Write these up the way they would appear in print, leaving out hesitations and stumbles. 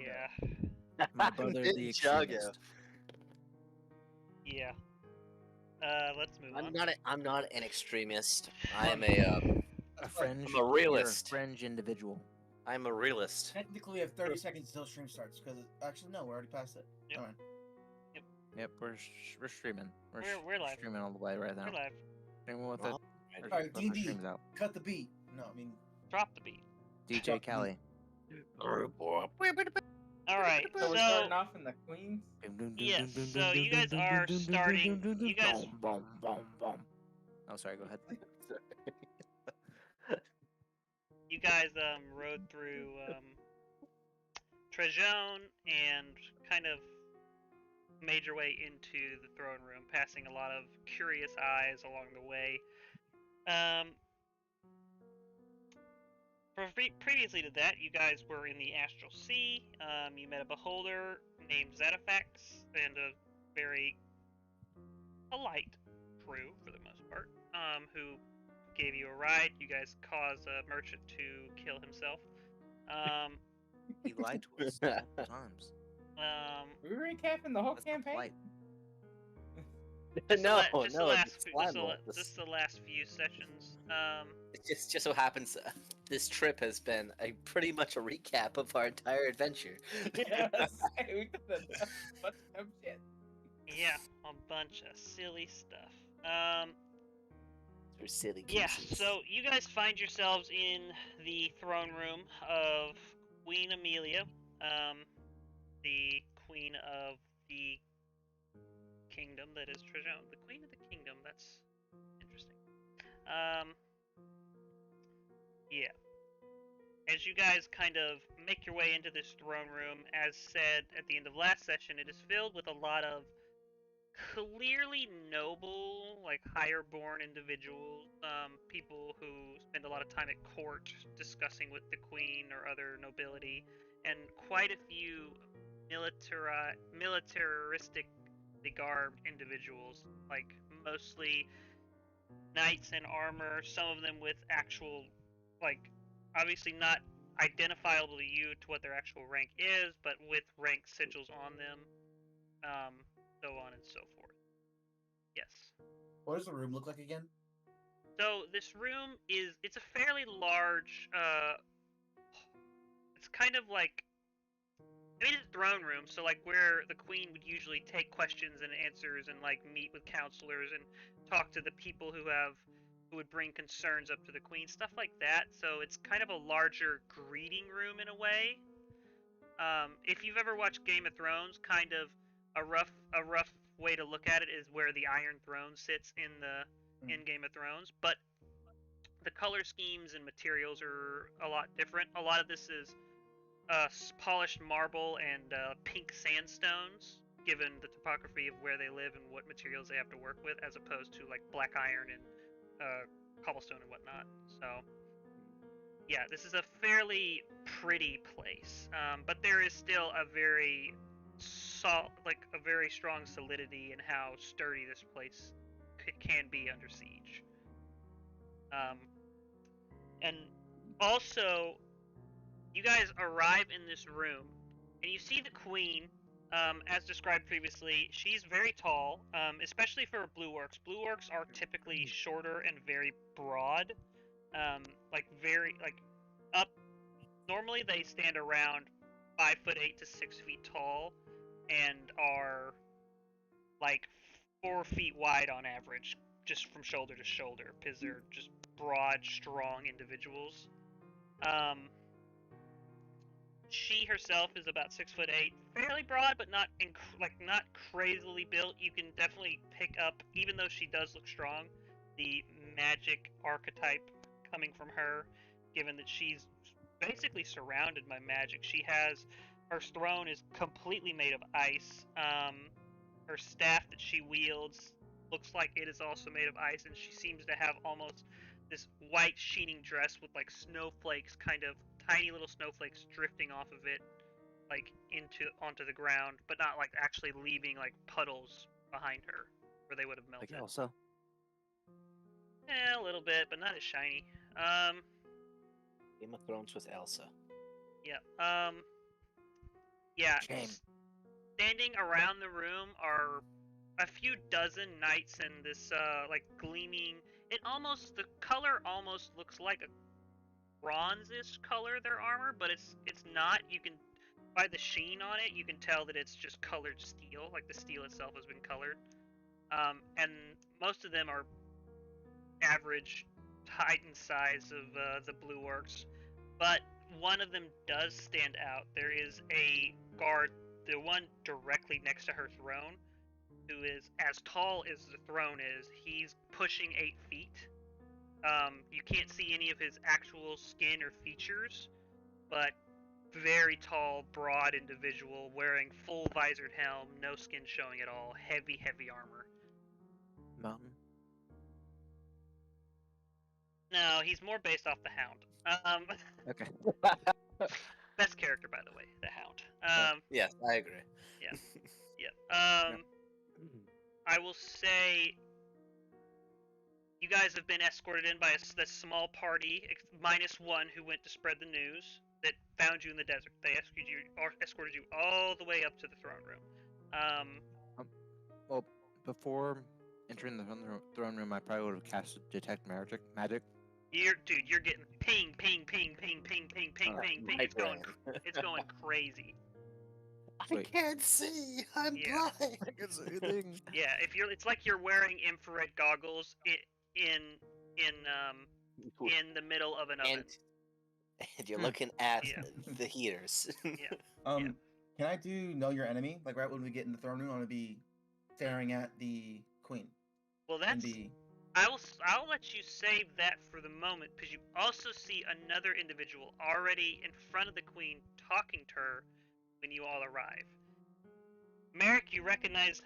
Yeah. My brother, the Ninjago. extremist. Yeah. Let's move I'm on. not an extremist. I am a fringe. I'm a realist. You're a fringe individual. I'm a realist. Technically, we have 30 seconds until stream starts. Because actually, no, we're already past it. Yep. All right. Yep, we're streaming. We're live. Streaming all the way right now. We're live. Streaming with Well, it. All right, Our D&D. streams out. Cut the beat. No, I mean, Drop the beat. DJ Kelly. All right. So we're starting off in the Queens. Yes, so you guys are starting. You guys. Boom, boom, boom. Oh, sorry. Go ahead. You guys rode through Trejon and kind of made your way into the throne room, passing a lot of curious eyes along the way. Previously to that, you guys were in the Astral Sea. You met a beholder named Zetafax and a very polite crew, for the most part, who gave you a ride. You guys caused a merchant to kill himself. He lied to us multiple times. We were recapping the whole That's not campaign. polite. Just the last few sessions. It just so happens this trip has been pretty much a recap of our entire adventure. Yes, we could have done a bunch of shit. Yeah, a bunch of silly stuff. They're silly Yeah, gooses. so you guys find yourselves in the throne room of Queen Amelia, the queen of the kingdom that is Trejon. The queen of the kingdom, that's interesting. Yeah. As you guys kind of make your way into this throne room, as said at the end of last session, it is filled with a lot of clearly noble, like higher-born individuals, people who spend a lot of time at court discussing with the queen or other nobility, and quite a few militaristically garbed individuals, like mostly knights in armor, some of them with actual, like, obviously not identifiable to you to what their actual rank is, but with rank sigils on them, so on and so forth. Yes. what does the room look like again? So this room it's a fairly large, it's kind of like, I mean, it's a throne room, so like where the queen would usually take questions and answers and like meet with counselors and talk to the people who would bring concerns up to the queen, stuff like that. So it's kind of a larger greeting room in a way. If you've ever watched Game of Thrones, kind of a rough way to look at it is where the Iron Throne sits in Game of Thrones, but the color schemes and materials are a lot different. A lot of this is polished marble and pink sandstones, given the topography of where they live and what materials they have to work with, as opposed to like black iron and cobblestone and whatnot. So yeah, this is a fairly pretty place, but there is still a very strong solidity in how sturdy this place can be under siege. And also, you guys arrive in this room, and you see the queen, as described previously. She's very tall, especially for blue orcs. Blue orcs are typically shorter and very broad, up. Normally, they stand around 5'8" to 6 feet tall, and are like 4 feet wide on average, just from shoulder to shoulder, because they're just broad, strong individuals. She herself is about 6'8", fairly broad, but not not crazily built. You can definitely pick up, even though she does look strong, the magic archetype coming from her, given that she's basically surrounded by magic. Her throne is completely made of ice. Her staff that she wields looks like it is also made of ice, and she seems to have almost this white sheening dress with like snowflakes, kind of tiny little snowflakes drifting off of it, like onto the ground, but not like actually leaving like puddles behind her where they would have melted. Like Elsa. Yeah, a little bit, but not as shiny. Game of Thrones with Elsa. Yeah. Yeah, Shame. standing around the room are a few dozen knights in this like gleaming. The color almost looks like a bronzish color, their armor, but it's not. You can, by the sheen on it, you can tell that it's just colored steel, like the steel itself has been colored. And most of them are average height and size of the blue orcs, but one of them does stand out. There is a guard, the one directly next to her throne, who is as tall as the throne is. He's pushing 8 feet. You can't see any of his actual skin or features, but very tall, broad individual wearing full visored helm, no skin showing at all, heavy, heavy armor. Mountain. No, he's more based off the Hound. Okay. Best character, by the way, the Hound. Yes, I agree. Yeah. I will say you guys have been escorted in by a small party, minus one who went to spread the news that found you in the desert. They escorted you all the way up to the throne room. Well, before entering the throne room, I probably would have cast detect magic. You're getting ping, ping, ping, ping, ping, ping, ping, ping, ping. It's going crazy. I can't see. I'm Yeah. blind. I can see anything. Yeah, it's like you're wearing infrared goggles in the middle of an oven. And you're looking at Yeah. the heaters. Yeah. Can I do know your enemy? Like right when we get in the throne room, I want to be staring at the queen. Well, And that's. be I'll let you save that for the moment, because you also see another individual already in front of the queen talking to her when you all arrive. Merrick, you recognize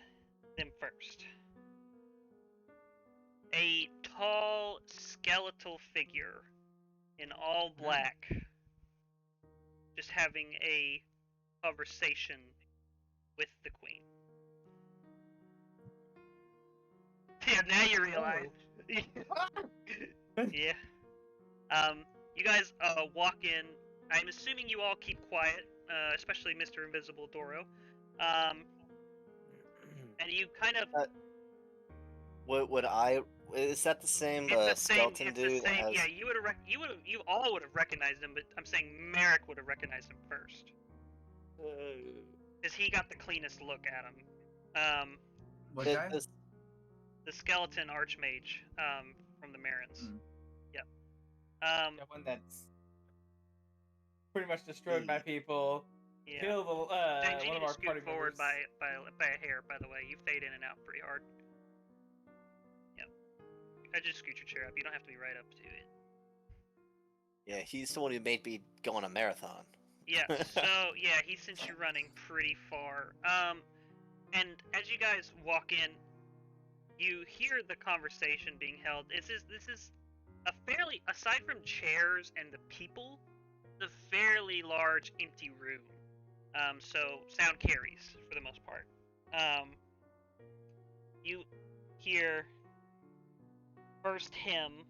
them first. A tall, skeletal figure in all black, just having a conversation with the queen. Yeah, now you realize. Yeah. You guys walk in. I'm assuming you all keep quiet, especially Mr. Invisible Doro. And you kind of. Would I? Is that the same It's the same. skeleton It's dude? the same. as... Yeah, you all would have recognized him, but I'm saying Merrick would have recognized him first, because he got the cleanest look at him. what guy? The skeleton archmage from the Marins. Mm. Yep. The one that's pretty much destroyed my people. Yeah. Killed James, you one need of to our scoot party forward members. by a hair, by the way. You fade in and out pretty hard. Yep. I just scoot your chair up. You don't have to be right up to it. Yeah, he's the one who made me go on a marathon. Yeah, so, yeah, he sent you running pretty far. And as you guys walk in, you hear the conversation being held. This is a fairly, aside from chairs and the people, a fairly large empty room. So sound carries for the most part. You hear first him.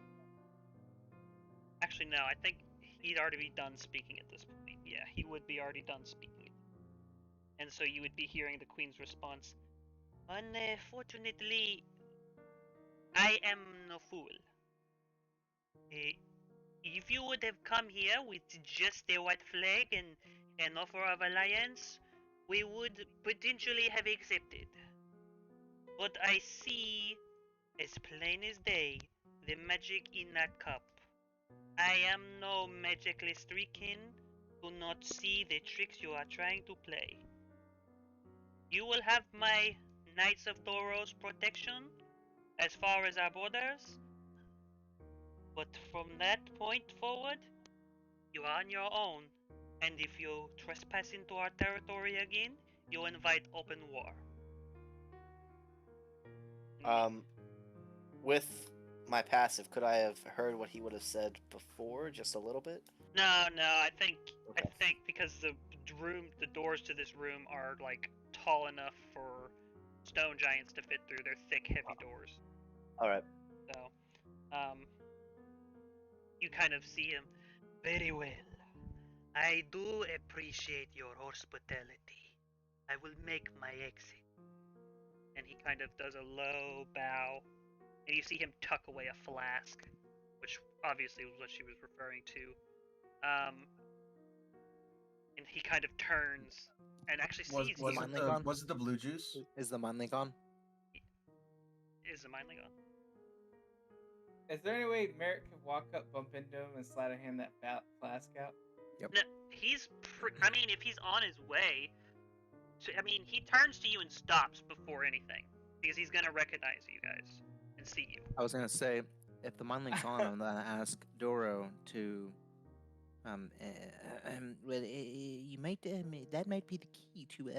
Actually, no, I think he'd already be done speaking at this point. Yeah, he would be already done speaking. And so you would be hearing the queen's response. Unfortunately, I am no fool. If you would have come here with just a white flag and an offer of alliance, we would potentially have accepted. But I see, as plain as day, the magic in that cup. I am no magically stricken, do not see the tricks you are trying to play. You will have my Knights of Thoros protection as far as our borders, but from that point forward, you are on your own, and if you trespass into our territory again, you invite open war. With my passive, could I have heard what he would have said before, just a little bit? No, I think Okay. because the doors to this room are like tall enough for stone giants to fit through. They're thick, heavy doors. All right. So, you kind of see him. Very well. I do appreciate your hospitality. I will make my exit. And he kind of does a low bow, and you see him tuck away a flask, which obviously was what she was referring to. And he kind of turns and actually sees you. Was it the blue juice? Is the mind link on? Is the mind link on? Is there any way Merrick could walk up, bump into him, and slide a hand that flask out? Yep. No, he's. I mean, if he's on his way, I mean, he turns to you and stops before anything because he's gonna recognize you guys and see you. I was gonna say, if the mind link's on, I'm gonna ask Doro to. Well, you might. That might be the key to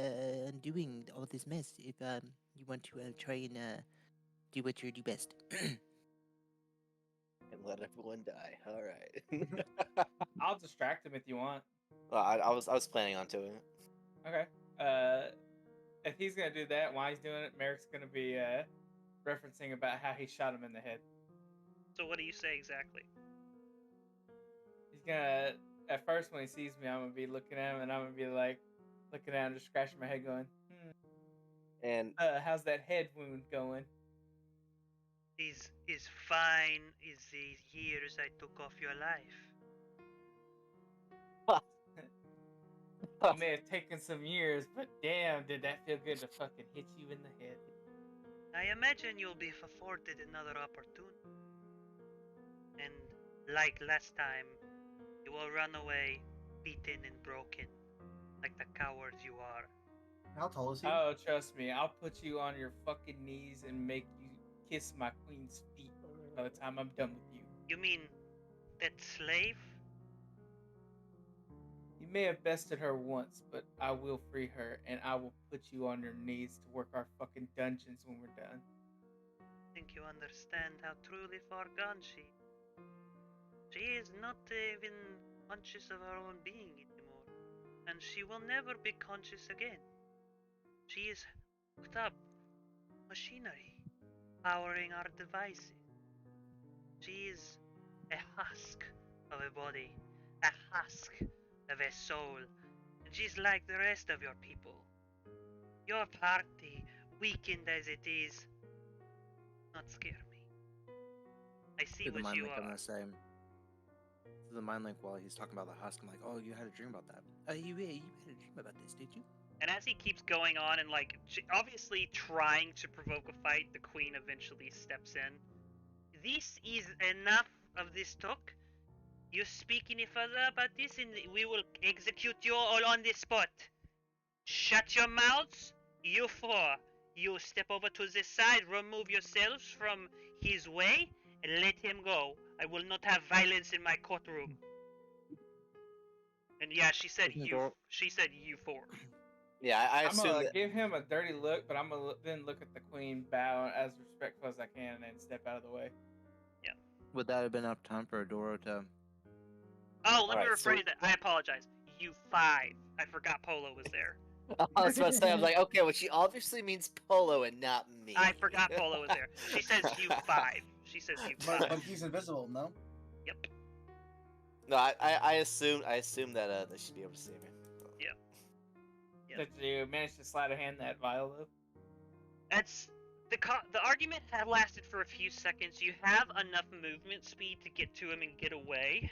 undoing all this mess. If you want to try and do what you do best. And let everyone die. All right. I'll distract him if you want. Well, I was planning on doing it. Okay. If he's gonna do that, while he's doing it, Merrick's gonna be referencing about how he shot him in the head. So what do you say exactly? He's gonna, at first when he sees me, I'm gonna be looking at him and I'm gonna be like, looking at him, just scratching my head, going, And how's that head wound going? Is fine is the years I took off your life. It may have taken some years, but damn, did that feel good to fucking hit you in the head. I imagine you'll be afforded another opportunity. And like last time, you will run away, beaten and broken, like the cowards you are. How tall is he? Oh, trust me, I'll put you on your fucking knees and make you kiss my queen's feet by the time I'm done with you. You mean that slave? You may have bested her once, but I will free her, and I will put you on your knees to work our fucking dungeons when we're done. I think you understand how truly far gone she is. She is not even conscious of her own being anymore, and she will never be conscious again. She is hooked up machinery, powering our devices. She is a husk of a body, a husk of a soul, and she's like the rest of your people. Your party, weakened as it is, not scare me. I see To the what mind you link, I'm are. gonna say. To the mind link, while he's talking about the husk, I'm like, oh, you had a dream about that. You had a dream about this, did you? And as he keeps going on and like obviously trying to provoke a fight, the queen eventually steps in. This is enough of this talk. You speak any further about this and we will execute you all on the spot. Shut your mouths, you four. You step over to this side, remove yourselves from his way, and let him go. I will not have violence in my courtroom. And yeah, she said Isn't you. Dor- She said you four. yeah, I I'm assume gonna that. give him a dirty look, but I'm gonna then look at the queen, bow as respectful as I can, and then step out of the way. Would that have been enough time for Doro to? Oh, let me Alright, so- rephrase that. I apologize. You five. I forgot Polo was there. I was about to say, I was like, okay, well, she obviously means Polo and not me. I forgot Polo was there. She says you five. She says you But five. he's invisible, no? Yep. No, I assume that they should be able to see me. Yeah. Did you manage to slide a hand that vial though? That's the argument had lasted for a few seconds. You have enough movement speed to get to him and get away.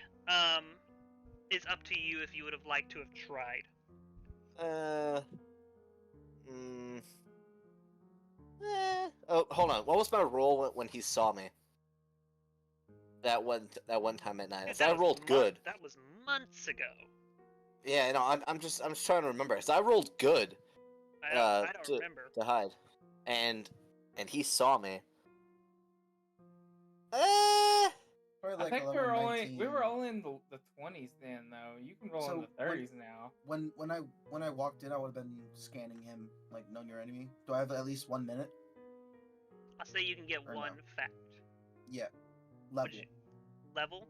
It's up to you if you would have liked to have tried. Oh, hold on. What was my roll when he saw me? That one time at night. Dude, So I was rolled good. That was months ago. Yeah, no, I'm just trying to remember. So I rolled good. I don't remember. To hide, and he saw me. Probably I like think 11, we were 19. only in the 20s then though. You can roll in the 30s now. When I walked in, I would have been scanning him, like knowing your enemy. Do I have at least 1 minute? I'll say you can get Or one no? fact. Yeah. Level. Level?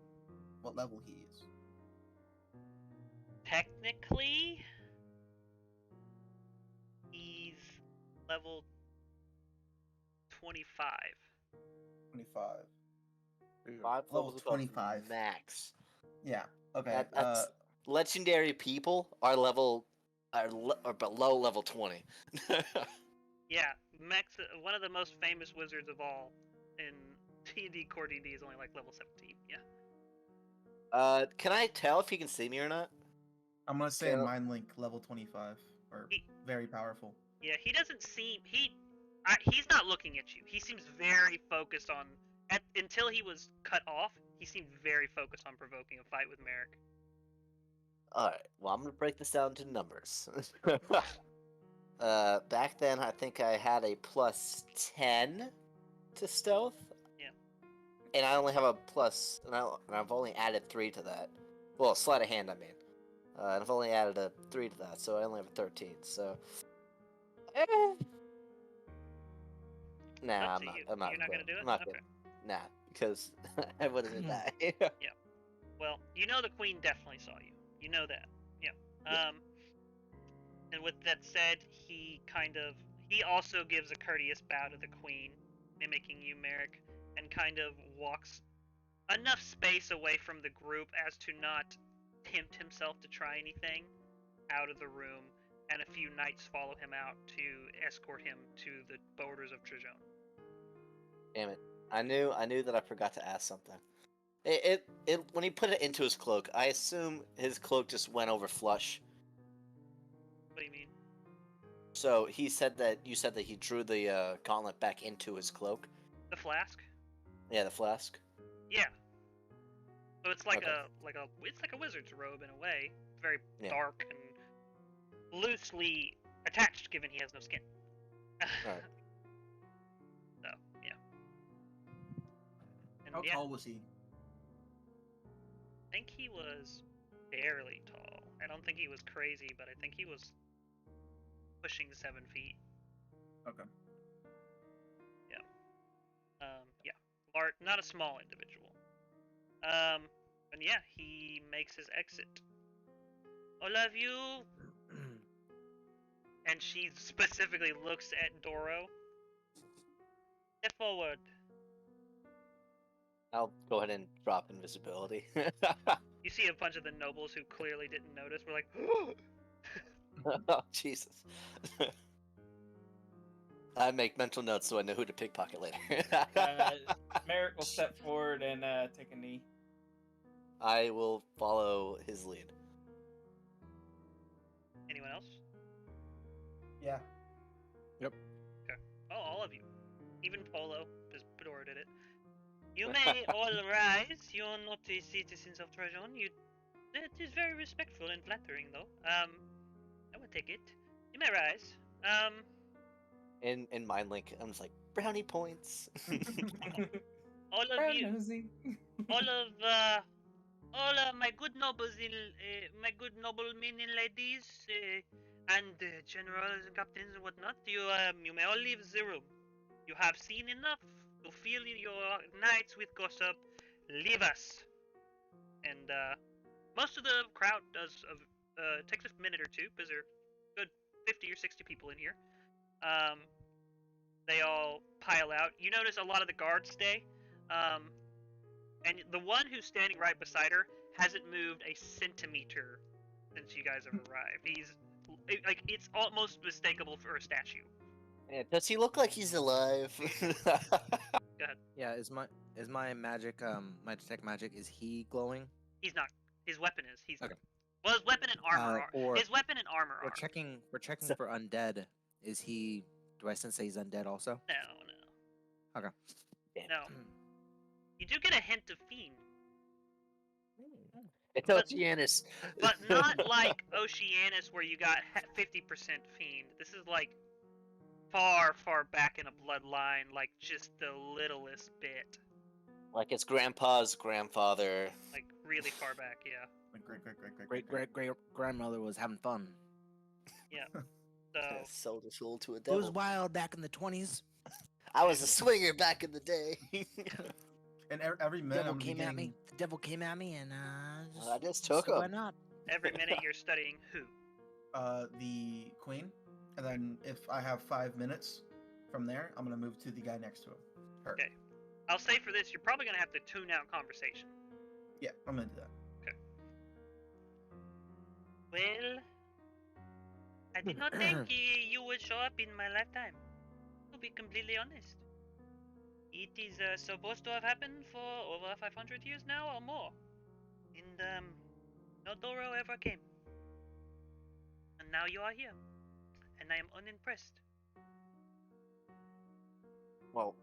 What level he is? Technically, he's level 25. 25. 5 Level levels 12 25. max. Yeah. Okay. That's legendary people are below level 20. Yeah, Max, one of the most famous wizards of all in D&D Core D&D is only like level 17. Yeah. Can I tell if he can see me or not? I'm gonna say Yeah. Mind Link level 25 or He- very powerful. Yeah, he doesn't seem he's not looking at you. He seems very focused on until he was cut off. He seemed very focused on provoking a fight with Merrick. Alright, well, I'm gonna break this down to numbers. Back then, I think I had a plus 10 to stealth. Yeah. And I only have a plus, and I've only added 3 to that. Well, sleight of hand, I mean. And I've only added a 3 to that, so I only have a 13, so... Nah, Up I'm to not. you. I'm not. You're not gonna do it? I'm not Okay. gonna. Nah, because I wouldn't die. Well, you know the queen definitely saw you. You know that. Yeah. Yeah. And with that said, he also gives a courteous bow to the queen, mimicking you, Merrick, and kind of walks enough space away from the group as to not tempt himself to try anything out of the room, and a few knights follow him out to escort him to the borders of Trajan. Damn it! I knew that I forgot to ask something. When he put it into his cloak, I assume his cloak just went over flush. What do you mean? So you said that he drew the gauntlet back into his cloak. The flask? Yeah, the flask. Yeah. So it's like Okay. it's like a wizard's robe in a way. It's very Yeah. dark and loosely attached, given he has no skin. Alright. So yeah. And How yeah, tall was he? I think he was barely tall. I don't think he was crazy, but I think he was pushing 7 feet. Okay. Yeah, not a small individual. And yeah, he makes his exit. All of you, and she specifically looks at Doro. Step forward. I'll go ahead and drop invisibility. You see a bunch of the nobles who clearly didn't notice. We're like, Oh Jesus! I make mental notes so I know who to pickpocket later. Merrick will step forward and take a knee. I will follow his lead. anyone else? Yeah. Oh, all of you. Even Polo, because Pedora did it. You may all rise. You are not the citizens of Trajan. That is very respectful and flattering, though. I will take it. You may rise. In Mind Link, I'm just like brownie points. All of you, all of my good nobles, my good noblemen and ladies, and generals and captains and whatnot, you may all leave the room. You have seen enough to fill your nights with gossip. Leave us. And most of the crowd does. Takes a minute or two because there are good 50 or 60 people in here. They all pile out. You notice a lot of the guards stay. And the one who's standing right beside her hasn't moved a centimeter since you guys have arrived. It's almost mistakable for a statue. Yeah, does he look like he's alive? Yeah, is my magic my detect magic, is he glowing? He's not. His weapon is. He's Okay. Well, his weapon and armor are. Or His weapon and armor we're are. checking So- for undead. Is he, do I sense that he's undead also? No. Okay. No. You do get a hint of fiend, It's But- Oceanus. but not like Oceanus where you got 50% fiend. This is like far, far back in a bloodline, like just the littlest bit. Like his grandpa's grandfather. Like really far back, yeah. Like Great grandmother was having fun. So Sold his soul to a It devil. was wild back in the 20s. I was a swinger back in the day. And every minute Devil I'm came at me. getting- The devil came at me, and I just took so why him. not? every minute you're studying who? The queen, and then if I have 5 minutes from there, I'm gonna move to the guy next to him. Her. Okay. I'll say for this, you're probably gonna have to tune out conversation. Yeah, I'm gonna do that. Well, I did not think you would show up in my lifetime. To be completely honest, it is supposed to have happened for over 500 years now or more, and no Doro ever came. And now you are here, and I am unimpressed. Well,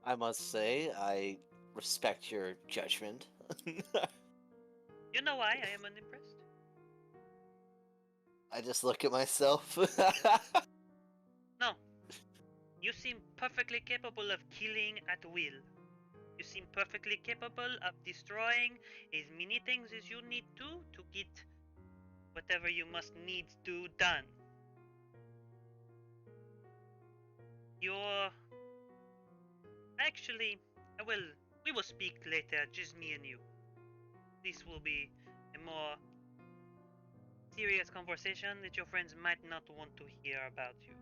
I must say, I respect your judgment. You know why I am unimpressed? I just look at myself. No. You seem perfectly capable of killing at will. You seem perfectly capable of destroying as many things as you need to get whatever you must need to done. You're actually, we will speak later, just me and you. This will be a more serious conversation that your friends might not want to hear about you.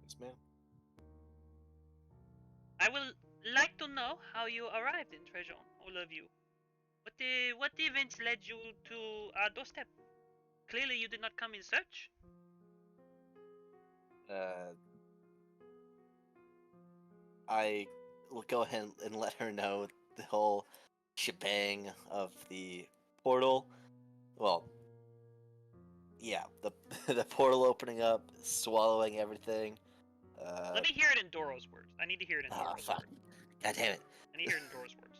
Yes, ma'am. I will like to know how you arrived in Trejon, all of you. What events led you to our doorstep? Clearly you did not come in search. I will go ahead and let her know the whole shebang of the portal. Well, yeah, the the portal opening up, swallowing everything. Let me hear it in Doro's words. I need to hear it in Doro's Fuck. words. God damn it. I need to hear it in Doro's words.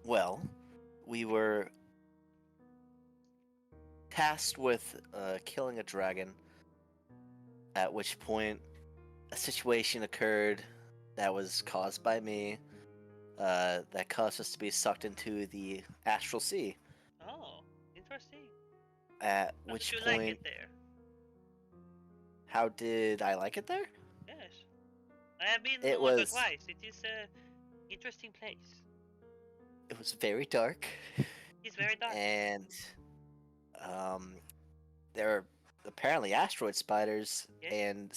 Well, we were tasked with killing a dragon, at which point a situation occurred that was caused by me, that caused us to be sucked into the astral sea, Oh, interesting. at How which did you point... like it there? How did I like it there? Yes. I have been It once or was... twice. It is an interesting place. It was very dark. It's very dark. And there are apparently asteroid spiders Yes. and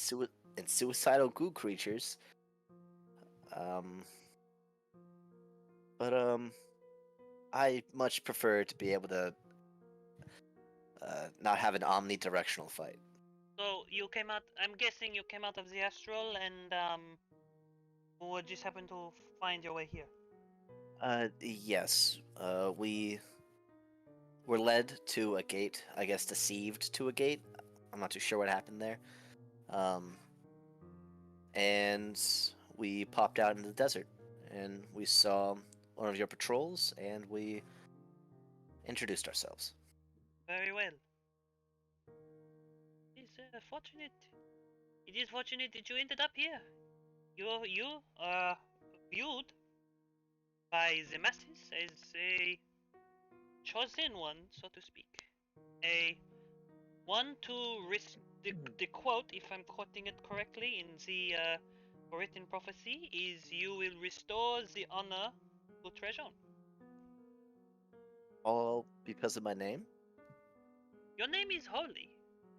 suicidal goo creatures. But I much prefer to be able to not have an omnidirectional fight. So you came out. I'm guessing you came out of the astral and would just happen to find your way here. Yes. We were led to a gate. I guess deceived to a gate. I'm not too sure what happened there. And we popped out into the desert, and we saw one of your patrols, and we introduced ourselves. Very well. It's fortunate. It is fortunate that you ended up here. You are viewed by the masses as a chosen one, so to speak. A one to risk the quote, if I'm quoting it correctly in the written prophecy, is you will restore the honor to Trejon. All because of my name? Your name is holy,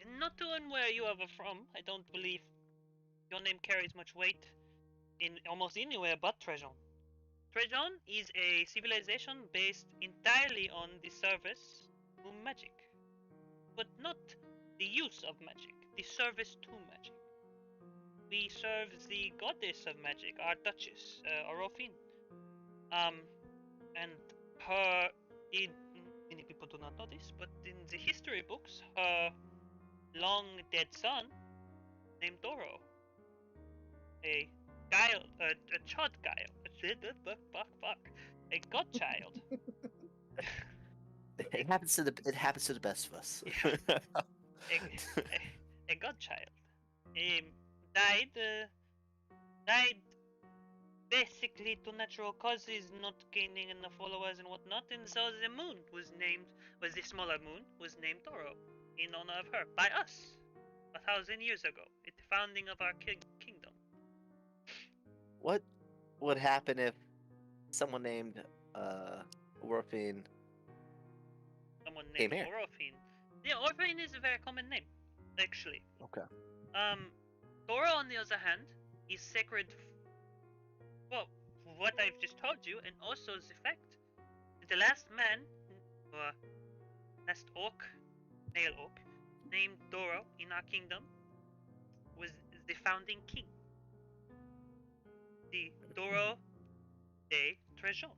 and not knowing where you are from, I don't believe your name carries much weight in almost anywhere but Trejon. Trejon is a civilization based entirely on the service to magic, but not the use of magic, the service to magic. We serve the goddess of magic, our duchess, Orofin. And her, many people do not know this, but in the history books, her long dead son, named Doro, a chod guile, a godchild. It happens to the best of us. Yeah. a godchild, died basically to natural causes, not gaining enough followers and whatnot, and so the moon was the smaller moon was named Doro in honor of her by us 1,000 years ago at the founding of our kingdom. What would happen if someone named Orphine Someone came named here? Orofin. Yeah, Orofin is a very common name, actually. Okay. Doro, on the other hand, is sacred. Well, what I've just told you, and also the fact that the last man, or last orc, male orc, named Doro in our kingdom, was the founding king. The Doro de Trejon.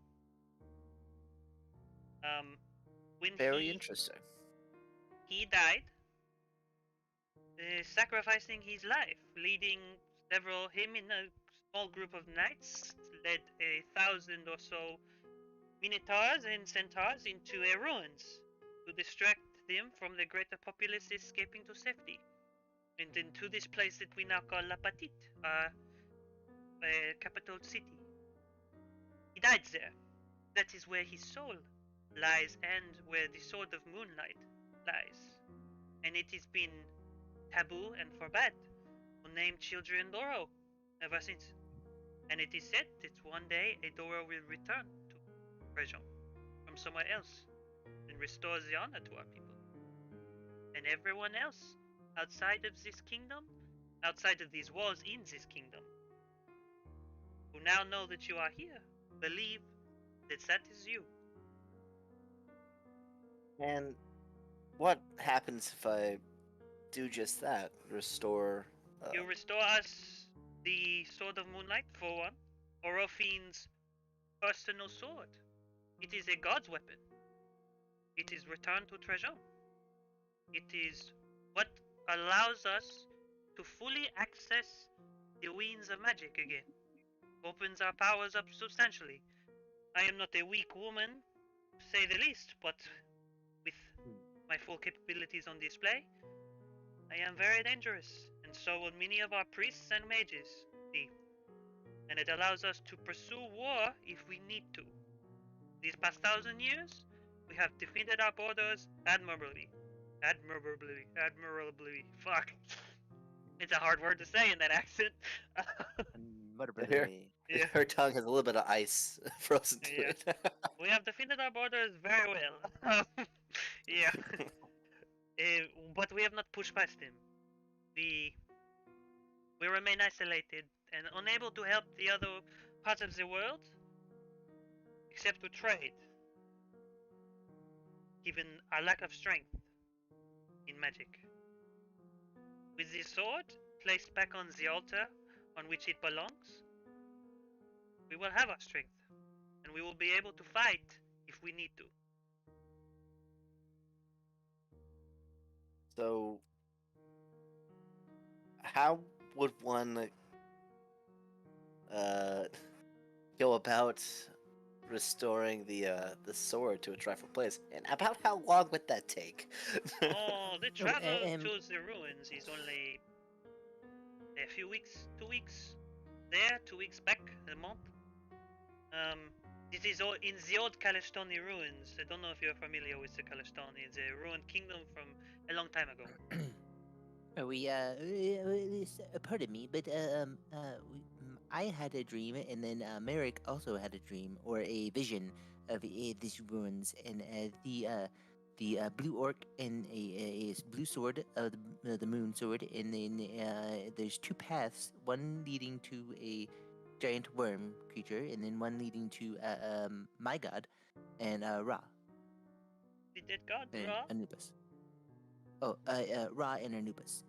When Very interesting. he died, sacrificing his life, leading him in a small group of knights, led 1,000 or so minotaurs and centaurs into a ruins to distract them from the greater populace escaping to safety, and into this place that we now call La Petite, capital city. He died there. That is where his soul lies, and where the Sword of Moonlight lies. And it has been taboo and forbade to name children Doro ever since. And it is said that one day a Doro will return to Prejon from somewhere else and restore the honor to our people. And everyone else outside of this kingdom, outside of these walls in this kingdom, who now know that you are here, believe that that is you. And what happens if I do just that? Restore. You restore us the Sword of Moonlight, for one, Orofine's personal sword. It is a god's weapon. It is returned to Trejon. It is what allows us to fully access the winds of magic again. Opens our powers up substantially. I am not a weak woman, to say the least, but with my full capabilities on display, I am very dangerous, and so will many of our priests and mages be. And it allows us to pursue war if we need to. These past 1,000 years, we have defended our borders admirably. Admirably. Fuck. It's a hard word to say in that accent. Here, Yeah. her tongue has a little bit of ice frozen to Yeah. it. We have defended our borders very well. Yeah. But we have not pushed past them. We remain isolated and unable to help the other parts of the world, except to trade, given our lack of strength in magic. With this sword placed back on the altar on which it belongs, we will have our strength, and we will be able to fight if we need to. So, how would one go about restoring the sword to its rightful place, and about how long would that take? Oh, the No, travel um, to the ruins is only a few weeks, 2 weeks there, 2 weeks back, a month. This is all in the old Kalistani ruins. I don't know if you're familiar with the Kalistani. It's a ruined kingdom from a long time ago. Pardon me, but I had a dream, and then Merrick also had a dream or a vision of these ruins, and the blue orc and a blue sword, the moon sword, and then there's two paths, one leading to a giant worm creature, and then one leading to my god and Ra The dead god, and Ra? Anubis. Oh, Ra and Anubis.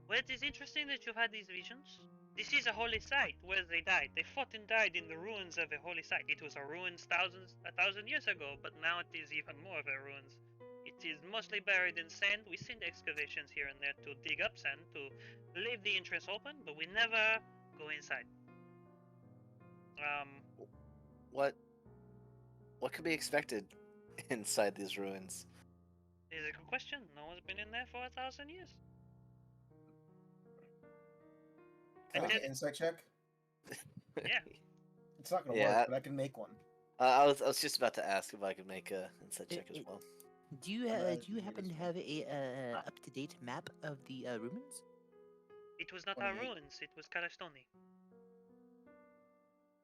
Well, it is interesting that you've had these visions. This is a holy site where they died. They fought and died in the ruins of a holy site. It was a ruins 1,000 years ago, but now it is even more of a ruins. It is mostly buried in sand. We send excavations here and there to dig up sand to leave the entrance open, but we never go inside. What could be expected inside these ruins? Is a good question. No one's been in there for 1,000 years. Can I did- get insight check? Yeah. It's not gonna Yeah. work, but I can make one. I was just about to ask if I could make a insight check as well. Do you gonna do you give happen this to have a up-to-date map of the ruins? It was not our 28. ruins, it was Kalastoni.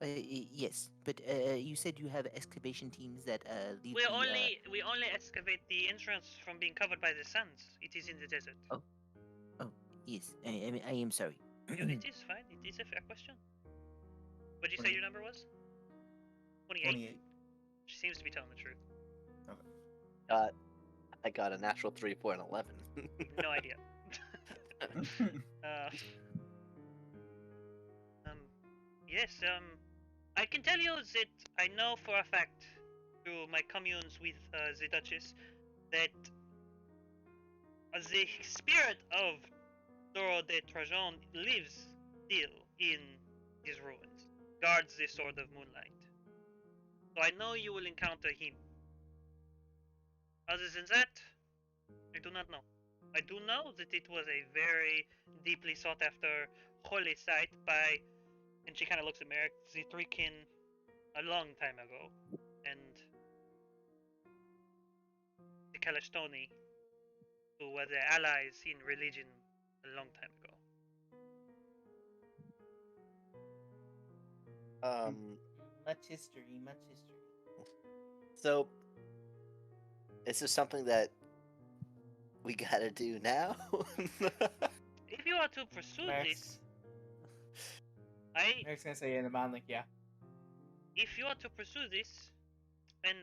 Yes, but you said you have excavation teams that leave We the. only excavate the entrance from being covered by the sands. It is in the desert. Yes, I am sorry. It is fine. It is a fair question. What'd you say your number was? 28? 28. She seems to be telling the truth. I got a natural 3, 4, and 11. No idea. uh, yes, I can tell you that I know for a fact through my communes with the Duchess that the spirit of Doro de Trajan lives still in these ruins, guards the Sword of Moonlight. So I know you will encounter him. Other than that, I do not know. I do know that it was a very deeply sought after holy site by, and she kind of looks at Merrick, the Threekin a long time ago, and the Kalistoni, who were their allies in religion a long time ago. Much history, much history. So, is this something that we gotta do now? If you are to pursue this, Eric's gonna say in the mind, like, yeah. if you are to pursue this, and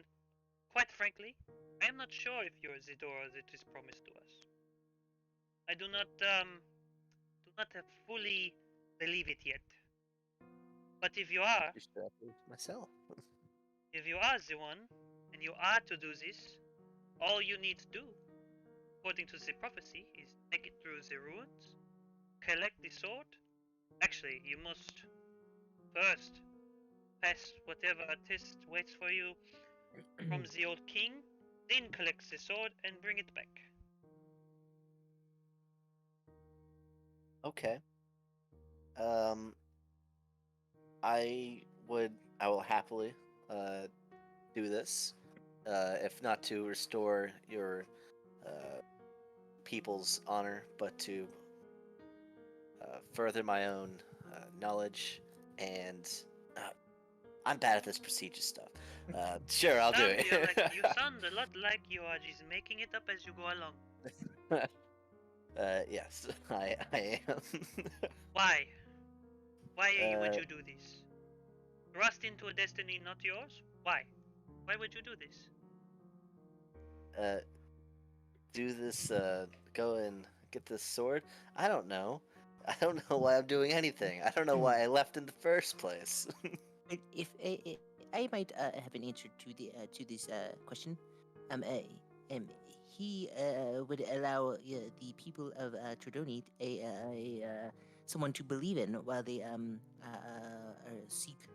quite frankly, I am not sure if you are the Dora that is promised to us. I do not fully believe it yet. But if you are, myself. if you are the one, and you are to do this, all you need to do, according to the prophecy, is make it through the ruins, collect the sword. Actually, you must first pass whatever test waits for you from the old king, then collect the sword and bring it back. Okay. I will happily do this, if not to restore your people's honor, but to further my own knowledge. And I'm bad at this prestigious stuff. Sure, I'll do it. You sound a lot like you are just making it up as you go along. Yes, I am. Why? Why would you do this? Thrust into a destiny not yours? Why? Why would you do this? Do this, go and get this sword? I don't know. I don't know why I'm doing anything. I don't know why I left in the first place. If I might have an answer to this question, he would allow the people of Tredoni someone to believe in while they seek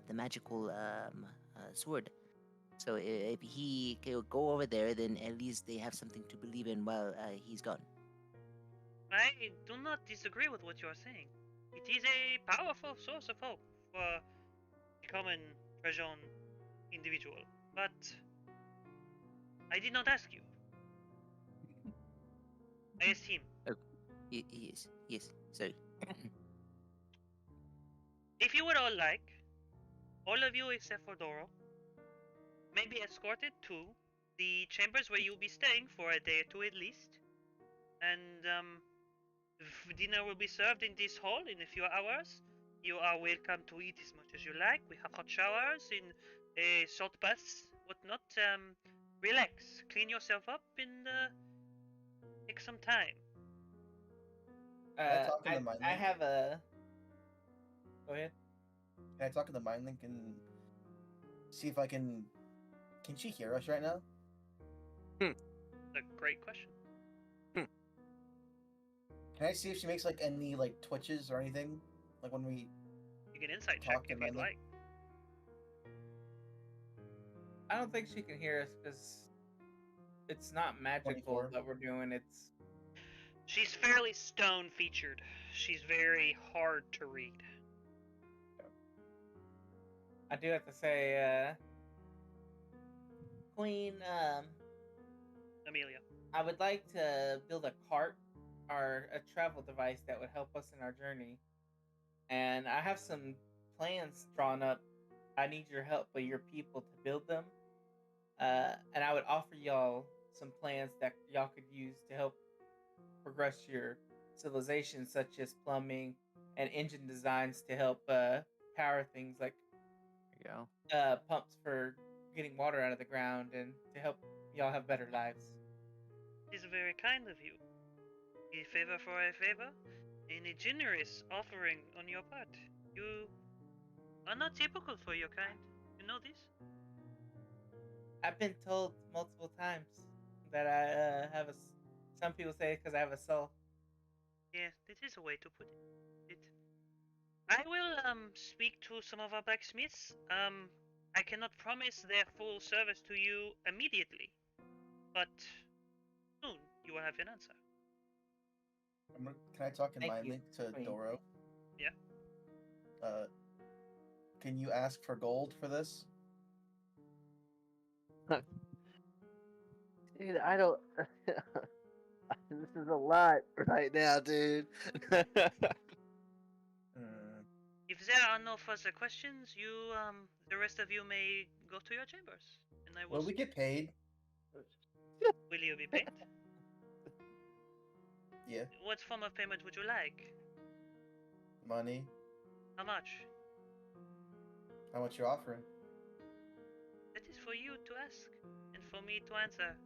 the magical sword. So if he can go over there, then at least they have something to believe in while he's gone. I do not disagree with what you are saying. It is a powerful source of hope for the common Trajan individual, but I did not ask you. I asked him. Yes, sorry. If you would all like, all of you except for Doro, may be escorted to the chambers where you'll be staying for a day or two at least, and dinner will be served in this hall in a few hours. You are welcome to eat as much as you like. We have hot showers in salt baths, whatnot. Relax, clean yourself up, and take some time. I talk in the mind I link? have a. Go ahead. Can I talk in the mind link and see if I can? Can she hear us right now? That's a great question. Can I see if she makes like any like twitches or anything? Like when we You can insight check talk if in mind you'd link? like. I don't think she can hear us because it's not magical 24. that we're doing. It's She's fairly stone featured. She's very hard to read. I do have to say, Queen, Amelia. I would like to build a cart or a travel device that would help us in our journey. And I have some plans drawn up. I need your help with your people to build them. And I would offer y'all some plans that y'all could use to help progress your civilization, such as plumbing and engine designs to help power things like There you go. pumps for getting water out of the ground and to help y'all have better lives. It is very kind of you. A favor for a favor, and a generous offering on your part. You are not typical for your kind. You know this? I've been told multiple times that I have a. Some people say because I have a soul. Yeah, that is a way to put it. I will speak to some of our blacksmiths. I cannot promise their full service to you immediately, but soon you will have an answer. Can I talk in Thank mind you, link to Queen. Doro? Yeah. Can you ask for gold for this? Dude, I don't. This is a lot right now, dude. If there are no further questions, you the rest of you may go to your chambers, and I will. Will we get paid? Will you be paid? Yeah. What form of payment would you like? Money? How much? How much you offering? That is for you to ask, and for me to answer.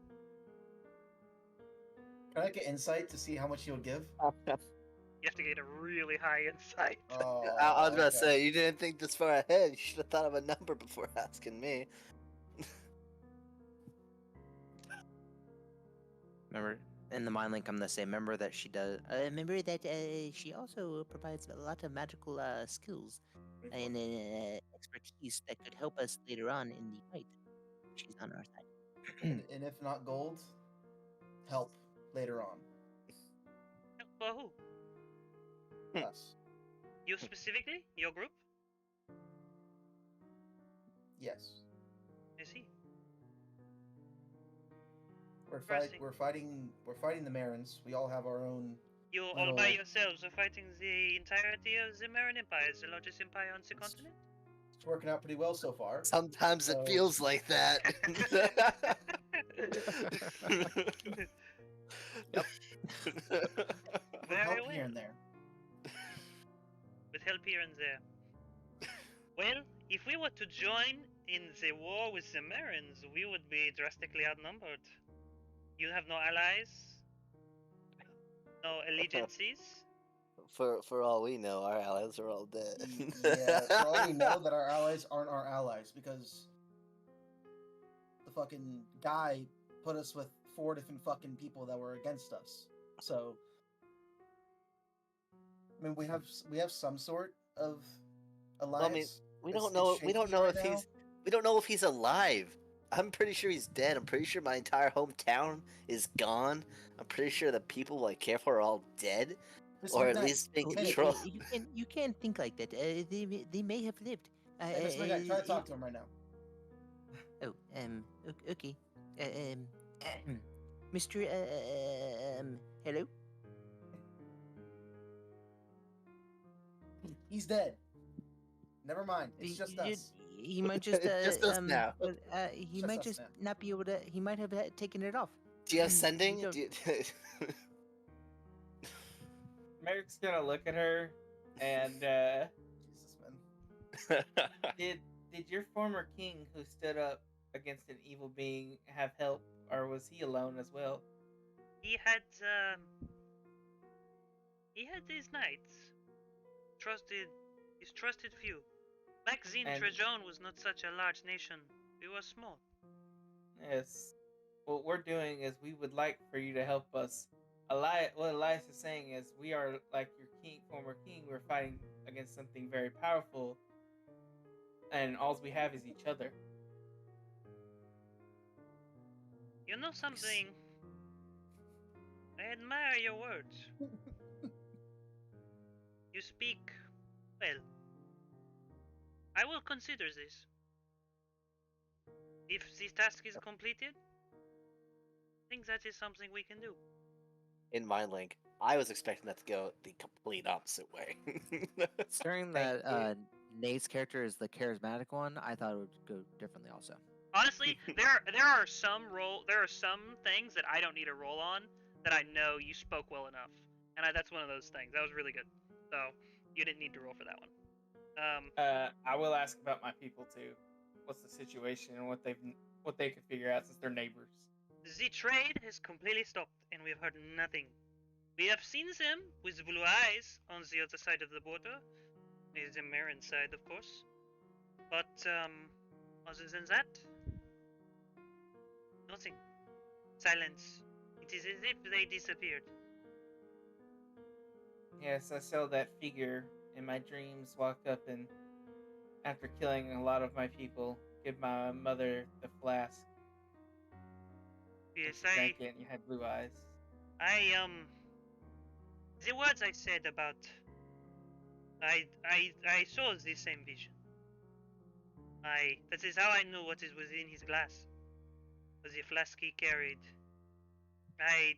Can I get insight to see how much you'll give? You have to get a really high insight. Oh, I was about to okay. say, you didn't think this far ahead. You should have thought of a number before asking me. Remember, in the mind link, I'm gonna say, remember that she does. Remember that she also provides a lot of magical skills and expertise that could help us later on in the fight. She's on our side. And if not gold, help later on. For who? Us. You specifically? Your group? Yes. I see. We're Interesting. fighting the Marins. We all have our own. You all Little- by yourselves are fighting the entirety of the Marin Empire, the largest empire on the continent? It's working out pretty well so far. Sometimes So- it feels like that. With Very help well. here and there. With help here and there. Well, if we were to join in the war with the Marins, we would be drastically outnumbered. You have no allies, no allegiances. For all we know, our allies are all dead. Yeah, for all we know that our allies aren't our allies because the fucking guy put us with 4 different fucking people that were against us. So, I mean, we have some sort of alliance. we It's- don't know. it's We don't shaky know right if now. we don't know if he's alive. I'm pretty sure he's dead. I'm pretty sure my entire hometown is gone. I'm pretty sure the people I care for are all dead, This or at midnight- least being Oh, Hey, controlled. you can't think like that. They may have lived. Hey, Miss Midnight, try to talk to him right now. Oh, okay. Mr. Hello? He's dead. Never mind. It's He- just you- us. He might just, Just us now. he Just might us just now. not be able to, he might have taken it off. Do you have You sending? don't- Do you... Merrick's gonna look at her and Jesus, man. did your former king who stood up against an evil being have help, or was he alone as well? He had his knights. His trusted few. Back then, And- Trajan was not such a large nation. We were small. Yes. What we're doing is we would like for you to help us. What Elias is saying is we are like your former king. We're fighting against something very powerful, and all we have is each other. You know something? I admire your words. You speak well. I will consider this. If this task is completed, I think that is something we can do. In Mind Link, I was expecting that to go the complete opposite way. Considering Thank that Nate's character is the charismatic one, I thought it would go differently also. Honestly, there are some things that I don't need a roll on that I know you spoke well enough, and that's one of those things. That was really good. So you didn't need to roll for that one. I will ask about my people too. What's the situation and what they could figure out since they're neighbors. The trade has completely stopped, and we've heard nothing. We have seen them with blue eyes on the other side of the border, the Marin side, of course. But other than that, nothing. Silence. It is as if they disappeared. Yes, I saw that figure in my dreams walk up and, after killing a lot of my people, give my mother the flask. Yes, She drank it and you had blue eyes. The words I said about, I saw the same vision. That is how I knew what is within his glass. The flask he carried. I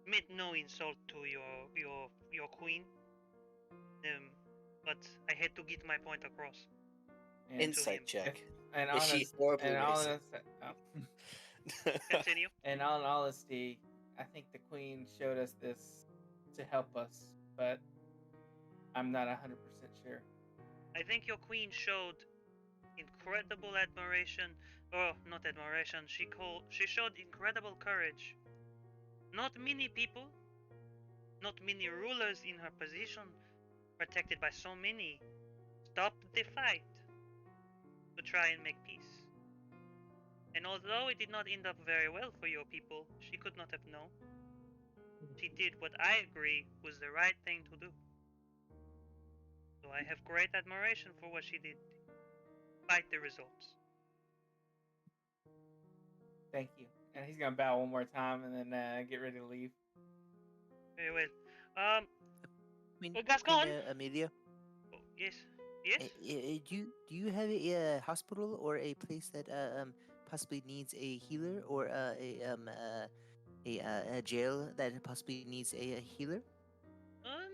meant no insult to your queen. But I had to get my point across. And Insight check. and Is she honest, horribly and racist? Continue. in all honesty, I think the queen showed us this to help us, but I'm not 100% sure. I think your queen showed incredible admiration. Oh, not admiration. She showed incredible courage. Not many people, not many rulers in her position, protected by so many, stopped the fight to try and make peace. And although it did not end up very well for your people, she could not have known. She did what I agree was the right thing to do. So I have great admiration for what she did, despite the results. Thank you. And he's gonna bow one more time and then get ready to leave. Very well. Queen, Gascon? Queen Amelia, Oh, yes. Yes? do you have a hospital or a place that possibly needs a healer, or a jail that possibly needs a healer?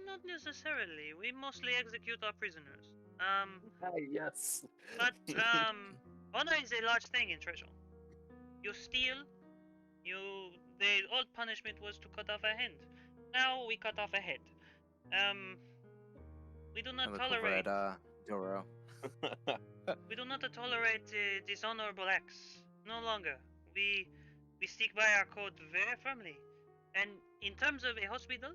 Not necessarily. We mostly execute our prisoners. Yes. But honor is a large thing in Treasure. You steal, the old punishment was to cut off a hand. Now we cut off a head. We do I not look over tolerate. at Doro. We do not tolerate dishonorable acts. No longer. We stick by our code very firmly. And in terms of a hospital,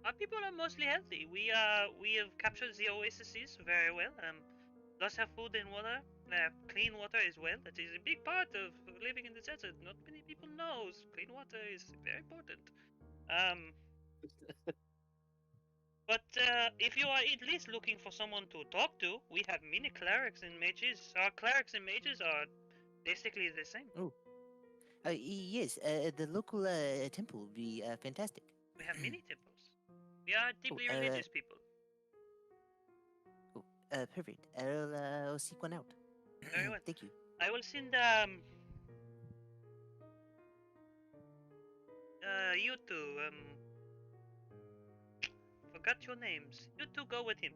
our people are mostly healthy. We have captured the oases very well. Lots have food and water. Clean water as well. That is a big part of living in the desert. Not many people know clean water is very important. But if you are at least looking for someone to talk to, we have many clerics and mages. Our clerics and mages are basically the same. Yes, the local temple would be fantastic. We have many temples. We are deeply religious people. Perfect. I'll seek one out. Very well. Thank you. I will send you two forgot your names. You two go with him.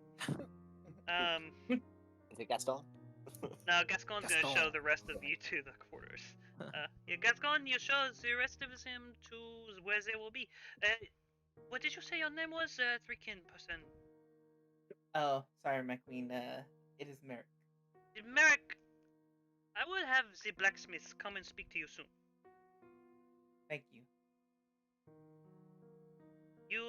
Is it Gaston? Now Gascon's gonna show Gaston. the rest of you to the quarters. Yeah, Gascon, you show the rest of them to where they will be. What did you say your name was, freaking person? Oh, sorry, my queen. It is Merrick. Merrick, I will have the blacksmiths come and speak to you soon. Thank you. You,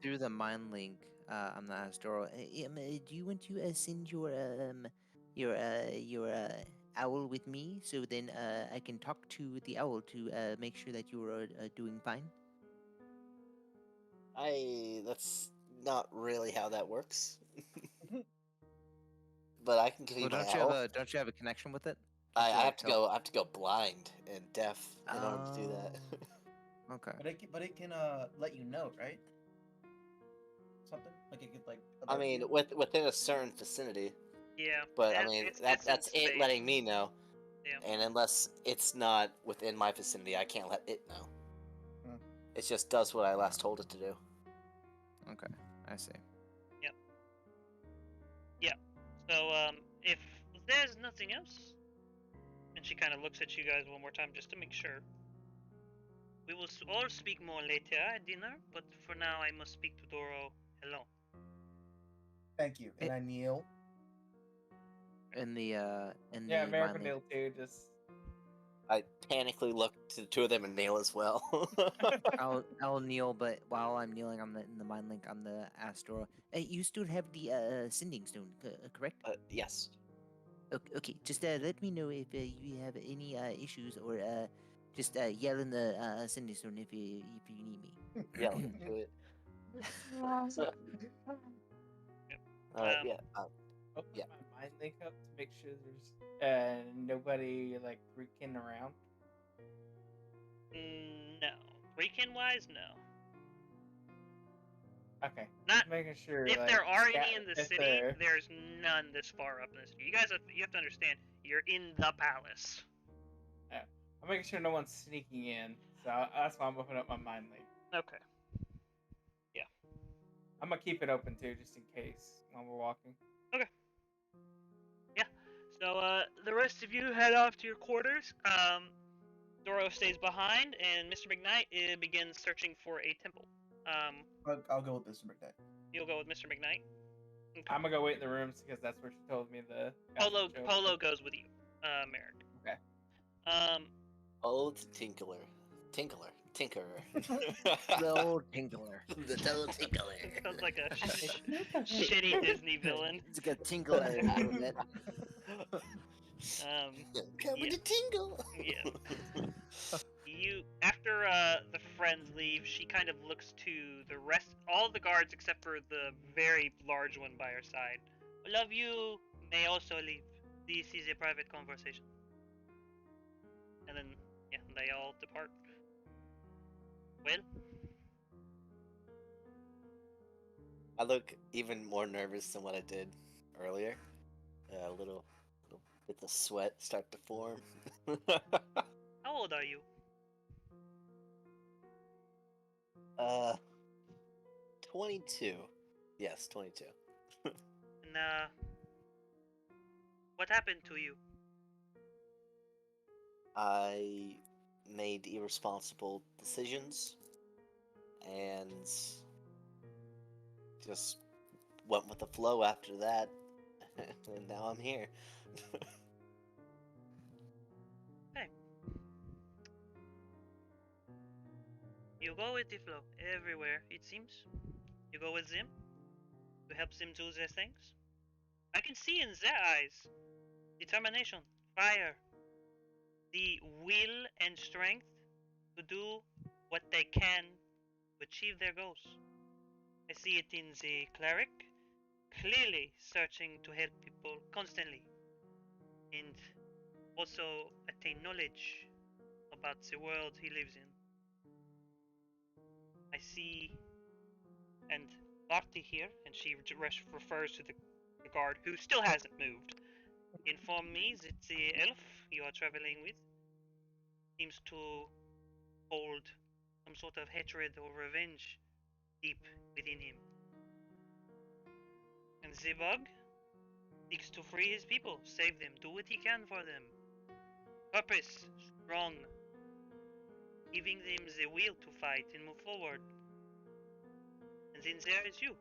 Through the mind link, I'm not asked Doro. Do you want to send your owl with me, so then I can talk to the owl to make sure that you are doing fine? That's not really how that works. But I can give you Well, my owl. don't you have a connection with it? I Can't you, have to tell- go. I have to go blind and deaf in order to do that. Okay. But it can let you know, right? Something like it could like. I alert mean, you? within a certain vicinity. yeah. But I it's- mean, it's that's in it space. letting me know. Yeah. And unless it's not within my vicinity, I can't let it know. Hmm. It just does what I last told it to do. Okay. I see. So, if there's nothing else, and she kind of looks at you guys one more time just to make sure. We will all speak more later at dinner, but for now I must speak to Doro alone. Thank you. And I kneel. in the Yeah, America vine link. Neil too. Just I panically look to the two of them and nail as well. I'll kneel, but while I'm kneeling, I'm in the mind link. I'm the Astor. You still have the sending stone, correct? Yes. Okay, just let me know if you have any issues, or just yell in the sending stone if you need me. Yeah, let's do it. So, yeah. open Yeah. my mind link up to make sure there's nobody like freaking around. No. Weekend wise, no. Okay, Not just making sure. if like, there are any scat- in the if city. there- There's none this far up in the city. You guys, you have to understand. You're in the palace. I'm making sure no one's sneaking in, so that's why I'm opening up my mind link. Okay. I'm gonna keep it open too, just in case while we're walking. So the rest of you head off to your quarters. Doro stays behind, and Mr. McKnight begins searching for a temple. I'll go with Mr. McKnight. You'll go with Mr. McKnight. Okay. I'm gonna go wait in the rooms because that's where she told me the Polo goes with you, Merrick. Okay. Oh, the Tinkerer. Tinkerer. The old Tinkler. The old Tinkerer. Sounds like a shitty Disney villain. It's like a Tinkler a little bit. Come with the tingle. Yeah. You after the friends leave, she kind of looks to the rest, all the guards except for the very large one by her side. All of you may also leave. This is a private conversation. And then, yeah, they all depart. Well, I look even more nervous than what I did earlier. A little bits of sweat start to form. how old are you? 22. Yes, 22. And what happened to you? I made irresponsible decisions and just went with the flow after that, and now I'm here. You go with the flow everywhere, it seems. You go with them. You help them do their things. I can see in their eyes determination, fire, the will and strength to do what they can to achieve their goals. I see it in the cleric, clearly searching to help people constantly, and also attain knowledge about the world he lives in. I see, and Barty here, and she refers to the guard who still hasn't moved, inform me that the elf you are traveling with seems to hold some sort of hatred or revenge deep within him. And the bug seeks to free his people, save them, do what he can for them. Purpose, strong, giving them the will to fight and move forward. And then there is you.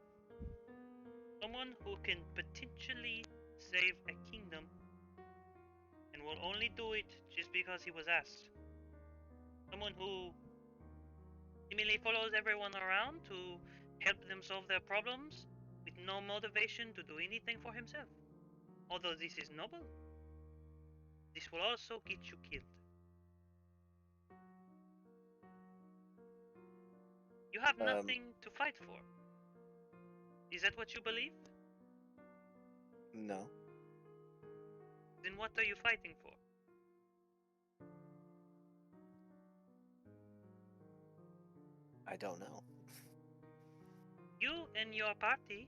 Someone who can potentially save a kingdom and will only do it just because he was asked. Someone who seemingly follows everyone around to help them solve their problems with no motivation to do anything for himself. Although this is noble, this will also get you killed. You have nothing to fight for. Is that what you believe? No. Then what are you fighting for? I don't know. You and your party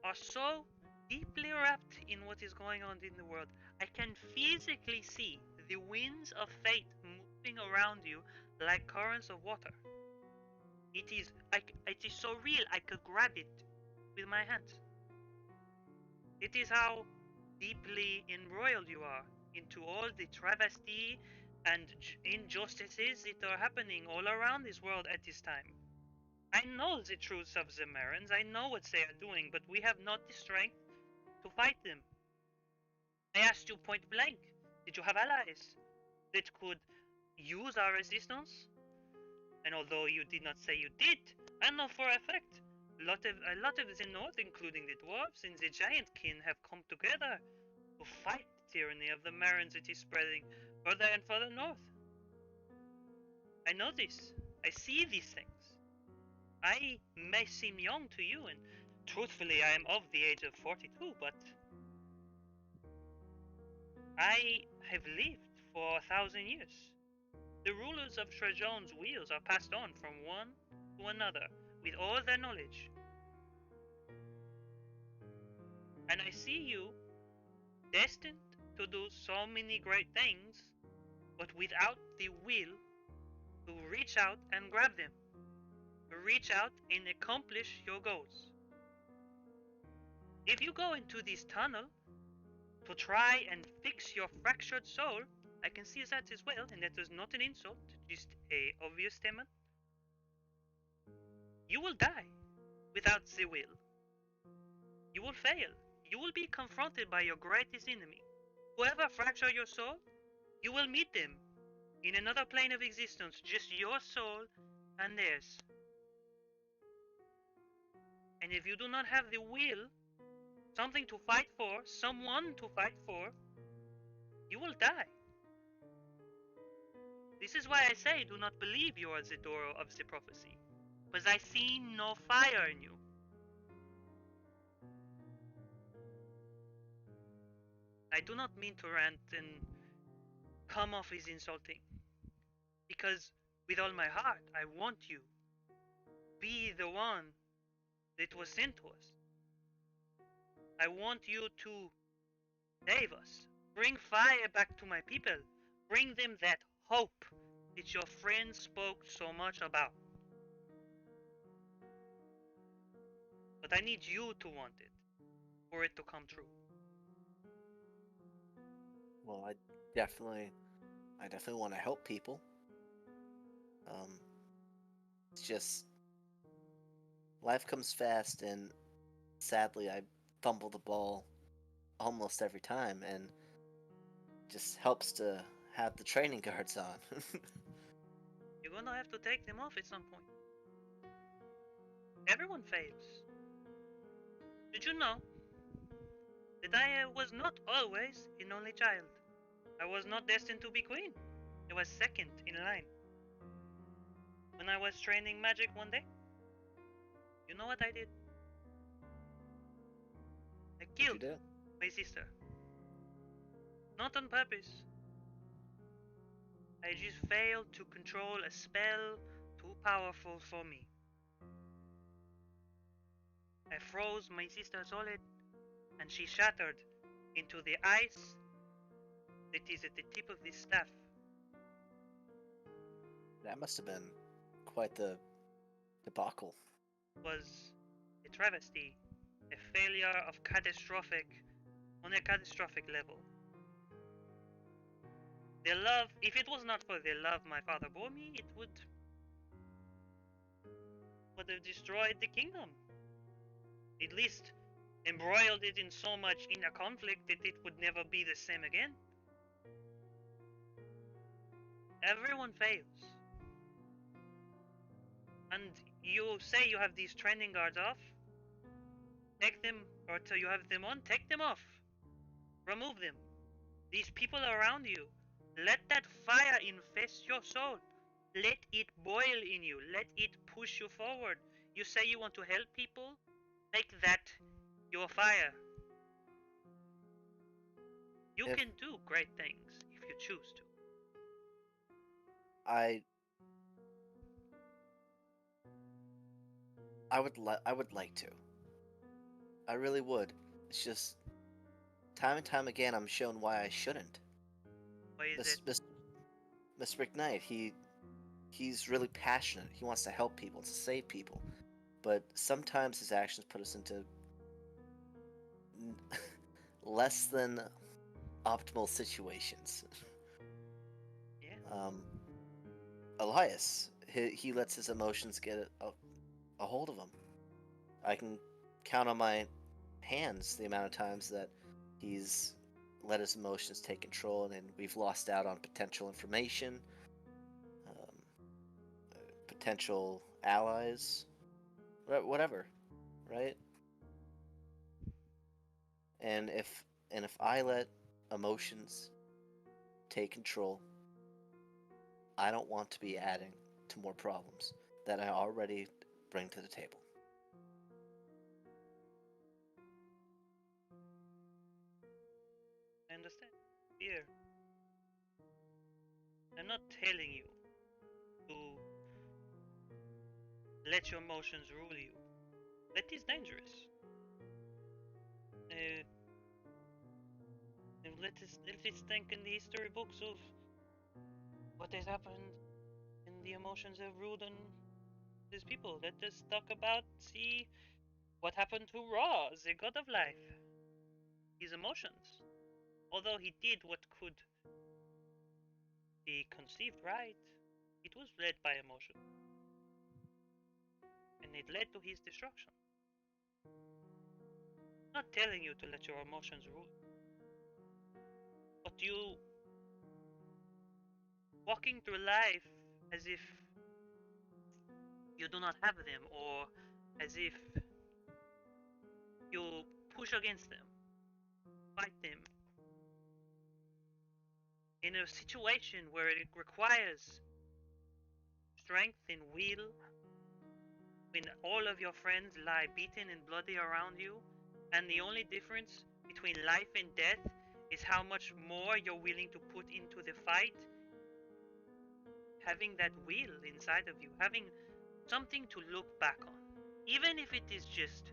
are so deeply wrapped in what is going on in the world. I can physically see the winds of fate moving around you like currents of water. It is so real I could grab it with my hands. It is how deeply embroiled you are into all the travesty and injustices that are happening all around this world at this time. I know the truths of the Marins, I know what they are doing, but we have not the strength to fight them. I asked you point blank, did you have allies that could use our resistance? And although you did not say you did, I know for a fact a lot of the North, including the dwarves and the giant kin, have come together to fight the tyranny of the Marins that is spreading further and further north. I know this. I see these things. I may seem young to you, and truthfully, I am of the age of 42, but I have lived for 1,000 years. The rulers of Trajan's wheels are passed on from one to another with all their knowledge. And I see you destined to do so many great things, but without the will to reach out and grab them, to reach out and accomplish your goals. If you go into this tunnel to try and fix your fractured soul, I can see that as well, and that is not an insult, just a obvious statement. You will die without the will. You will fail. You will be confronted by your greatest enemy. Whoever fractured your soul, you will meet them in another plane of existence, just your soul and theirs. And if you do not have the will, something to fight for, someone to fight for, you will die. This is why I say do not believe you are the door of the prophecy, because I see no fire in you. I do not mean to rant and come off as insulting, because with all my heart I want you be the one that was sent to us. I want you to save us, bring fire back to my people, bring them that hope that your friends spoke so much about. But I need you to want it for it to come true. Well, definitely, I definitely want to help people. It's just life comes fast, and sadly, I fumble the ball almost every time, and just helps to have the training guards on. You're gonna have to take them off at some point. Everyone fails. Did you know that I was not always an only child? I was not destined to be queen. I was second in line. When I was training magic one day, you know what I did? I What'd you killed do? my sister. Not on purpose. I just failed to control a spell too powerful for me. I froze my sister solid, and she shattered into the ice that is at the tip of this staff. That must have been quite the debacle. Was a travesty, a failure of catastrophic on a catastrophic level. The love, if it was not for the love my father bore me, it would have destroyed the kingdom. At least embroiled it in so much inner conflict that it would never be the same again. Everyone fails. And you say you have these training guards off? Take them, or till you have them on, take them off. Remove them. These people around you, let that fire infest your soul. Let it boil in you. Let it push you forward. You say you want to help people? Make that your fire. You If- can do great things if you choose to. I would like to. I really would. It's just time and time again I'm shown why I shouldn't. Why is it? Mr. McKnight, he's really passionate. He wants to help people, to save people. But sometimes his actions put us into less than optimal situations. Yeah. Elias, he lets his emotions get a hold of him. I can count on my hands the amount of times that he's let his emotions take control, and we've lost out on potential information, um, potential allies, whatever, right? And if I let emotions take control, I don't want to be adding to more problems that I already bring to the table. I understand. Here. I'm not telling you to let your emotions rule you. That is dangerous. Let us think in the history books of what has happened and the emotions have ruled on these people. Let us talk about, see what happened to Ra, the god of life. His emotions. Although he did what could be conceived right, it was led by emotion. And it led to his destruction. I'm not telling you to let your emotions rule. But you walking through life as if you do not have them, or as if you push against them, fight them, in a situation where it requires strength and will, when all of your friends lie beaten and bloody around you, and the only difference between life and death is how much more you're willing to put into the fight. Having that will inside of you, having something to look back on, even if it is just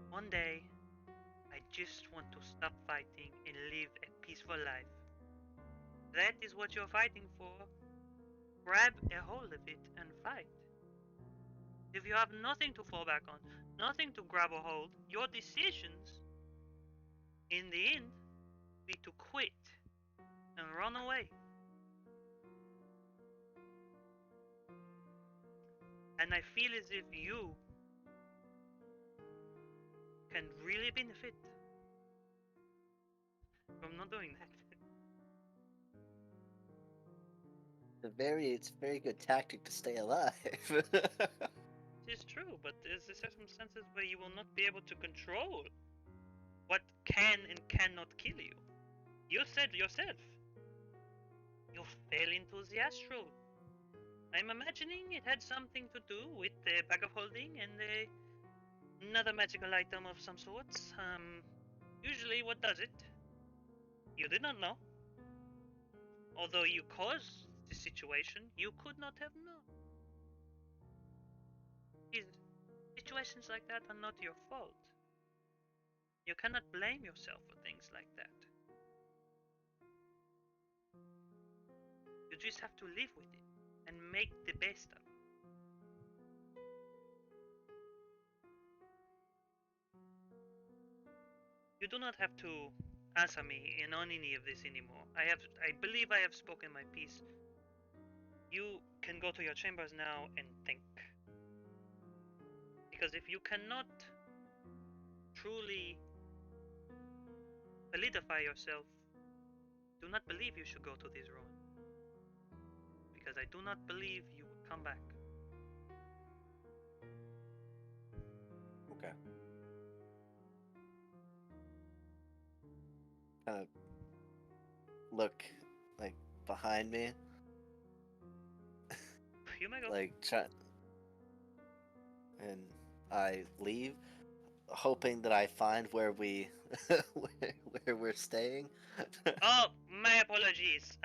one day, I just want to stop fighting and live a peaceful life. That is what you're fighting for. Grab a hold of it and fight. If you have nothing to fall back on, nothing to grab a hold, your decisions, in the end, be to quit and run away. And I feel as if you can really benefit from not doing that. It's a very good tactic to stay alive. It is true, but there's the circumstances where you will not be able to control what can and cannot kill you. You said yourself, you fell into the astral. I'm imagining it had something to do with the bag of holding and another magical item of some sorts. Usually what does it? You did not know. Although you caused the situation, you could not have known. Situations like that are not your fault. You cannot blame yourself for things like that. You just have to live with it and make the best of it. You do not have to answer me on any of this anymore. I believe I have spoken my piece. You can go to your chambers now and think. Because if you cannot truly solidify yourself, do not believe you should go to this ruin. Because I do not believe you will come back. Okay. Kind of look like behind me, You may go. like try, and I leave, hoping that I find where we where we're staying. Oh, my apologies.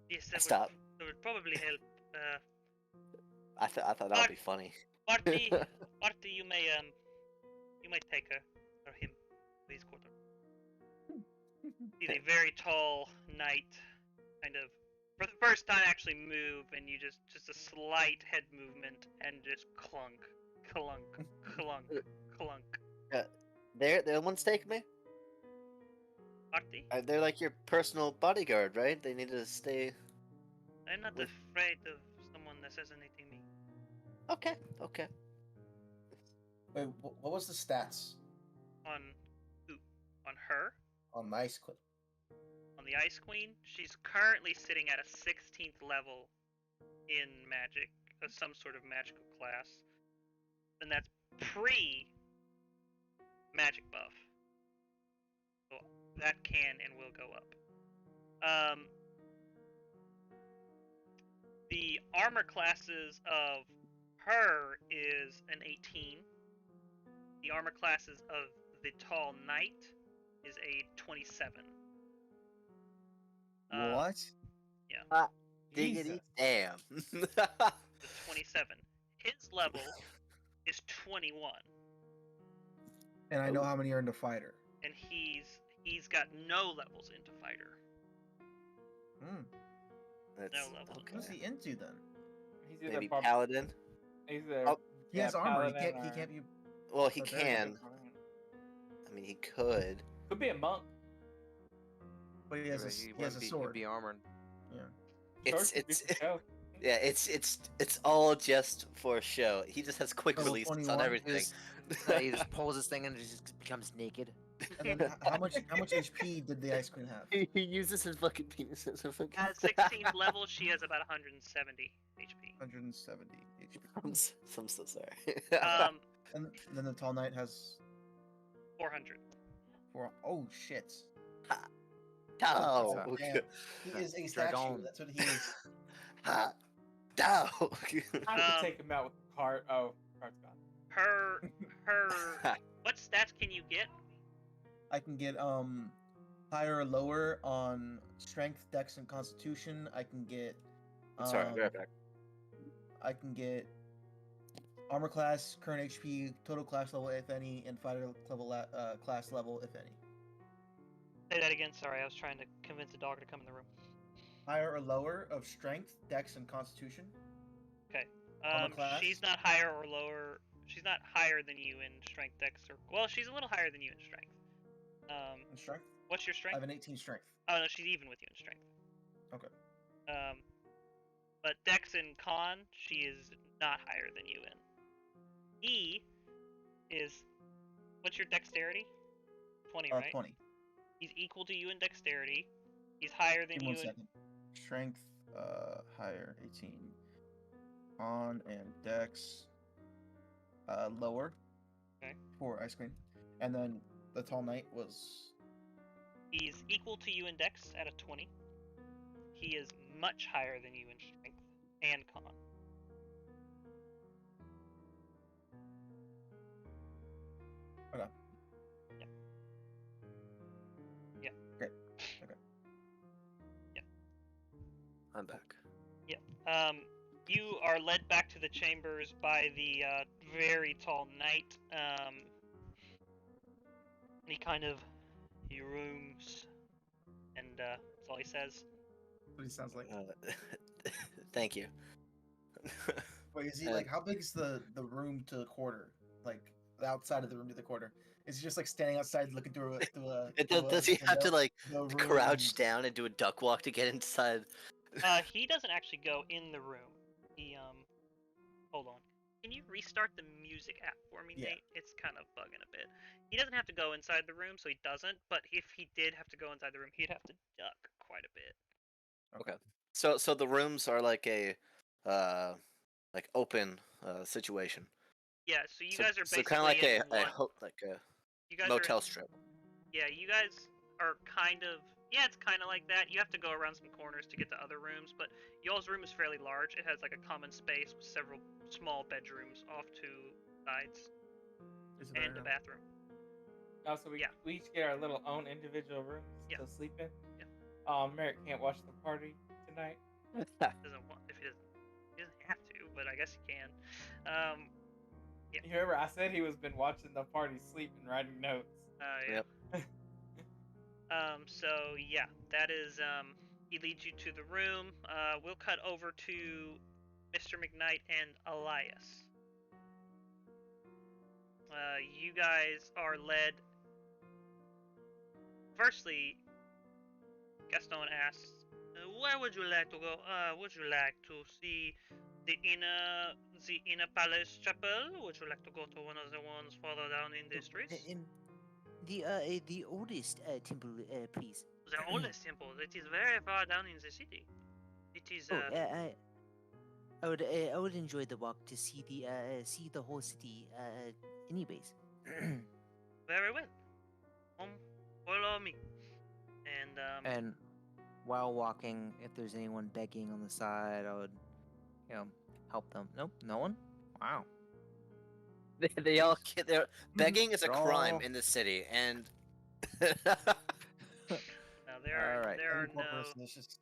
Yes, Stop. that would probably help. I thought that would be funny. Artie, you may take her or him to his quarter. He's a very tall knight, kind of for the first time actually move, and you just a slight head movement, and just clunk, clunk, clunk, clunk. They're the ones taking me. Artie, They're like your personal bodyguard, right? They need to stay. I'm not with- afraid of this as anything me. Okay. Okay. Wait, what was the stats On who? On her? on the Ice Queen? On the Ice Queen? She's currently sitting at a 16th level in magic, some sort of magical class. And that's pre magic buff. So that can and will go up. The armor classes of her is an 18. The armor classes of the tall knight is a 27. What? Diggity Jesus. damn. The 27. His level is 21, And I know how many are into fighter. and he's got no levels into fighter. Hmm. That's, No level. okay. What's he into then? He's either Maybe paladin. He's either Oh, He has armor. He paladin can't be. Well, he Barbarian. can. I mean, he could. Could be a monk. But he has he has a sword. He'd be armored. Yeah. It's Sword could be it's for show. yeah. It's all just for show. He just has quick Level releases 21 on everything. He just pulls this thing and it just becomes naked. And then how much HP did the Ice Queen have? He uses his fucking penis as a fucking. At 16th level, she has about 170 HP. 170 HP. I'm so sorry. And then the Tall Knight has 400. 4. Oh shit! No. Damn. He is a statue. Dragon. That's what he is. No. I could take him out with the cart. Oh, cart's gone. Her. What stats can you get? I can get higher or lower on strength, dex, and constitution. I can get Sorry, I'll be right back. I can get armor class, current HP, total class level if any, and fighter level class level if any. Say that again. Sorry, I was trying to convince the dog to come in the room. Higher or lower of strength, dex, and constitution. Okay. Armor class? She's not higher or lower. She's not higher than you in strength, dex, or well, she's a little higher than you in strength. And strength. What's your I strength? have an 18 strength. Oh no, she's even with you in strength. Okay. But dex and con, she is not higher than you in. E is what's your dexterity? 20, right? 20. He's equal to you in dexterity. He's higher than Give me you 1 in. second. Strength, higher, 18. On and dex, lower. Okay. For Ice Queen. And then the Tall Knight was. He's equal to you in dex at a 20. He is much higher than you in strength and con. Okay. Yeah. Yeah. Great. Okay. Yeah. I'm back. You are led back to the chambers by the very tall knight. He kind of he rooms, and that's all he says. What he sounds like. Thank you. Wait, is he like? How big is the room to the quarter? Like the outside of the room to the quarter? Is he just like standing outside looking through a? Does he have to like the room crouch and- down and do a duck walk to get inside? He doesn't actually go in the room. He hold on. Can you restart the music app for me, Yeah. Nate? It's kind of bugging a bit. He doesn't have to go inside the room, so he doesn't. But if he did have to go inside the room, he'd have to duck quite a bit. Okay. So the rooms are like a like open situation. Yeah. So you so, guys are so basically kind of like in a you guys motel are, strip. Yeah, you guys are kind of. Yeah, it's kind of like that. You have to go around some corners to get to other rooms, but y'all's room is fairly large. It has like a common space with several small bedrooms off to sides Is it and a there? bathroom. Also, we each get our little own individual rooms Yeah. to sleep in. Yeah. Merrick can't watch the party tonight. Doesn't want if he doesn't have to, but I guess he can. Yeah. You remember I said he was been watching the party sleep and writing notes. Yeah. Yep. So yeah, that is he leads you to the room. We'll cut over to Mr. McKnight and Elias. You guys are led. Firstly, Gaston asks, Where would you like to go? Would you like to see the inner palace chapel? Would you like to go to one of the ones further down in the streets? The oldest temple, please. The oldest temple. It is very far down in the city. It is. Oh, I would enjoy the walk to see the whole city. Anyways. Very well. Follow me. And And while walking, if there's anyone begging on the side, I would, help them. Nope, no one. Wow. They all get their begging is a They're crime all- in the city, and Alright. there are Every poor no person is just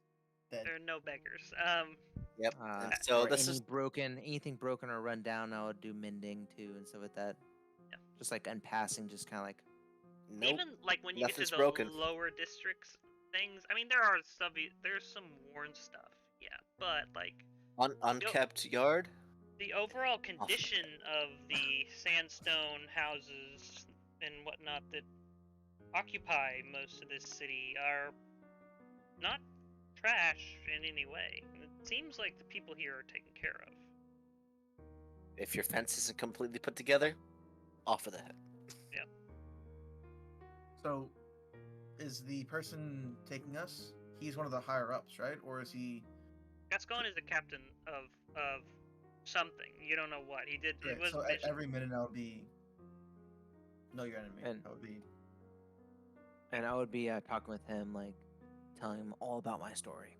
dead. there are no beggars. yep. Uh, And so or this is anything broken or run down, I would do mending too and stuff like that. Yeah. Just like unpassing, just kind of like. nope. Even like when you get Nothing's to the broken. lower districts things, I mean there's some worn stuff, yeah, but like Unkept yard. the overall condition of the sandstone houses and whatnot that occupy most of this city are not trash in any way. It seems like the people here are taken care of. If your fence isn't completely put together, off of the head. So, is the person taking us? He's one of the higher ups, right? Or is he? Gascon is the captain of something. You don't know what he did. Right, It was so at mentioned. every minute I would be. Know your enemy. And- I would be. And I would be talking with him, like telling him all about my story.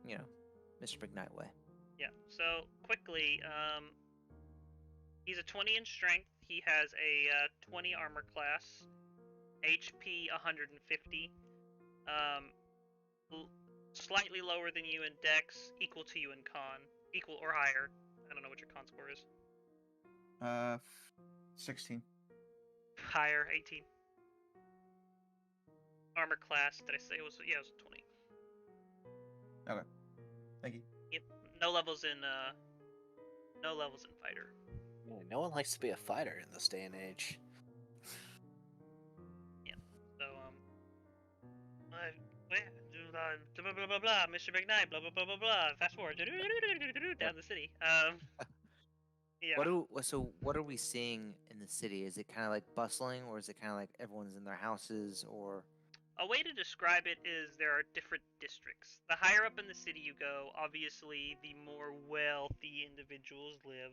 Mr. McKnight way. Yeah. So quickly, he's a 20 in strength. He has a 20 armor class, HP 150, slightly lower than you in Dex, equal to you in Con, equal or higher. I don't know what your Con score is. 16. Higher, 18. Armor class. Did I say it was? Yeah, it was 20. Thank you. Yep. No levels in fighter. Yeah, no one likes to be a fighter in this day and age. So blah blah blah blah, Mr. McKnight, blah blah blah blah blah. Fast forward down the city. Yeah. What are we seeing in the city? Is it kind of like bustling, or is it kind of like everyone's in their houses, or? A way to describe it is there are different districts. The higher up in the city you go, obviously, the more wealthy individuals live,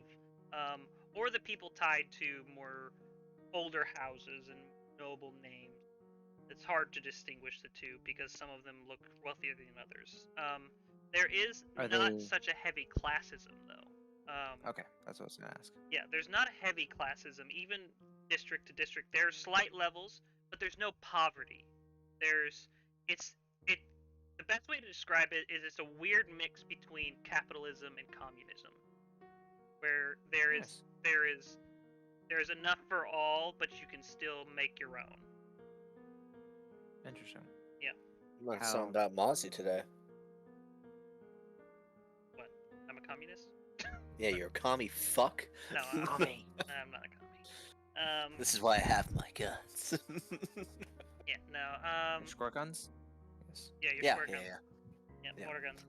or the people tied to more older houses and noble names. It's hard to distinguish the two because some of them look wealthier than others. There is Are not they- such a heavy classism, though. Okay, that's what I was gonna ask. Yeah, there's not a heavy classism, even district to district. There's slight levels, but there's no poverty. The best way to describe it is it's a weird mix between capitalism and communism, where there is enough for all, but you can still make your own. Interesting. You learned How- something about Mozzie today. What? I'm a communist? Yeah, you're a commie fuck. No, I'm not a commie. This is why I have my guns. Yeah, no. Squirt guns? Yes. Yeah, your yeah, squirt yeah, guns. yeah. Yeah, yeah. water guns.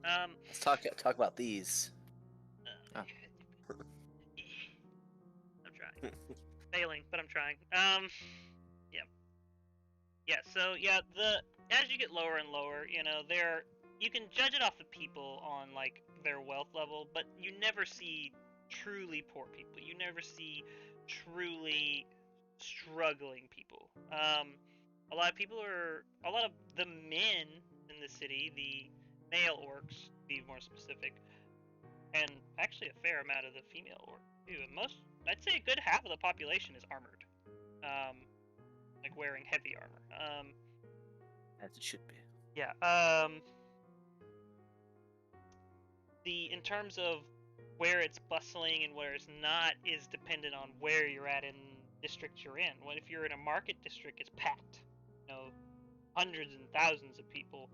Let's talk about these. Ah. I'm trying. Failing, but I'm trying. Yeah. Yeah, so yeah, as you get lower and lower, you can judge it off the people on like their wealth level, but you never see truly poor people. You never see truly struggling people. A lot of the men in the city, the male orcs, to be more specific, and actually a fair amount of the female orcs too. And I'd say a good half of the population is armored, like wearing heavy armor. As it should be. Yeah. In terms of where it's bustling and where it's not is dependent on where you're at in district you're in. If you're in a market district, it's packed. Hundreds and thousands of people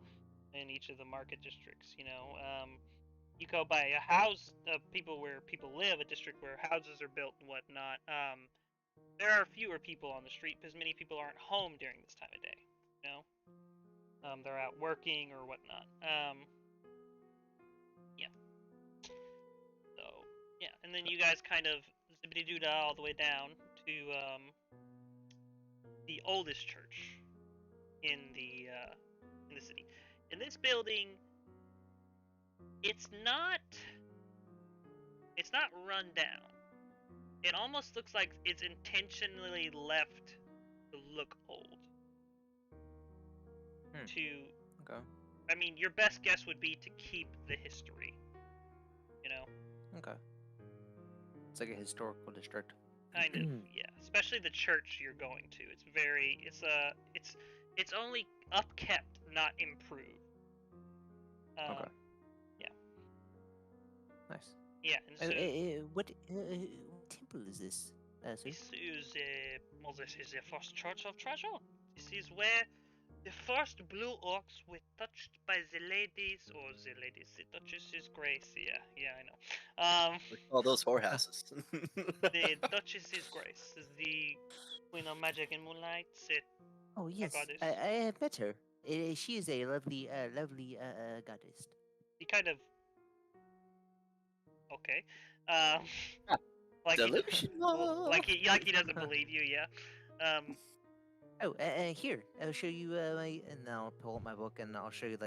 in each of the market districts. You go by a house of people where people live, a district where houses are built and whatnot. There are fewer people on the street because many people aren't home during this time of day. They're out working or whatnot. Yeah. So yeah, and then you guys kind of zippity doo dah all the way down to the oldest church in the city. In this building, it's not run down. It almost looks like it's intentionally left to look old. Okay. I mean, your best guess would be to keep the history. You know. Okay. It's like a historical district. Kind of, yeah. Especially the church you're going to. It's only upkept, not improved. Okay. Yeah. Nice. Yeah, and so What temple is this? Sir? this is the first church of treasure. This is where the first blue orcs were touched by the Duchess's grace. Yeah, I know. We call those whorehouses. The Duchess's grace is the Queen of Magic and Moonlight. Oh yes, goddess. I have met her. She is a lovely goddess. He kind of okay. Like Delusional. like he doesn't believe you. Yeah. Oh, here I'll show you my, and I'll pull up my book and I'll show you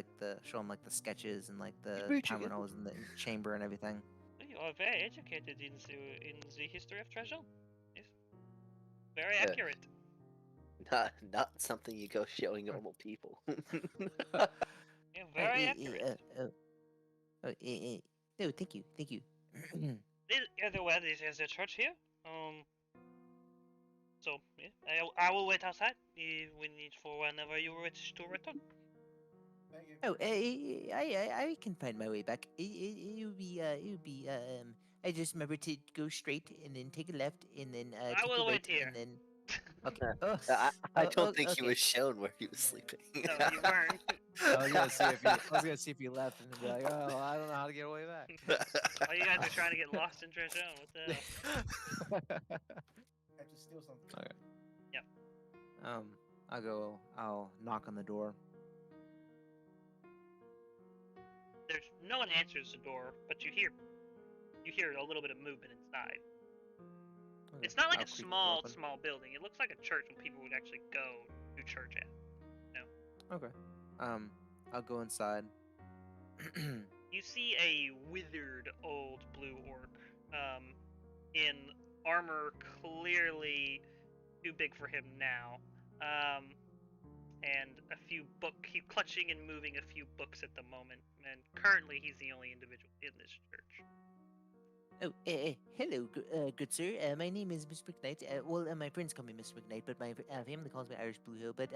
show him like the sketches and like the Very time when I true. was in the chamber and everything. You are very educated in the history of treasure. Yes. Very Yeah. accurate. Not something you go showing normal people. Yeah, very accurate. No, thank you. There's a church here. So yeah, I will wait outside. We need for whenever you wish to return. Thank you. Oh, I can find my way back. It would be I just remember to go straight and then take a left and then I take a will right wait here. and then okay. Oh, I don't think okay. he was shown where he was sleeping. No, you weren't. I was gonna see if he left and be like, oh, I don't know how to get away back. Oh, you guys are trying to get lost in treasure. What the hell? I have to steal something. Okay. Yep. I'll knock on the door. There's no one answers the door, but you hear a little bit of movement inside. Okay, It's not like I'll a creak the door open. small building. It looks like a church where people would actually go to church at. Okay. I'll go inside. You see a withered old blue orc, in armor clearly too big for him now, and he's clutching and moving a few books at the moment, and currently he's the only individual in this church. Oh, hello, good sir. My name is Mr. McKnight. Well, my friends call me Mr. McKnight, but my family calls me Irish Blue Hill. But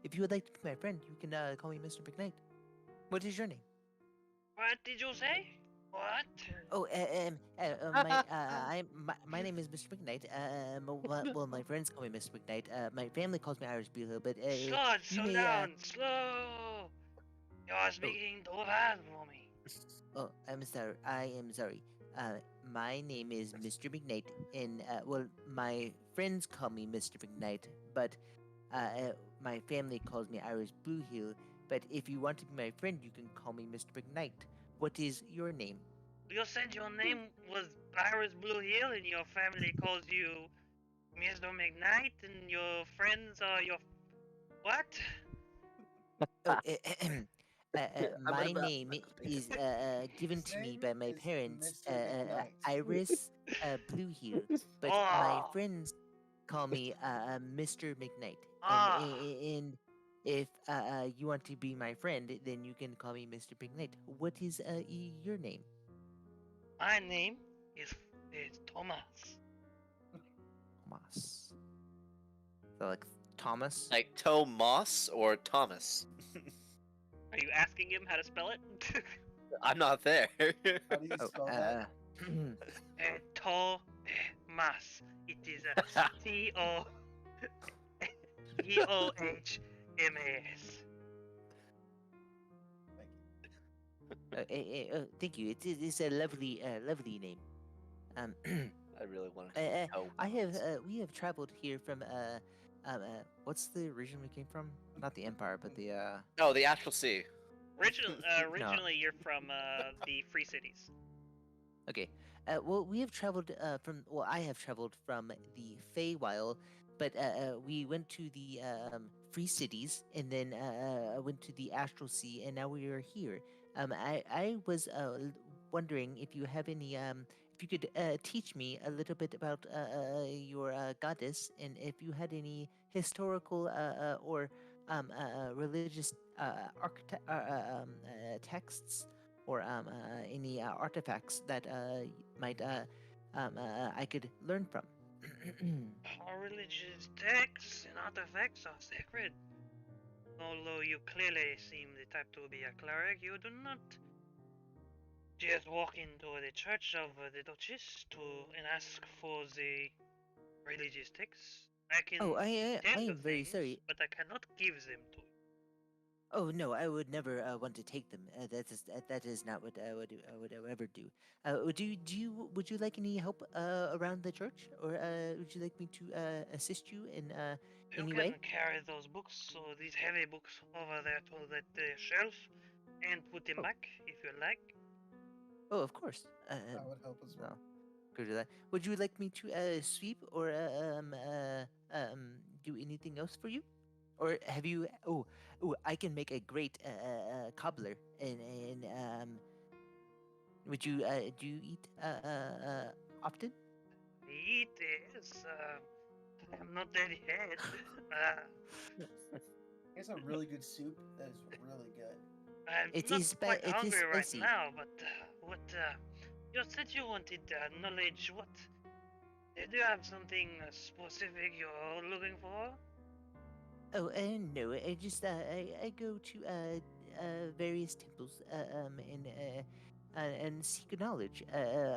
if you would like to be my friend, you can call me Mr. McKnight. What is your name? What did you say? What? Oh, my name is Mr. McKnight. Well, my friends call me Mr. McKnight. My family calls me Irish Blue Hill, but Slow down, slow. You're speaking too fast for me. Oh, I'm sorry. I am sorry. My name is Mr. McKnight, and well, my friends call me Mr. McKnight, but my family calls me Irish Blue Hill. But if you want to be my friend, you can call me Mr. McKnight. What is your name? You said your name was Iris Blue Hill and your family calls you Mr. McKnight and your friends are your... What? Oh, my about- name is given to me His by name my is parents, Mr. McKnight. Iris Blue Hill, but my Oh. friends call me Mr. McKnight. Ah. And if you want to be my friend, then you can call me Mr. McKnight. What is your name? My name is Thomas. Thomas. So like Thomas. Like Tomas or Thomas? Are you asking him how to spell it? I'm not there. How do you Oh, spell that? Thomas. It is a Thohmas. Thank you. It's a lovely name. I really wanted to know. I have we have traveled here from what's the region we came from? Not the Empire, but the Oh, the Astral Sea. Originally, you're from the Free Cities. Okay. Well, we have traveled from. Well, I have traveled from the Feywild, but we went to the Free Cities, and then went to the Astral Sea, and now we are here. I was wondering if you have any if you could teach me a little bit about your goddess, and if you had any historical or religious texts or any artifacts that might I could learn from. Our religious texts and artifacts are sacred. Although you clearly seem the type to be a cleric, you do not just walk into the church of the Duchess and ask for the religious texts. I can Oh, I tell you am very things, sorry. but I cannot give them to you. Oh no, I would never want to take them. That is not what I would ever do. Would you like any help around the church, or would you like me to assist you in You any can way? carry those books, or these heavy books, over there to that shelf and put them Oh. back if you like. Oh, of course. That would help as well. No. Good to that. Would you like me to sweep or do anything else for you? Or have you? Oh, I can make a great cobbler. And would you do you eat often? Eat is. I'm not dead yet. He has a really good soup that is really good. I'm It not is quite it is hungry right spicy. now, but what? You said you wanted knowledge. What? Do you have something specific you're looking for? Oh, no. I go to various temples and seek knowledge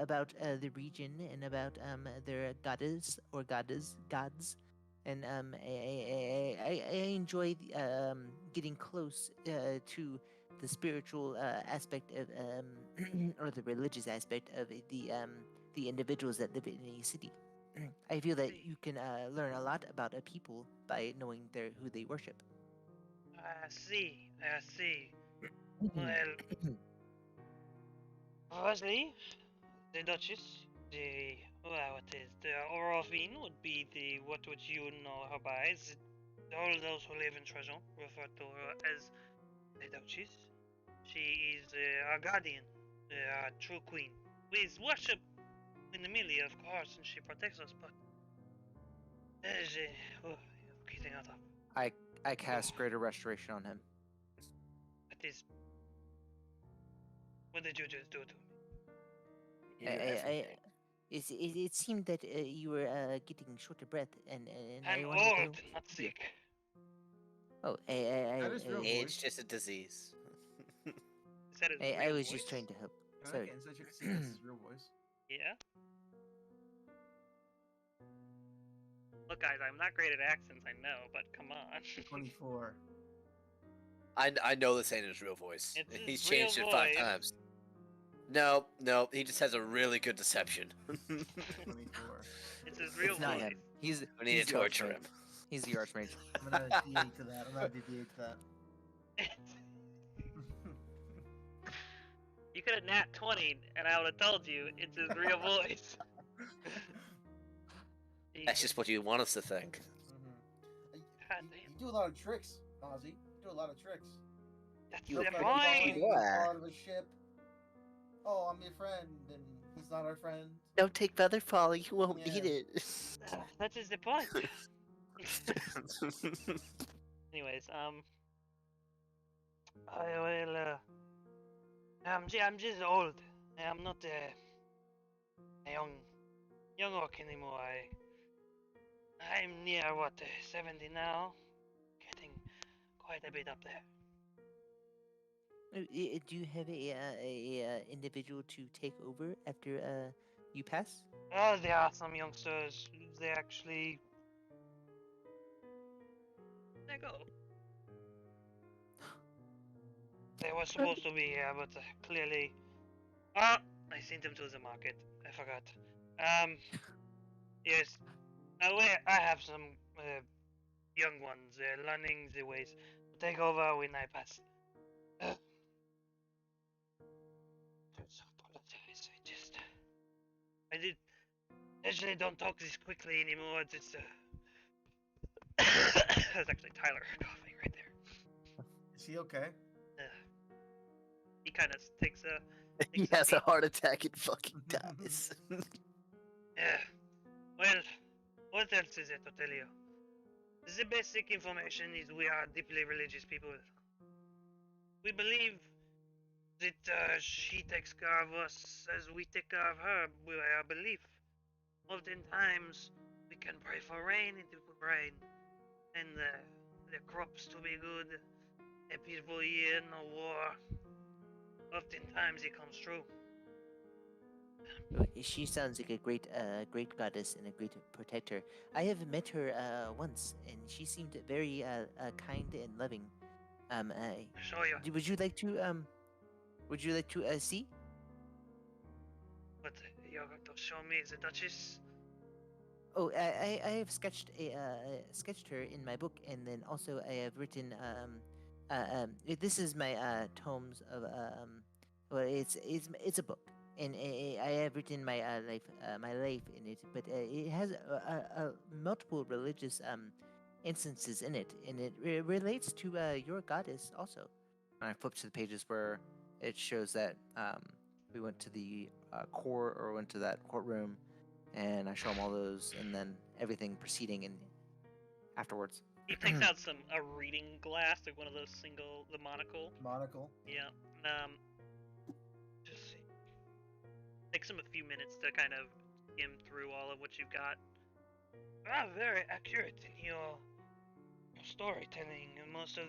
about the region and about their goddess or gods, and I enjoy getting close to the spiritual aspect of or the religious aspect of the individuals that live in a city. I feel that you can learn a lot about a people by knowing who they worship. I see. I see. Well, firstly, the Duchess, what is the Orovine would be what would you know her by? All those who live in Trajan refer to her as the Duchess. She is our guardian, our true queen. We worship in the melee, of course, and she protects us, but there's getting out of. I cast Greater Restoration on him. That is. What did you just do to me? It seemed that you were getting short of breath, and I'm I wanted to old, not yeah. sick. Oh, That is real Age voice. just a disease. Is that his I real was voice? just trying to help. Can I Sorry. get inside check to see if that's his real voice? Yeah. Look, guys, I'm not great at accents, I know, but come on. 24. I know this ain't his real voice. It's his He's real changed it 5 voice. times. No, he just has a really good deception. 24. It's his real It's not voice. him. He's We need he's to the torture Archmage. him. He's the Archmage. I'm gonna add D8 to that. I'm gonna add D8 to that. You could have nat 20, and I would have told you it's his real voice. That's just what you want us to think. God You damn. do a lot of tricks, Ozzy. You do a lot of tricks. That's You the fucking point. do it. Part of a ship. Oh, I'm your friend, and he's not our friend. Don't take feather fall, you won't Yeah. eat it. That is the point. Anyways, I'm just old. I'm not a young orc anymore. I'm near 70 now, getting quite a bit up there. Do you have a individual to take over after you pass? There are some youngsters. They actually. They go. They were supposed to be here, but clearly. I sent them to the market. I forgot. Yes. I have some young ones. They're learning the ways. Take over when I pass. I apologize. I did. Actually, don't talk this quickly anymore. It's That's actually Tyler coughing right there. Is he okay? He kind of takes a. He takes a has a seat. heart attack and fucking dies. Yeah. Well, what else is there to tell you? The basic information is we are deeply religious people. We believe that she takes care of us as we take care of her by our belief. Oftentimes, we can pray for rain, it will rain, and the crops to be good, a peaceful year, no war. Oftentimes, it comes true. She sounds like a great goddess and a great protector. I have met her once, and she seemed very kind and loving. Show you. Would you like to see? But you're going to show me the Duchess. Oh, I have sketched her in my book, and then also I have written this is my tomes of well, it's a book, and I have written my life in it, but it has multiple religious instances in it, and it relates to your goddess also. And I flip to the pages where it shows that we went to the court or went to that courtroom, and I show him all those, and then everything proceeding and afterwards. He takes out a reading glass, like one of those the monocle. Monocle. Yeah. Just see. Takes him a few minutes to kind of skim through all of what you've got. Very accurate in your storytelling. And most all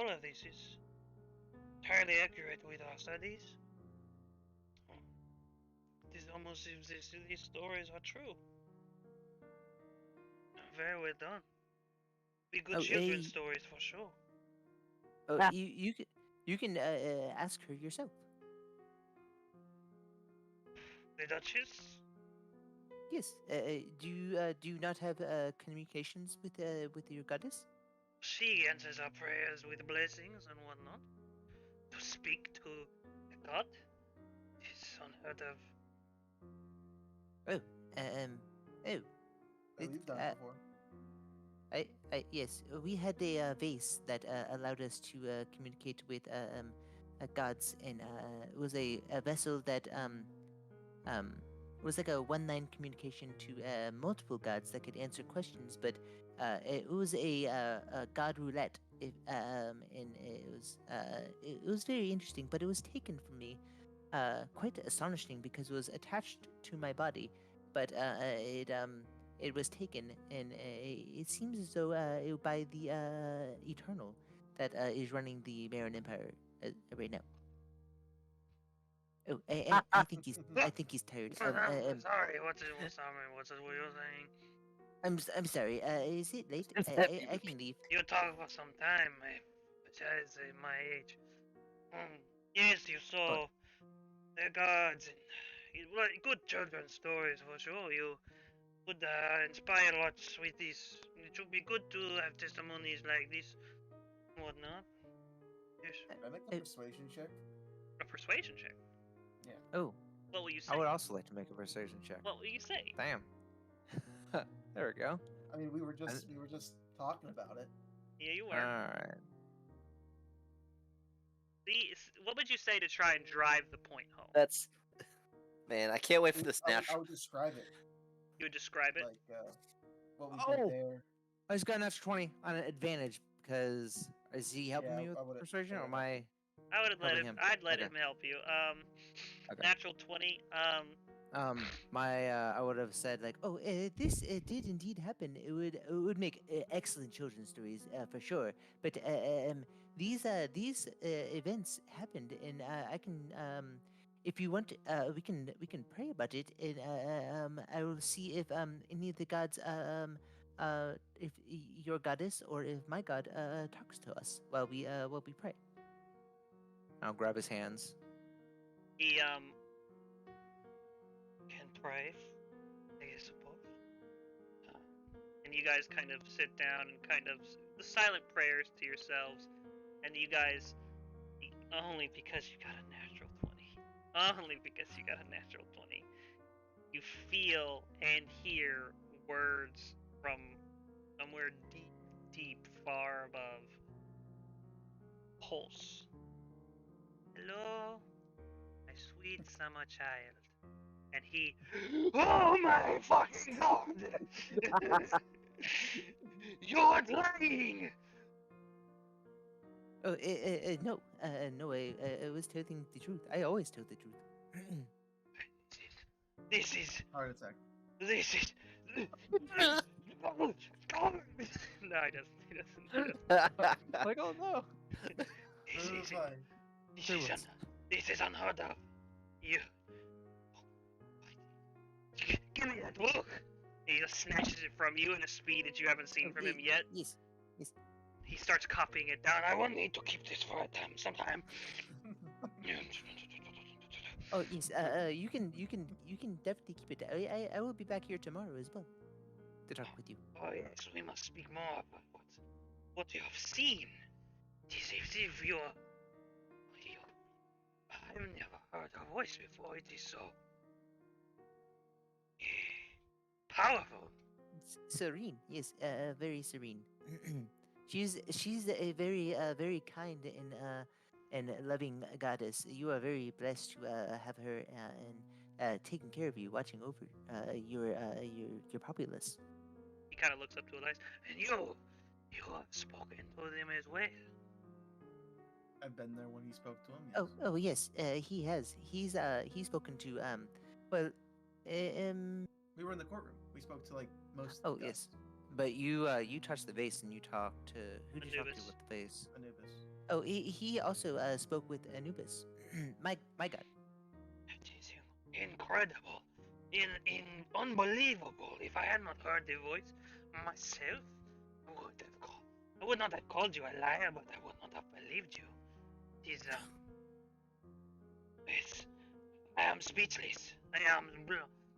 of this is entirely accurate with our studies. It is almost as if these stories are true. Very well done. Be good children's stories for sure. Oh, you can ask her yourself. The Duchess? Yes. Do you not have communications with your goddess? She answers our prayers with blessings and whatnot. To speak to a god is unheard of. Oh. We've done it before. Yes, we had a vase that allowed us to communicate with gods, and it was a vessel that was like a one-line communication to multiple gods that could answer questions. But it was a god roulette, and it was very interesting. But it was taken from me, quite astonishing because it was attached to my body, but it was taken, and it seems as though by the Eternal that is running the Marin Empire right now. Oh, I think he's tired. Sorry, what's what you're saying? I'm sorry. Is it late? I can leave. You talk for some time, besides my age. Yes, you saw the gods and good children's stories for sure. You would inspire lots with this. It should be good to have testimonies like this and whatnot. Yes. Can I make a persuasion check? A persuasion check? Yeah. Oh. What will you say? I would also like to make a persuasion check. What will you say? Damn. There we go. I mean, we were just talking about it. Yeah, you were. Alright. What would you say to try and drive the point home? That's man. I can't wait for this I natural. would describe it You would describe it? like what we did there. I just got an extra 20 on an advantage because is he helping me with I would've- persuasion, or am I would let helping him. him? I'd let Okay. him help you. Okay. Natural 20. I would have said like, oh, this did indeed happen. It would make excellent children's stories for sure. But these events happened, and I can if you want, we can pray about it, and I will see if any of the gods if your goddess or if my god talks to us while we pray. I'll grab his hands. He can pray, I suppose. and you guys kind of sit down and kind of the silent prayers to yourselves, and you guys, only because you got a natural 20, only because you got a natural 20, you feel and hear words from somewhere deep, deep, far above. Pulse. Hello, my sweet summer child. And he, oh my fucking god! You're lying! Oh, no, no, I was telling the truth. I always tell the truth. This is, Heart attack. this is, no, he doesn't. Like, oh no. This is, Fine. this is unheard of. You, give me that book! He just snatches it from you in a speed that you haven't seen from him yet. Yes. He starts copying it down. I will need to keep this for a time, sometime. Oh, yes. You can definitely keep it. I will be back here tomorrow as well to talk with you. Oh yes, we must speak more about what you have seen. It is as if you I've never heard her voice before. It is so powerful. Serene, yes, very serene. she's a very kind and loving goddess. You are very blessed to have her and taking care of you, watching over your populace. He kind of looks up to Elias, and you have spoken to them as well. I've been there when he spoke to him. Oh yes, he has. He's spoken to well, We were in the courtroom. We spoke to like most. oh guys. yes, but you touched the vase and you talked to who did you talk to Anubis. with the vase? Anubis. Oh, he also spoke with Anubis. my god. It is incredible, unbelievable. If I had not heard the voice myself, I would not have called you a liar, but I would not have believed you. It is I am speechless. I am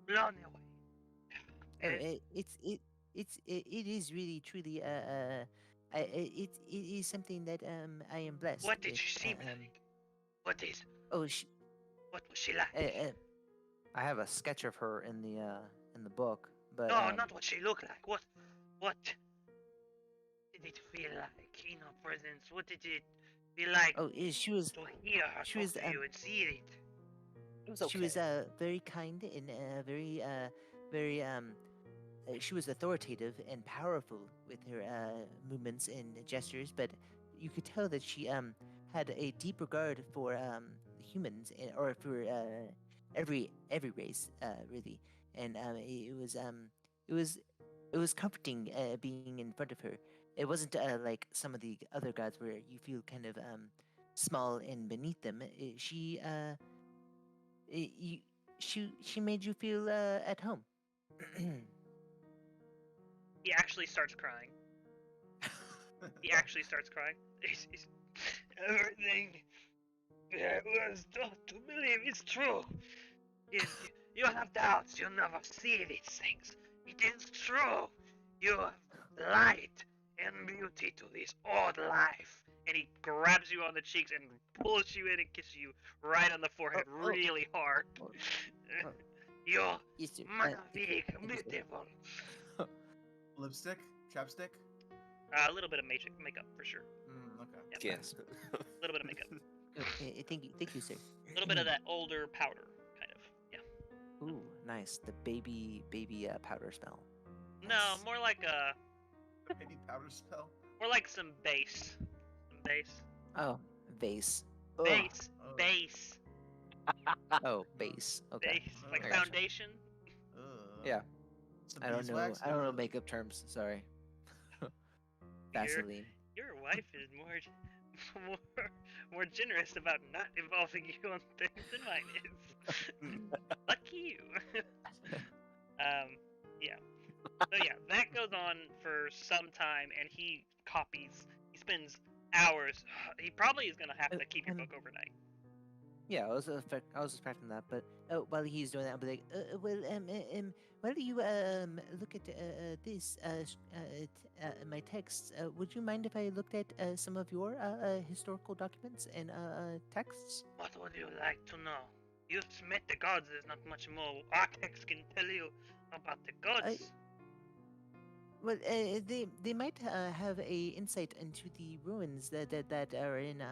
blown away. It is really truly it is something that I am blessed. What did with. she seem like? What Oh, what was she like? I have a sketch of her in the book, but No, not what she looked like. What did it feel like in her presence? What did it feel like oh, she was to hear her she talk was, to you and see it? It was okay. she was very kind and very she was authoritative and powerful with her movements and gestures, but you could tell that she had a deep regard for humans or for every race really, and it was comforting being in front of her. It wasn't like some of the other gods where you feel kind of small and beneath them. She made you feel at home. He actually starts crying. He actually starts crying. This is everything that was taught to believe is true. You have doubts, you never see these things. It is true. You have light and beauty to this old life. And he grabs you on the cheeks and pulls you in and kisses you right on the forehead really hard. You're Yes, sir. magnifique, Thank you, sir. beautiful. Lipstick, chapstick. A little bit of makeup for sure. Okay. Yep. Yes. A little bit of makeup. Thank you, sir. A little bit of that older powder, kind of. Yeah. Ooh, nice. The baby powder smell. No, Nice. more like Maybe powder spell. more like some base. Some base. Oh, vase. Ugh. Base. Oh. Base. Oh, base. Okay. Base. Like I gotcha. foundation. Yeah. Some I don't know. beeswax? I don't know makeup terms. Sorry. Vaseline. Your wife is more generous about not involving you on things than mine is. Lucky you. Yeah. So yeah, that goes on for some time, and he copies. He spends hours. He probably is gonna have to keep your book overnight. Yeah, I was expecting that, but while he's doing that, I'll be like, while you look at this my texts, would you mind if I looked at some of your historical documents and texts? What would you like to know? You've met the gods. There's not much more our text can tell you about the gods. Well, they might have a insight into the ruins that are in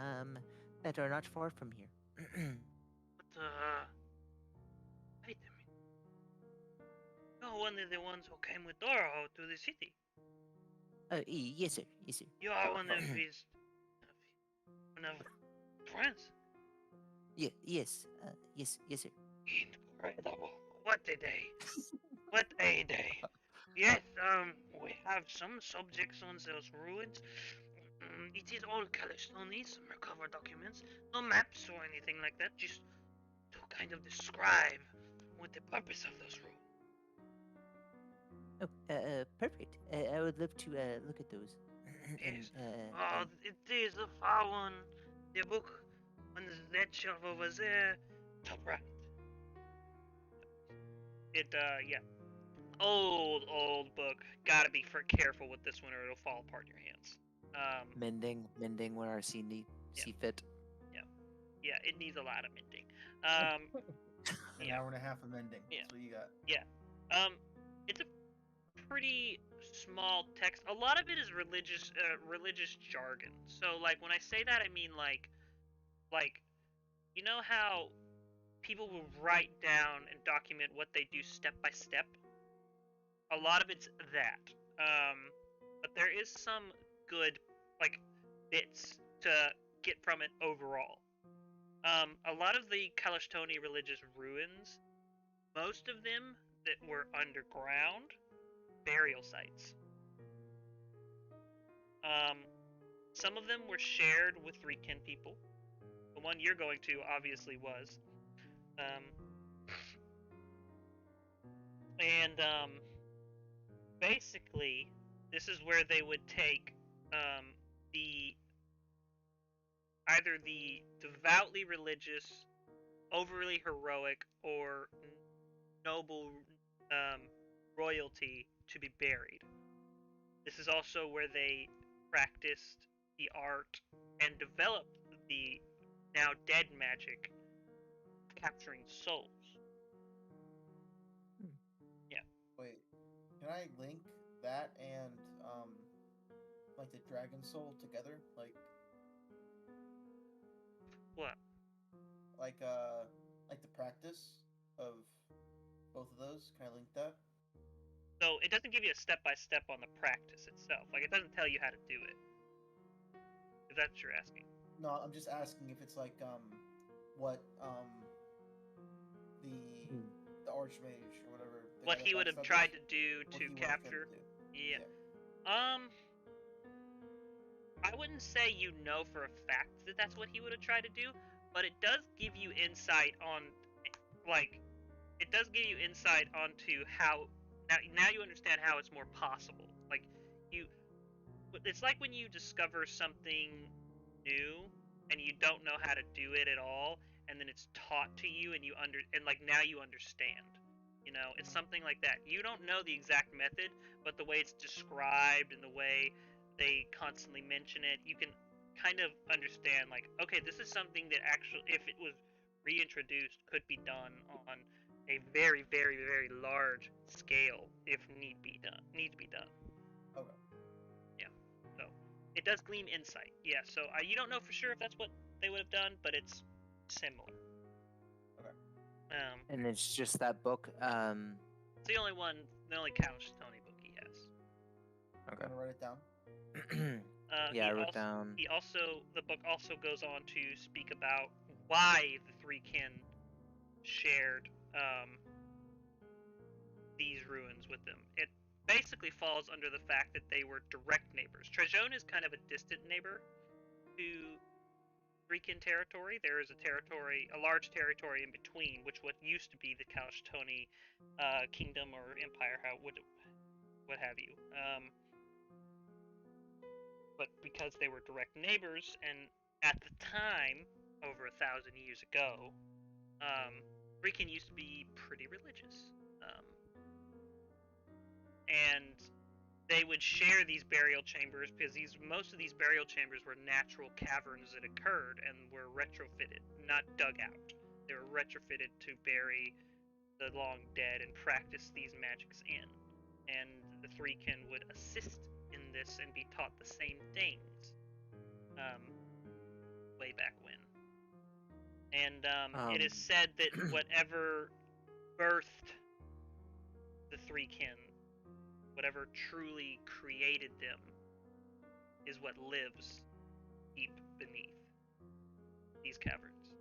that are not far from here. But wait a minute. You're one of the ones who came with Doro to the city. Yes, sir. Yes, sir. You are one of his, one of friends. Yeah, yes, yes, yes, sir. Incredible. What a day. What a day. Yes, we have some subjects on those ruins. It is all Calistoni, some recovered documents, no maps or anything like that, just to kind of describe what the purpose of those ruins. Oh, perfect. I would love to look at those. Yes. And, It is the far one, the book on that shelf over there, top right. Yeah. Old book. Gotta be careful with this one or it'll fall apart in your hands. mending when our see Yeah. see fit. Yeah, it needs a lot of mending. An Yeah. hour and a half of mending. Yeah. That's what you got. It's a pretty small text. A lot of it is religious jargon. So like when I say that, I mean like you know how people will write down and document what they do step by step. A lot of it's that. But there is some good like bits to get from it overall. A lot of the Kalistoni religious ruins, most of them that were underground, burial sites. Some of them were shared with Riken people. The one you're going to obviously was. And basically, this is where they would take the either the devoutly religious, overly heroic, or noble royalty to be buried. This is also where they practiced the art and developed the now dead magic of capturing souls. Wait, can I link that and like the Dragon Soul together? What? Like the practice of both of those? Can I link that? So it doesn't give you a step-by-step on the practice itself. Like it doesn't tell you how to do it. If that's what you're asking. No, I'm just asking if it's like what the Archmage or whatever. the What guy he that would have backstabs tried us, to do what to he would have tried capture. to do. Yeah. I wouldn't say you know for a fact that that's what he would have tried to do, but it does give you insight on, like, it does give you insight onto how now you understand how it's more possible. Like it's like when you discover something new and you don't know how to do it at all, and then it's taught to you and like now you understand. You know, it's something like that. You don't know the exact method, but the way it's described and the way they constantly mention it, you can kind of understand like, okay, this is something that actually, if it was reintroduced, could be done on a very, very, very large scale if need to be done. Okay. Yeah. So it does glean insight. Yeah. So you don't know for sure if that's what they would have done, but it's similar. Okay. And it's just that book. It's the only Couch Tony book he has. Okay. I'm gonna write it down. Yeah, I wrote down. The book also goes on to speak about why the three kin shared these ruins with them. It basically falls under the fact that they were direct neighbors. Trajan is kind of a distant neighbor to Rican territory. There is a large territory in between, which what used to be the Kalistoni kingdom or empire, what have you. But because they were direct neighbors, and at the time, over 1,000 years ago, Rican used to be pretty religious, and they would share these burial chambers because most of these burial chambers were natural caverns that occurred and were retrofitted, not dug out. They were retrofitted to bury the long dead and practice these magics in. And the Threekin would assist in this and be taught the same things way back when. And it is said that whatever birthed the Threekin, whatever truly created them, is what lives deep beneath these caverns.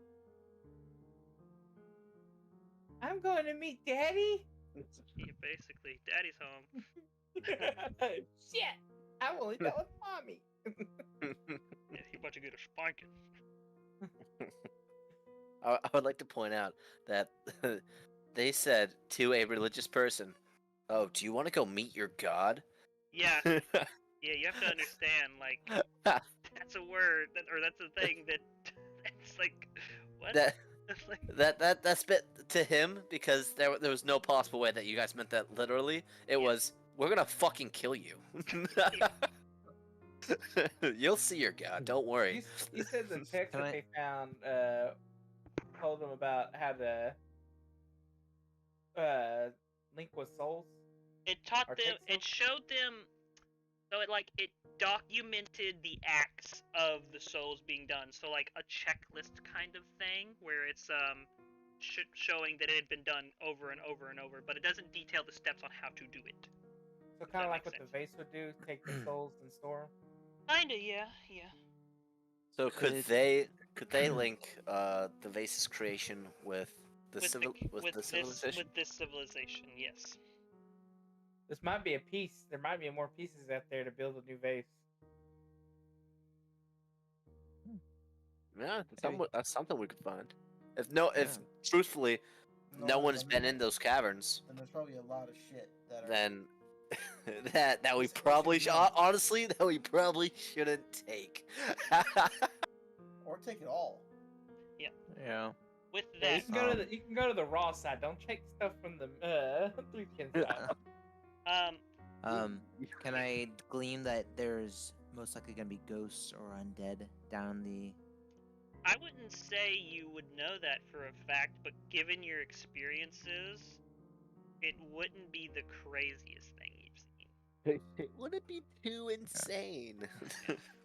I'm going to meet Daddy. Yeah, basically, Daddy's home. Shit! I'm only done with Mommy. Yeah, he about to get a spanking. I would like to point out that they said to a religious person, "Oh, do you want to go meet your god?" Yeah, yeah, you have to understand, like, that's a word, or that's a thing that, it's like, what? that Like, that's bit to him because there was no possible way that you guys meant that literally. It was, we're gonna fucking kill you. You'll see your god. Don't worry. You said the text Can that I- they found told them about how to link with souls. it taught Or them, take it showed them, so it documented the acts of the souls being done, so like a checklist kind of thing, where it's showing that it had been done over and over and over, but it doesn't detail the steps on how to do it. So If kind that of like makes what the vase would do, take the souls and store them. Kinda, yeah. So could Could- they link the vase's creation with the civilization? With this civilization, yes. This might be a piece. There might be more pieces out there to build a new vase. Yeah, Maybe. that's something we could find. If Yeah. truthfully no one's I been mean, in those caverns, then there's probably a lot of shit that are. then that we It's supposed to probably be done. honestly that we probably shouldn't take. Or take it all. Yeah. With Yeah, that, you can go to the raw side. Don't take stuff from the Threekin side. Can I glean that there's most likely gonna be ghosts or undead down the? I wouldn't say you would know that for a fact, but given your experiences, it wouldn't be the craziest thing you've seen. Would it be too insane?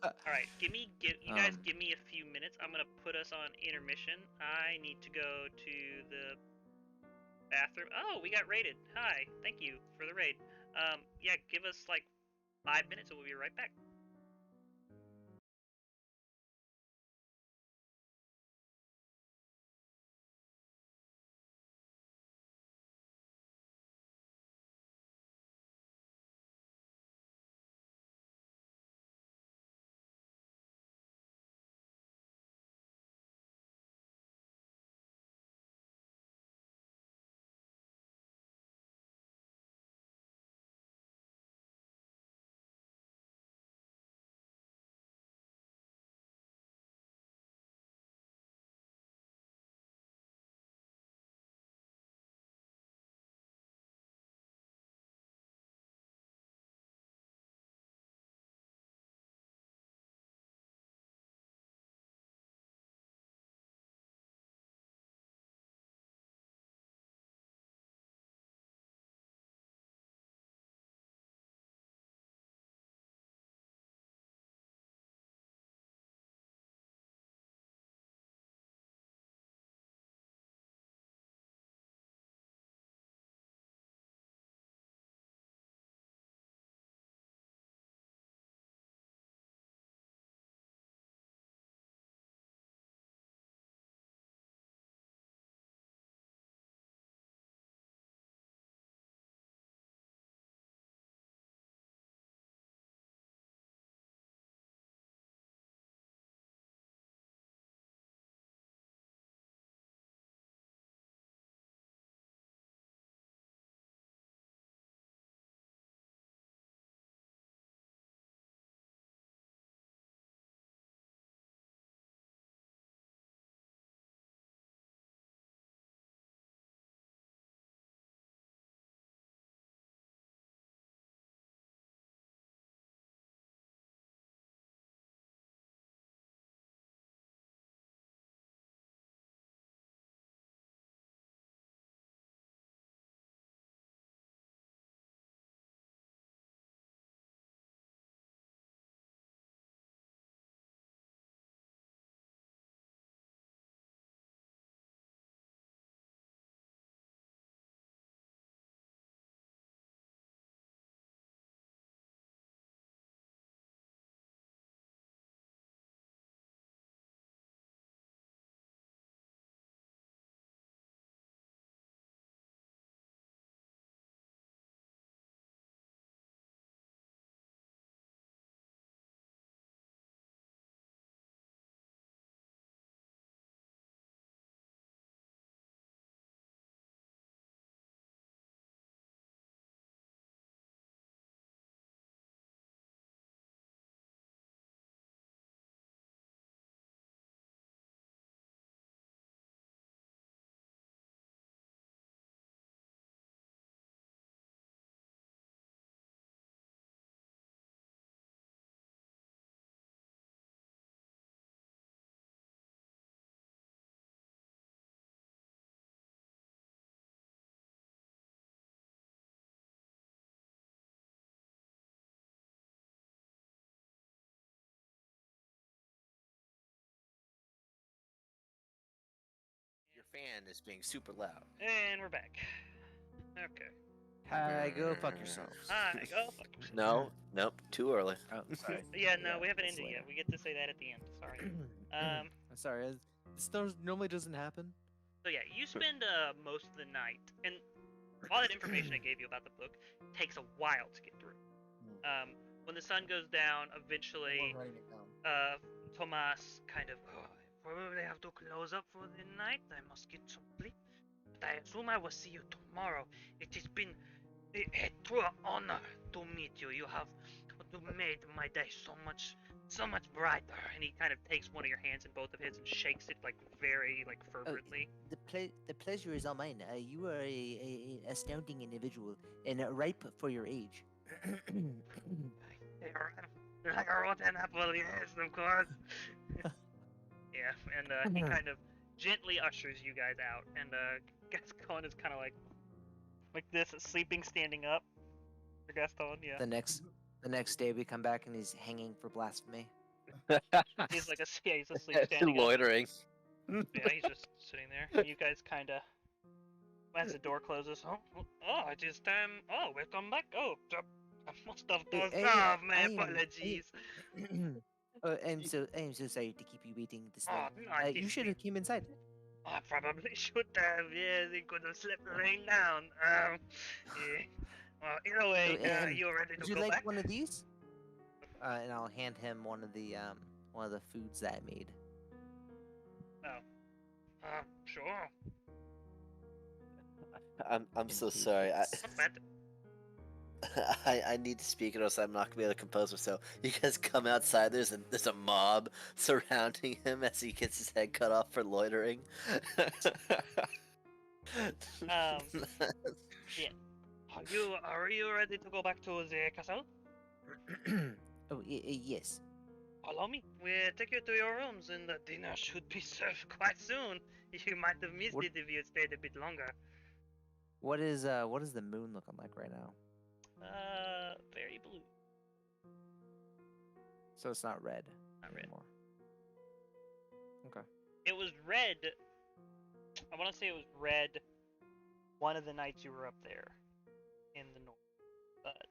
Alright, you guys give me a few minutes. I'm gonna put us on intermission. I need to go to the bathroom. Oh, we got raided. Hi, thank you for the raid. Yeah, give us like 5 minutes and we'll be right back. fan is being super loud. And we're back. Okay. Hi, go fuck yourselves. Hi, go fuck yourself. No, nope, too early. Oh, sorry. Yeah, no, we haven't that's ended yet. later. We get to say that at the end. Sorry. I'm sorry. This normally doesn't happen. So yeah, you spend most of the night, and all that information I gave you about the book takes a while to get through. When the sun goes down, eventually, We're writing it down. Tomas kind of, oh, I probably have to close up for the night. I must get some sleep. But I assume I will see you tomorrow. It has been a true honor to meet you. You have made my day so much brighter. And he kind of takes one of your hands in both of his and shakes it like very fervently. The pleasure is all mine. You are a astounding individual and ripe for your age. Like a rotten apple, yes, of course. Yeah, and he kind of gently ushers you guys out, and Gaston is kind of like this, sleeping, standing up. For Gaston, yeah. The next day we come back and he's hanging for blasphemy. He's like he's asleep, standing up. Loitering. Yeah, he's just sitting there. And you guys kind of, as the door closes, it is time. Oh, welcome back. Oh, I must have dozed off. My apologies. I'm so sorry to keep you waiting this long. not You this should have came inside. I probably should have. Yes, he could have slept laying down. Yeah. Well, in a way, you ready to Would you go like back? one of these? And I'll hand him one of the foods that I made. Sure. I'm so sorry. Not bad. I need to speak, or else I'm not gonna be able to compose myself. You guys come outside. There's a mob surrounding him as he gets his head cut off for loitering. Yeah. Are you ready to go back to the castle? Oh, yes. Follow me. We'll take you to your rooms, and the dinner should be served quite soon. You might have missed What- it if you had stayed a bit longer. What is the moon looking like right now? Very blue. So it's not red. Not red. Anymore. Okay. It was red. I want to say it was red one of the nights you were up there in the north, but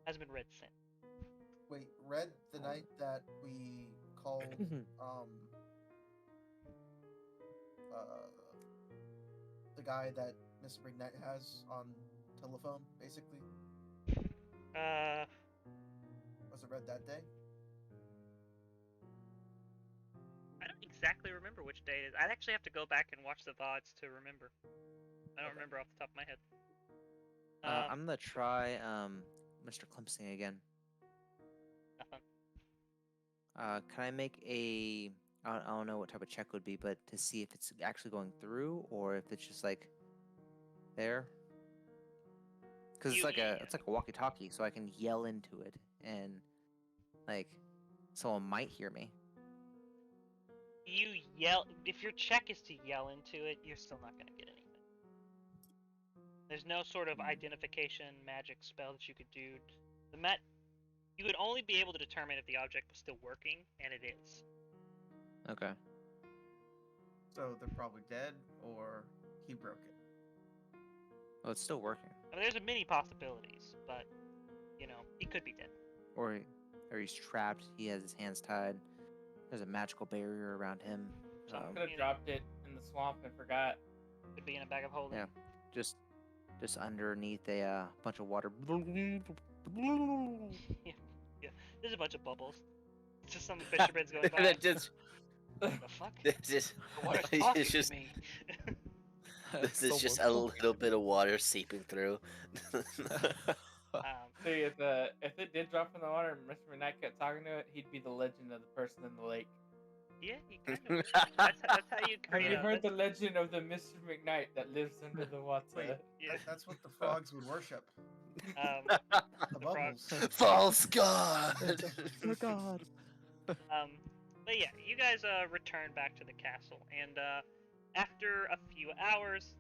hasn't been red since. Wait, Red, the night that we called the guy that Miss McKnight has on telephone, basically. Was it Red that day? I don't exactly remember which day it is. I'd actually have to go back and watch the VODs to remember. I don't remember off the top of my head. I'm gonna try Mr. Clemson again. Nothing. Can I make I don't know what type of check would be, but to see if it's actually going through or if it's just like there? Because it's like a walkie-talkie, so I can yell into it and like someone might hear me. You yell. If your check is to yell into it, you're still not gonna get anything. There's no sort of identification magic spell that you could do. You would only be able to determine if the object was still working, and it is. Okay. So they're probably dead, or he broke it. Well, it's still working. I mean, there's many possibilities, but he could be dead. Or he's trapped. He has his hands tied. There's a magical barrier around him. I could have dropped it in the swamp and forgot. Could be in a bag of holding. Yeah. Just underneath a bunch of water. Yeah. There's a bunch of bubbles. It's just some fishermen's going by. That just, What the fuck? it's just, The water's talking it's just, to me. this is just a little bit of water seeping through. See, if it did drop in the water and Mr. McKnight kept talking to it, he'd be the legend of the person in the lake. Yeah, you kind of. That's how you Have create. you heard the legend of the Mr. McKnight that lives under the water? Wait, Yeah. that's what the frogs would worship. The The bubbles. False god. Oh God. But yeah, you guys return back to the castle, and after a few hours,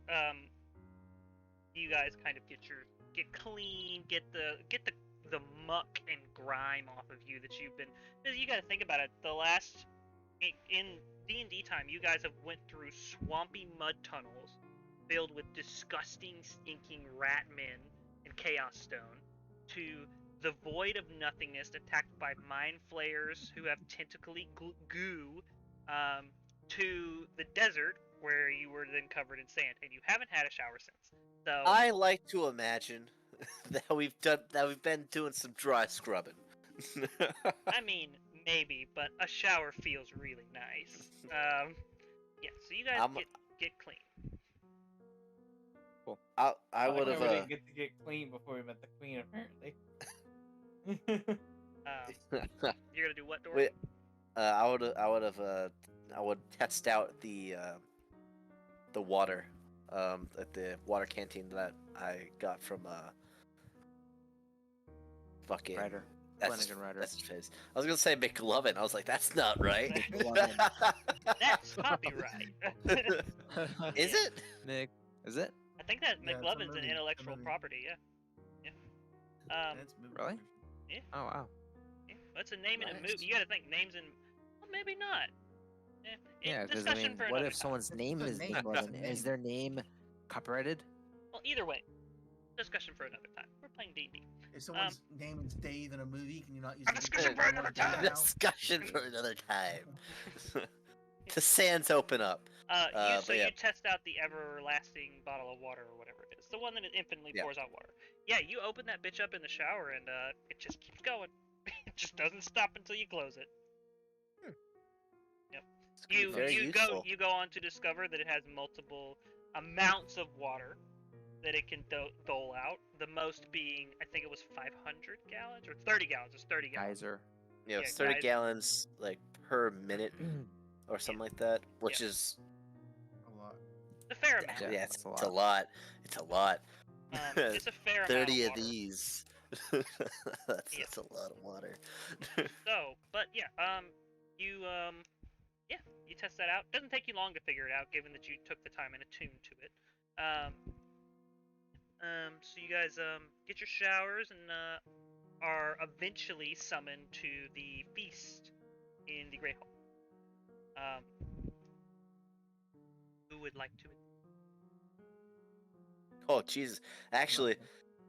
you guys kind of get clean, get the muck and grime off of you that you've been. Because you got to think about it. The last in D&D time, you guys have went through swampy mud tunnels filled with disgusting, stinking rat men and chaos stone, to the void of nothingness attacked by mind flayers who have tentacly goo, to the desert where you were then covered in sand, and you haven't had a shower since. So I like to imagine that we've been doing some dry scrubbing. I mean, maybe, but a shower feels really nice. Yeah, so you guys I'm- get clean. I like would how have. we didn't get to get clean before we met the queen, apparently. You're gonna do what, Dora? Wait, I would test out the water, at the water canteen that I got from fucking Ryder. That's Flanagan Ryder. That's his face. I was gonna say McLovin. I was like, that's not right. McLovin. That's copyright. Is it? Nick, is it? I think that Yeah, it's a McLovin's an movie, it's a intellectual movie. property. Yeah. It's movie Really? version. Oh wow. Yeah. What's a name in a Nice. movie? You gotta think names in. Well, maybe not. Yeah, because discussion for what another if someone's It's name a is name, McLovin? it's a Is name. their name copyrighted? time. Well, either way, discussion for another time. We're playing D&D. If someone's name is Dave in a movie, can you not use A the discussion Dave for in another one Dave time. now? Discussion for another time. The sands open up. So but yeah. you test out the everlasting bottle of water or whatever it is, the one that infinitely Yeah. pours out water. Yeah, you open that bitch up in the shower and it just keeps going. It just doesn't stop until you close it. It's gonna be You very you useful. go on to discover that it has multiple amounts of water that it can dole out. The most being, I think it was 500 gallons or 30 gallons. It's 30 gallons. Geyser. You know, yeah, 30 guys. gallons like per minute or something like that, which Yeah. is A lot. It's a fair amount. Yeah, it's that's a lot. It's a lot. It's a fair amount 30 of of water. these. Yeah. That's a lot of water. So, but yeah, you test that out. Doesn't take you long to figure it out, given that you took the time and attuned to it. So you guys get your showers and are eventually summoned to the feast in the Great Hall. Who would like to? Oh Jesus! Actually,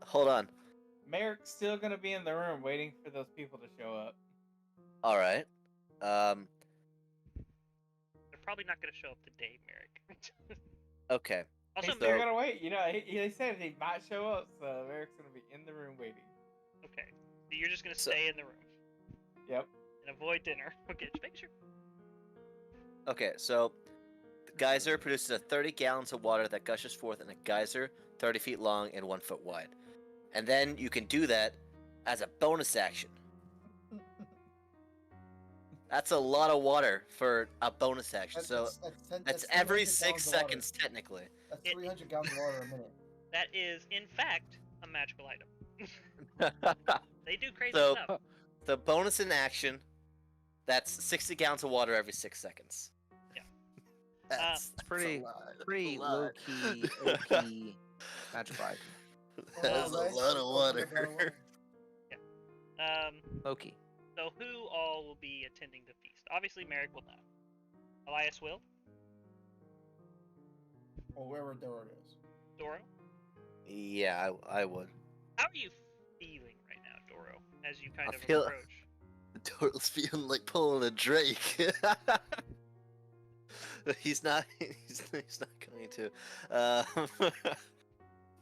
hold on. Merrick's still gonna be in the room waiting for those people to show up. All right. They're probably not going to show up today, Merrick. Okay. Also, He's still So- gonna wait. You know, he said he might show up, so Merrick's gonna be in the room waiting. okay, so you're just going to So- stay in the room Yep. and avoid dinner. Okay, just make sure. Okay. So, the geyser produces 30 gallons of water that gushes forth in a geyser 30 feet long and 1 foot wide, and then you can do that as a bonus action. That's a lot of water for a bonus action. So that's every 300 6 gallons of water. seconds technically. That's 300 gallons of water a minute. That is, in fact, a magical item. They do crazy So- stuff. The bonus in action, that's 60 gallons of water every 6 seconds. Yeah. That's Pretty- a lot. That's Pretty a low lot. key, OP magical item. That's a Legs, lot of open the water. water. Low key. So who all will be attending the feast? Obviously, Merrick will not. Elias will. Or wherever Dora is. Doro. Yeah, I would. How are you feeling right now, Doro, as you kind I of feel- approach? Doral's feeling like pulling a Drake. He's not. He's not going to.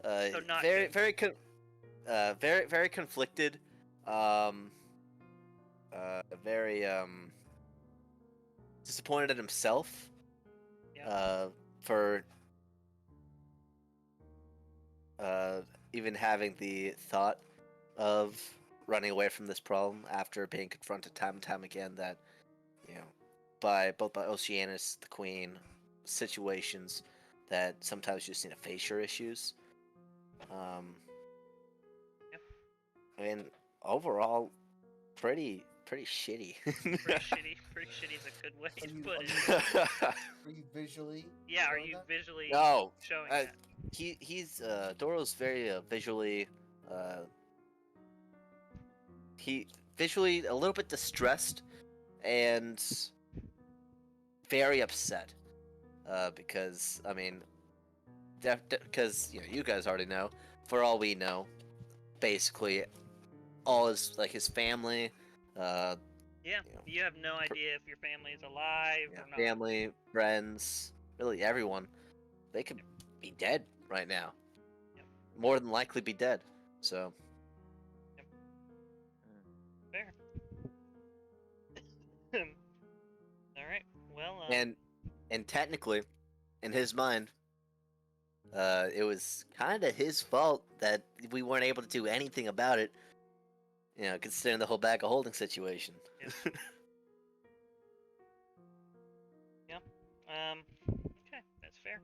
So not very, good. very conflicted. Very disappointed in himself. Yeah. For even having the thought of running away from this problem after being confronted time and time again that, you know, by Oceanus, the Queen, situations that sometimes you just need to face your issues. Yep. I mean, overall, pretty shitty. Pretty shitty. Pretty shitty is a good way Are to you- put are it. Are you visually? Yeah, are showing you that? visually No, showing I- that? he's Doro's very visually he visually a little bit distressed and very upset. Because I mean, because you guys already know. For all we know, basically, all his family, uh, Yeah, you know, you have no idea if your family is alive or not. family, friends, really everyone, they could be dead right now. Yep. More than likely be dead. So. Fair. All right. Well. And technically, in his mind, it was kind of his fault that we weren't able to do anything about it. Considering the whole bag of holding situation. Yeah. Yep. Okay, that's fair.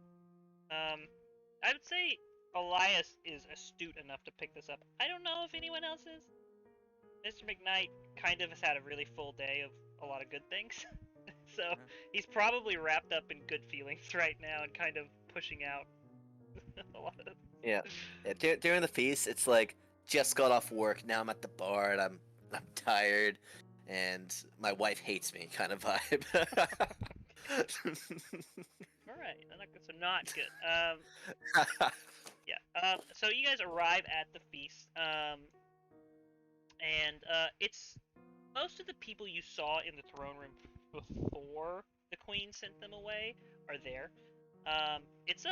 I would say Elias is astute enough to pick this up. I don't know if anyone else is. Mr. McKnight kind of has had a really full day of a lot of good things. So he's probably wrapped up in good feelings right now and kind of pushing out a lot of. Yeah. During the feast, it's like just got off work. Now I'm at the bar and I'm tired, and my wife hates me kind of vibe. All right, so not good. Yeah. So you guys arrive at the feast, and it's most of the people you saw in the throne room before the queen sent them away are there. It's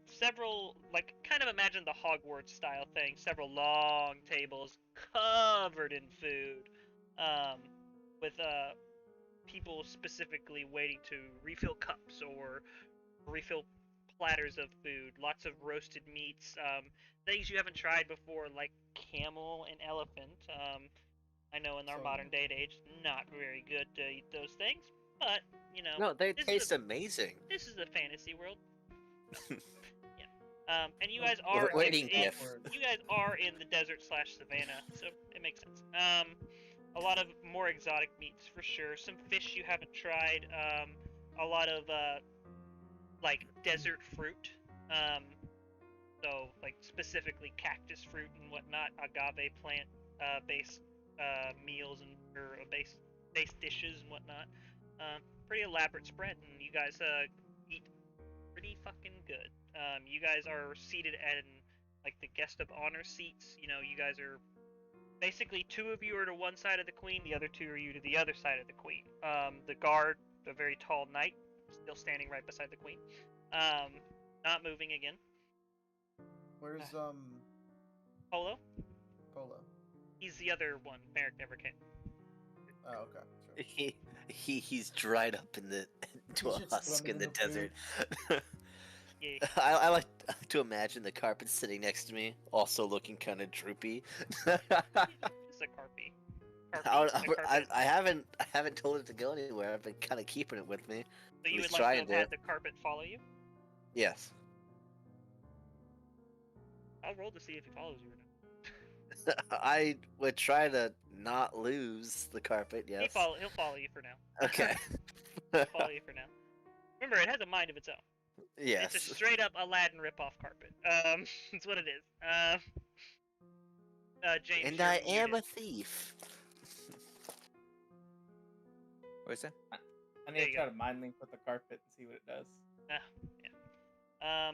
several, like, kind of imagine the Hogwarts style thing. Several long tables covered in food, with people specifically waiting to refill cups or refill platters of food. Lots of roasted meats, things you haven't tried before, like camel and elephant. I know in our modern day and age, not very good to eat those things, but No, they taste amazing. This is a fantasy world. Yeah. And you guys are you guys are in the desert / savannah, so it makes sense. A lot of more exotic meats for sure. Some fish you haven't tried. A lot of like desert fruit. So like specifically cactus fruit and whatnot, agave plant based meals and or base dishes and whatnot. Pretty elaborate spread, and you guys eat pretty fucking good. You guys are seated in like the guest of honor seats. You guys are basically 2 of you are to one side of the queen, the other 2 are you to the other side of the queen. The guard, the very tall knight, still standing right beside the queen, not moving again. Where's Polo? Polo? He's the other one. Merrick never came. Oh, okay. Sure. He's dried up into a husk in the desert. Yeah. I like to imagine the carpet sitting next to me, also looking kind of droopy. It's a carpy. I haven't told it to go anywhere. I've been kind of keeping it with me. So you would like to have had the carpet follow you? Yes. I'll roll to see if he follows you or not. I would try to not lose the carpet. Yes. He'll follow you for now. Okay. He'll follow you for now. Remember, it has a mind of its own. Yes. It's a straight up Aladdin ripoff carpet. That's what it is. James. And I am a thief. What's that? I need to try to mind link with the carpet and see what it does. Yeah.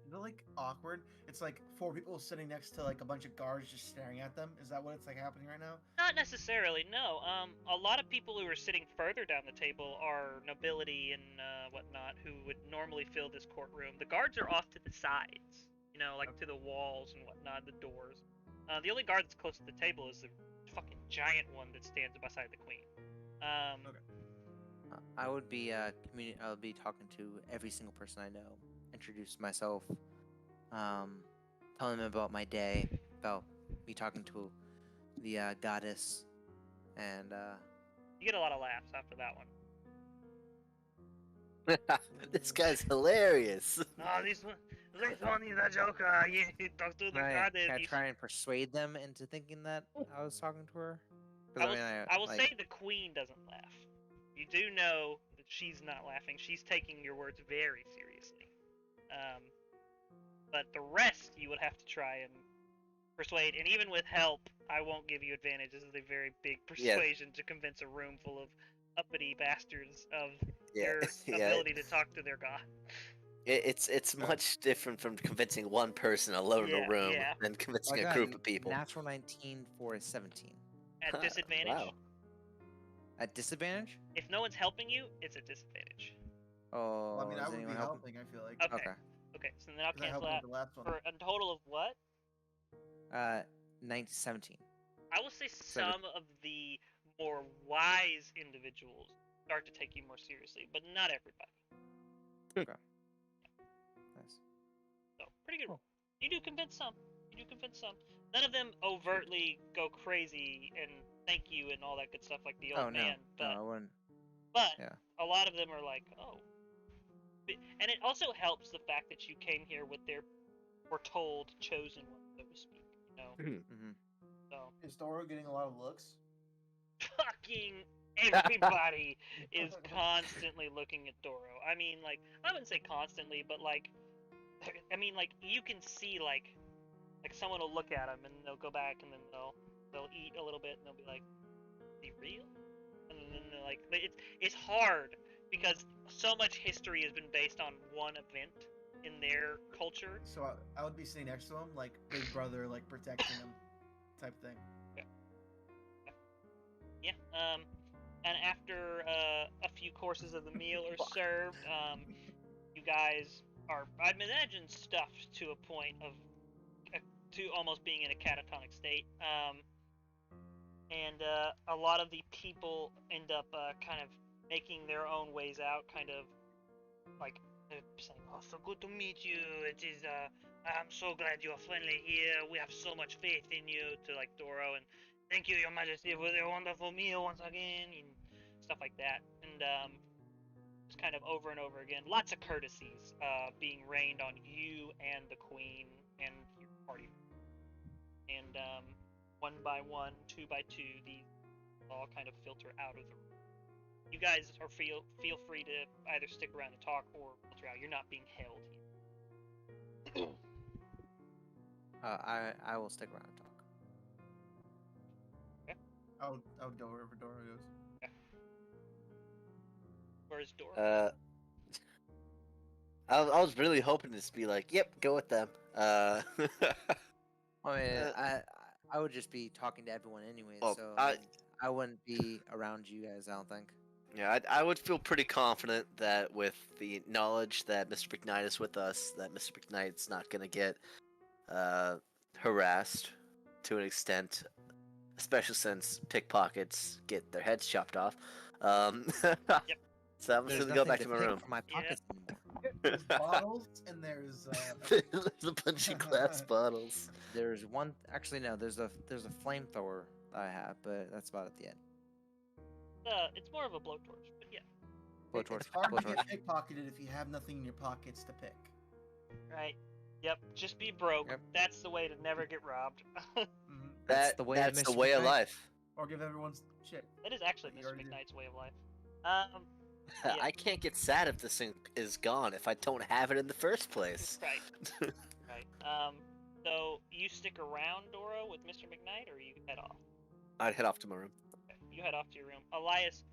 Is it like awkward? It's like 4 people sitting next to like a bunch of guards just staring at them. Is that what it's like happening right now? Not necessarily, no. A lot of people who are sitting further down the table are nobility and whatnot who would normally fill this courtroom. The guards are off to the sides, like to the walls and whatnot, the doors. The only guard that's close to the table is the fucking giant one that stands beside the queen. Okay. I would be I would be talking to every single person I know, introduce myself, tell them about my day, about me talking to the goddess, and You get a lot of laughs after that one. This guy's hilarious. Oh, this one is a joke. You talk to the goddess. Can I try and persuade them into thinking that I was talking to her? I will say the queen doesn't laugh. You do know that she's not laughing. She's taking your words very seriously. But the rest you would have to try and persuade, and even with help, I won't give you advantage. This is a very big persuasion to convince a room full of uppity bastards of Yeah, your yeah. ability to talk to their god. It's much different from convincing one person alone in Yeah, a room yeah. than convincing I a got group of people. Natural 19 for a 17. At Huh, disadvantage. Wow. At disadvantage? If no one's helping you, it's a disadvantage. Oh, Well, I mean, is I would be anyone helping. I feel like. Okay. Okay. Okay, so then I'll 'Cause I cancel helped that with the last one. for a total of what? 17. I will say some of the more wise individuals start to take you more seriously, but not everybody. Nice. So pretty good. Cool. You do convince some. You do convince some. None of them overtly go crazy and thank you and all that good stuff like the old Oh, no. man, but No, I wouldn't. but Yeah. a lot of them are like, oh. And it also helps the fact that you came here with their foretold chosen one, so to speak. You know. Mm-hmm. So Is Doro getting a lot of looks? fucking everybody is constantly looking at Doro. I mean, like, I wouldn't say constantly, but like, I mean, like, you can see like someone will look at him and they'll go back and then they'll eat a little bit and they'll be like, "Is he real?" And then they're like, it's hard because so much history has been based on one event in their culture. So I would be sitting next to him, like big brother, like protecting him, type thing. Yeah. And after a few courses of the meal are served, you guys are, I'd imagine, stuffed to a point of to almost being in a catatonic state. And a lot of the people end up kind of making their own ways out, kind of like saying, "Oh, so good to meet you. It is. I'm so glad you are friendly here. We have so much faith in you." To like Doro, and thank you, Your Majesty, for the wonderful meal once again, and stuff like that. And just kind of over and over again, lots of courtesies being rained on you and the Queen and your party. And one by one, two by two, these all kind of filter out of the room. You guys are feel free to either stick around and talk or filter out. You're not being held here. I will stick around and talk. I would go wherever Doro goes. Okay. Where's Dora? I was really hoping to be like, yep, go with them. I mean, Uh, I would just be talking to everyone anyway, Well, so I- I wouldn't be around you guys. I don't think. Yeah, I would feel pretty confident that with the knowledge that Mr. McKnight is with us, that Mr. McKnight's not going to get harassed to an extent, especially since pickpockets get their heads chopped off. Yep. So I'm just There's going to go nothing back to my pick room. from my pockets anymore. There's bottles and there's There's a bunch of glass bottles. There's one. Actually, no. There's a flamethrower that I have, but that's about at the end. It's more of a blowtorch, but yeah. Blowtorch. It's hard to Blowtorch. get pickpocketed if you have nothing in your pockets to pick. Right. Yep. Just be broke. Yep. That's the way to never get robbed. Mhm. That's the way of That's the Mr. way of McKnight. life. Or give everyone shit. That is actually You Mr. already do. McKnight's way of life. Yeah. I can't get sad if this thing is gone if I don't have it in the first place. Right. Right. So you stick around, Doro, with Mr. McKnight, or you head off? I'd head off to my room. Okay, you head off to your room. Elias,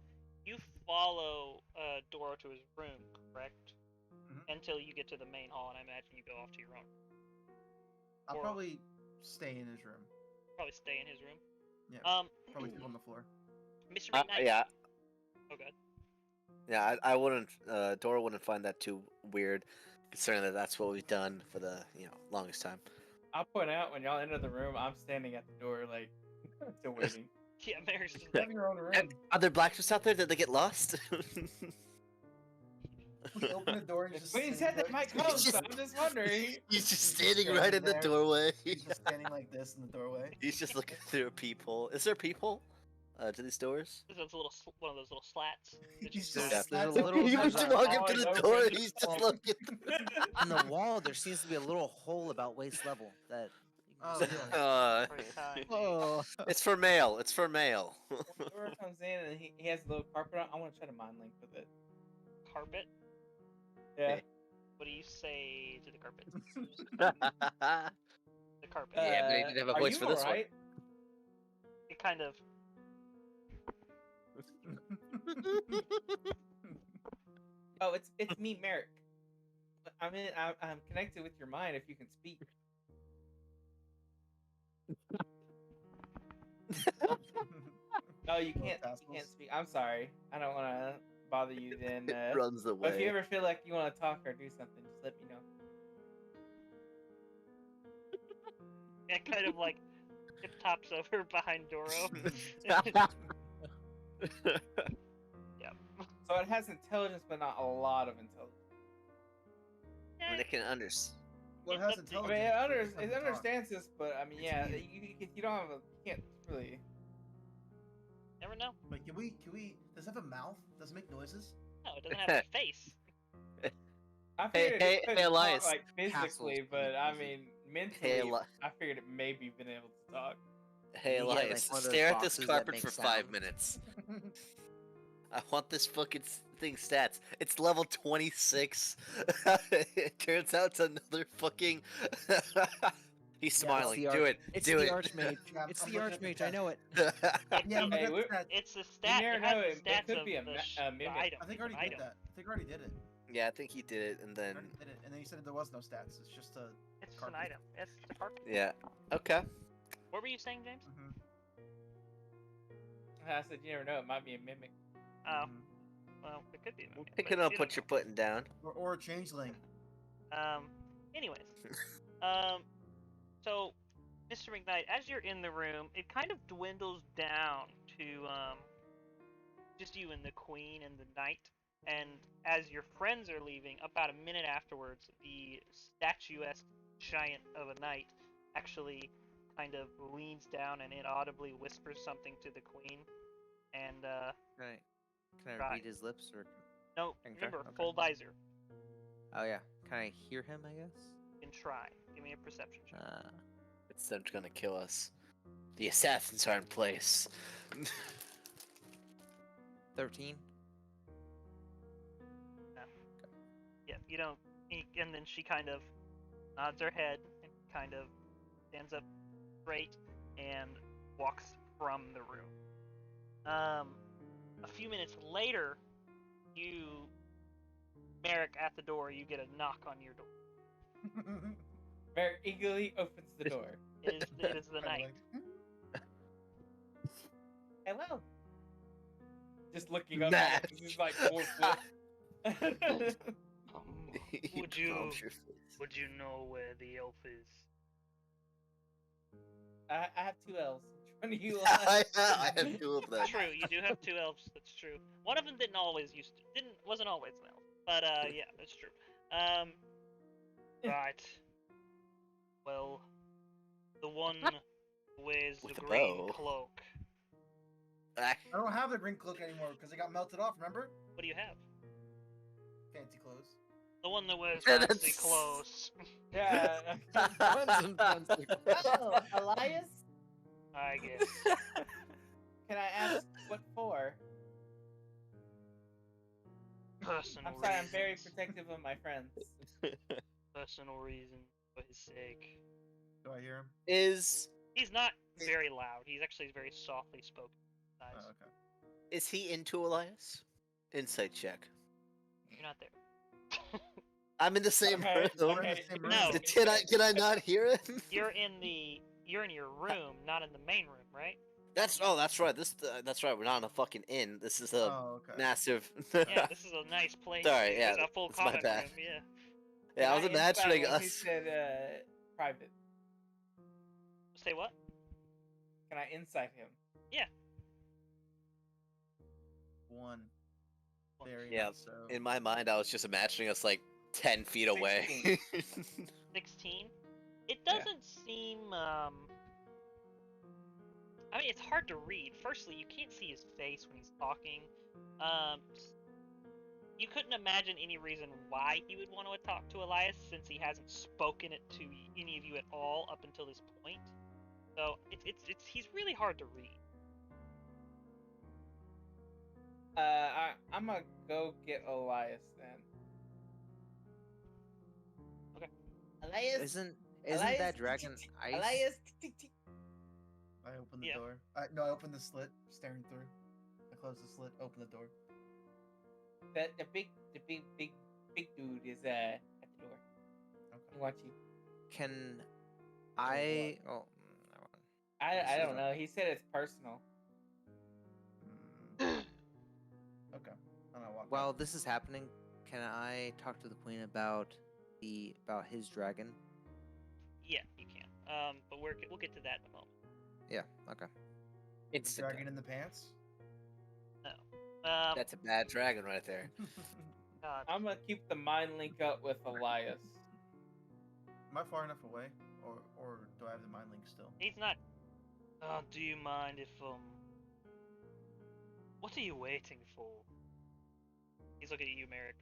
you follow Doro to his room, correct? Mhm. Until you get to the main hall, and I imagine you go off to your own. I'll Or- probably stay in his room. Probably stay in his room. Yeah. Um, Probably sleep on the floor. Mr. McKnight. Yeah, Oh, God. yeah. I wouldn't. Dora wouldn't find that too weird, considering that that's what we've done for the longest time. I'll point out when y'all enter the room, I'm standing at the door, like, still waiting. Yeah, Mary's just Have like, your own room. Are there blacksmiths out there? Did they get lost? We open the door and he's just. But he sitting said that there- might come, so I'm just wondering. He's just He's standing right in the there. doorway. He's just standing like this in the doorway. He's just looking through a peephole. Is there people to these doors? this is one of those little slats. that you He's slide. just There's a that's little- You there's just a- walk Oh, up to it's the open, door. it's He's just open. looking. On the wall, there seems to be a little hole about waist level that. Oh, You can just- Uh, Pretty kind. oh. it's for mail. It's for mail. When Dora comes in and he has a little carpet on, I want to try to mind link with it. Carpet. Yeah. What do you say to the carpet? Yeah, The carpet. but he didn't have a are voice you for this one. It kind of Oh, it's me, Merrick. I'm connected with your mind if you can speak. No, you can't. You can't speak. I'm sorry. I don't want to bother you. Then, Runs but if you away. ever feel like you want to talk or do something, just let me know. It kind of like it tops over behind Doro. So it has intelligence, but not a lot of intelligence. I mean, it can understand. Well, it It's has up to you. I intelligence. mean, but it it doesn't talk. understands this, but I mean, yeah, you don't have you can't really. Never know. Wait, can we? Does it have a mouth? Does it make noises? No, it doesn't have a face. I figured hey, it couldn't hey, talk, Elias. like physically, Castles but make I noises. mean mentally, Hey, Eli- I figured it maybe been able to talk. Hey, You get, like, Elias, one of those stare at this boxes that carpet make for 5 sounds. minutes. I want this fucking thing stats. It's level 26. It turns out it's another fucking. He's Yeah, smiling. the Do it. It's Do the it. Archmage. Yeah, It's I'm the looking at the Archmage. I stats. know it. Yeah, It's, but Hey, that's that. it's the You stat. never It has know, the it stats could of be a the mimic. item. I think It's I already an did item. that. I think I already did it. Yeah, I think he did it, and I then. already did it, and then you said there was no stats. It's just a. It's just Carpet. an item. It's a carpet. Yeah. Okay. What were you saying, James? Mhm, I said you never know, it might be a mimic. Oh, mhm. well, it could be. We're but picking you up don't what you're know. putting down. Or a changeling. Anyways, um, so Mr. McKnight, as you're in the room, it kind of dwindles down to just you and the Queen and the Knight. And as your friends are leaving, about a minute afterwards, the statuesque giant of a knight actually kind of leans down and inaudibly whispers something to the Queen. And Can I Right. read his lips or? no, Okay, remember, okay. full visor. Oh yeah. Can I hear him? I guess. You can try. Give me a perception check. It's them gonna kill us. The assassins are in place. 13. Yeah, you don't. And then she kind of nods her head and kind of stands up straight and walks from the room. A few minutes later, Merrick, at the door, you get a knock on your door. Merrick eagerly opens the door. It is the Kinda knight. like, Hello. Just looking up Nah. at him 'cause he's like 4 foot. He Would you- palms your face. Would you know where the elf is? I have 2 L's. Which one do you I like? have 2 of them. True, you do have 2 elves. That's true. One of them wasn't always an elf. But yeah, that's true. Right. Well, the one who wears With the the green bow. cloak. Ah, I don't have the green cloak anymore because it got melted off. Remember? What do you have? Fancy clothes. The one that wears Yeah, fancy that's- clothes. Yeah. Oh, Elias? I guess. Can I ask what for? Personal I'm sorry, I'm very reasons. protective of my friends. Personal reasons for his sake. Do I hear him? Is He's not very loud. He's actually very softly spoken. Oh, Nice. okay. is he into Elias? Insight check. You're not there. I'm in the same Okay, room. okay. No. Can I not hear him? You're in your room, not in the main room, right? That's right. That's right. We're not in a fucking inn. This is a Oh, okay. massive. Yeah, this is a nice place. Sorry, It's yeah, a full it's my common bad. room. Yeah. Yeah, I was Can insight imagining when he us. said private. Say what? Can I insight him? One. One. Very Yeah, much so. In my mind, I was just imagining us like 10 feet away. 16. It doesn't seem. I mean, it's hard to read. Firstly, you can't see his face when he's talking. You couldn't imagine any reason why he would want to talk to Elias, since he hasn't spoken it to any of you at all up until this point. So he's really hard to read. I'm gonna go get Elias then. Okay. Elias. Isn't Elias, that dragon ice? Elias. I open the Yeah. door. No, I open the slit, staring through. I close the slit, open the door. The big dude is at the door. He Okay. wants you. Can Oh, I? Oh, I This don't is know. He said it's personal. Okay. And I walk while out. this is happening, can I talk to the queen about his dragon? Yeah, you can. But we'll get to that in a moment. Yeah. Okay. The Instant dragon death. in the pants. No. That's a bad dragon right there. God. I'm gonna keep the mind link up with Elias. Am I far enough away, or do I have the mind link still? He's not. Do you mind if What are you waiting for? He's looking at you, Merrick.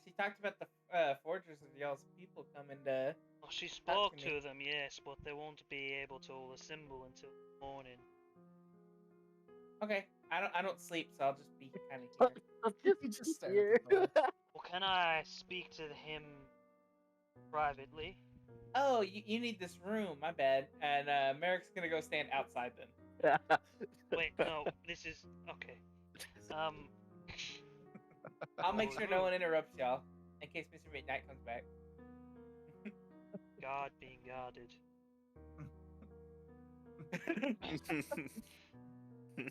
She talked about the forgers of y'all's people coming to. Oh, she Talk spoke to me. to them, yes, but they won't be able to assemble until morning. Okay, I don't sleep, so I'll just be kind of here. I'm You just just stare here. at the door. Well, can I speak to him privately? Oh, you need this room. My bad. And Merrick's gonna go stand outside then. Wait, no, this is okay. I'll make Oh, sure no one interrupts y'all in case Mr. Midnight comes back. God being guarded.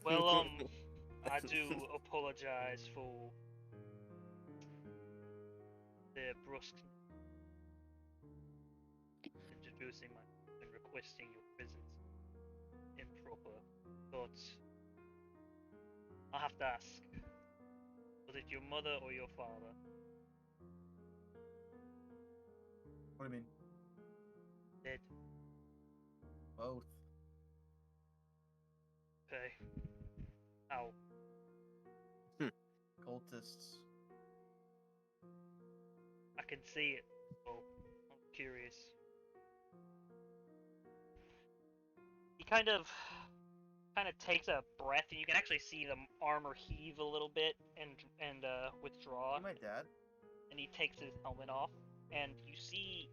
Well, I do apologize for the brusque introducing my and requesting your presence improper, but I have to ask: was it your mother or your father? What do you mean? Dead. Both. Okay. How? Cultists. I can see it. So I'm curious. He kind of takes a breath, and you can actually see the armor heave a little bit and withdraw. You my dad? And he takes his helmet off, and you see,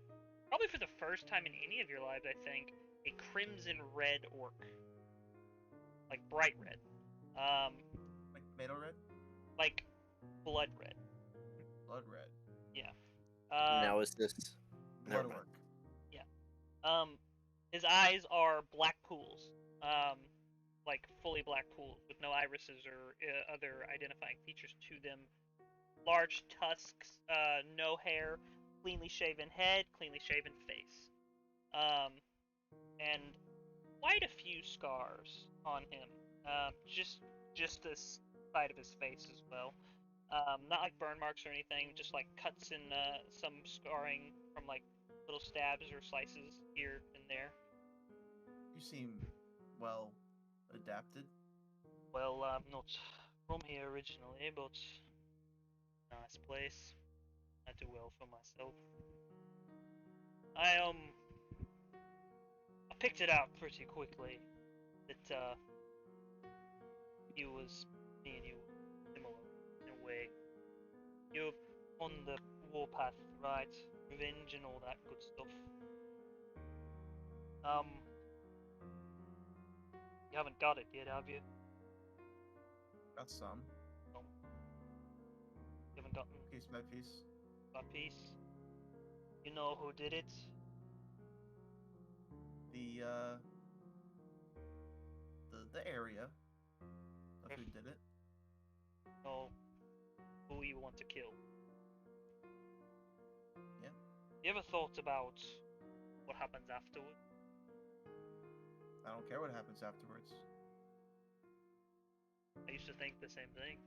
probably for the first time in any of your lives, I think, a crimson red orc, like bright red, Like tomato red? like blood red. Blood red. Yeah. Now is this? Never Blood mind. orc. His eyes are black pools, like fully black pools with no irises or other identifying features to them. Large tusks, no hair, cleanly shaven head, cleanly shaven face, and quite a few scars on him. Just this side of his face as well. Not like burn marks or anything, just like cuts and some scarring from like little stabs or slices here and there. You seem well adapted. Well, I'm not from here originally, but nice place. I do well for myself. I picked it out pretty quickly that you was me and you were similar in a way. You're on the warpath, right? Revenge and all that good stuff. You haven't got it yet, have you? Got some. No. You haven't gotten Piece by piece. that piece. You know who did it? The area of who did it. Know who you want to kill. Yeah. You ever thought about what happens afterward? I don't care what happens afterwards. I used to think the same thing.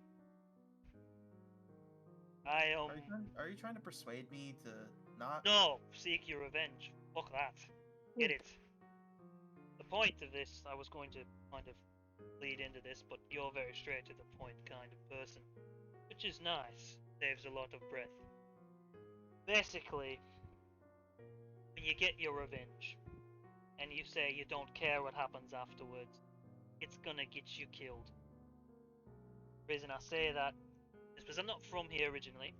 Are you trying to persuade me to not? No, seek your revenge. Fuck that. Get it. The point of this, I was going to kind of lead into this, but you're very straight to the point kind of person, which is nice. Saves a lot of breath. Basically, when you get your revenge, and you say you don't care what happens afterwards, it's gonna get you killed. The reason I say that is because I'm not from here originally.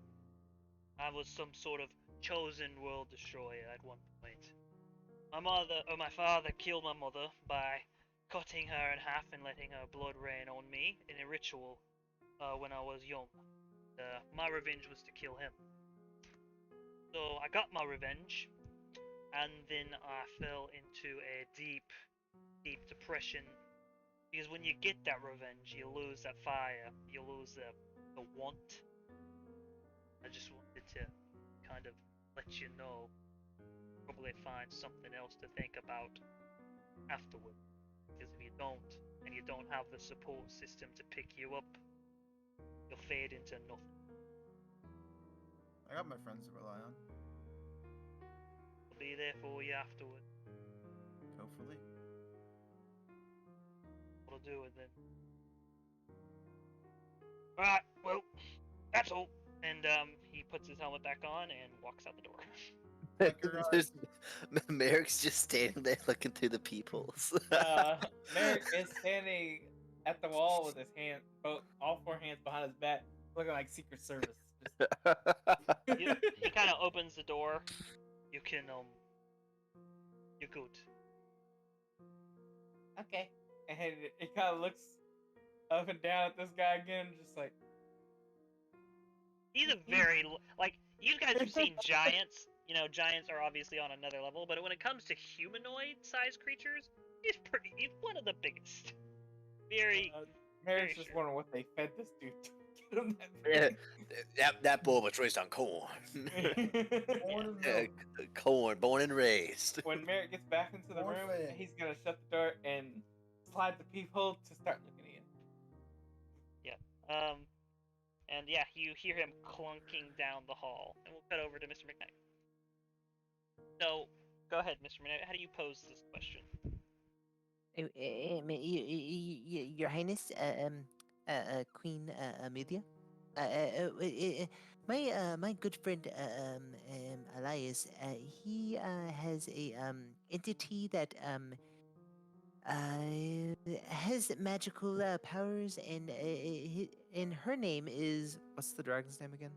I was some sort of chosen world destroyer at one point. My father killed my mother by cutting her in half and letting her blood rain on me in a ritual when I was young. My revenge was to kill him. So I got my revenge, and then I fell into a deep, deep depression. Because when you get that revenge, you lose that fire, you lose the want. I just wanted to kind of let you know, probably find something else to think about afterward. Because if you don't, and you don't have the support system to pick you up, you'll fade into nothing. I got my friends to rely on. I'll be there for you afterward. Hopefully. What'll do it then. Alright, well, that's all. And he puts his helmet back on and walks out the door. There's- Merrick's just standing there looking through the peepholes. Merrick is standing at the wall with his hand, all four hands behind his back, looking like Secret Service. He kind of opens the door. You can, you're good. Okay. And it kind of looks up and down at this guy again, just like. He's a very, like, you guys have seen giants. You know, giants are obviously on another level, but when it comes to humanoid-sized creatures, he's one of the biggest. Very, Merrick's just sure. wondering what they fed this dude to get him that Yeah, that boy was raised on corn. Corn, born and raised. When Merrick gets back into the room, Morphin. he's gonna shut the door and slide the peephole to start looking in. And yeah, you hear him clunking down the hall, and we'll cut over to Mr. McKnight. So, go ahead, Mr. McKnight. How do you pose this question? Your Highness, Queen Amelia, my good friend Elias, he has a entity that has magical powers, and her name is, what's the dragon's name again?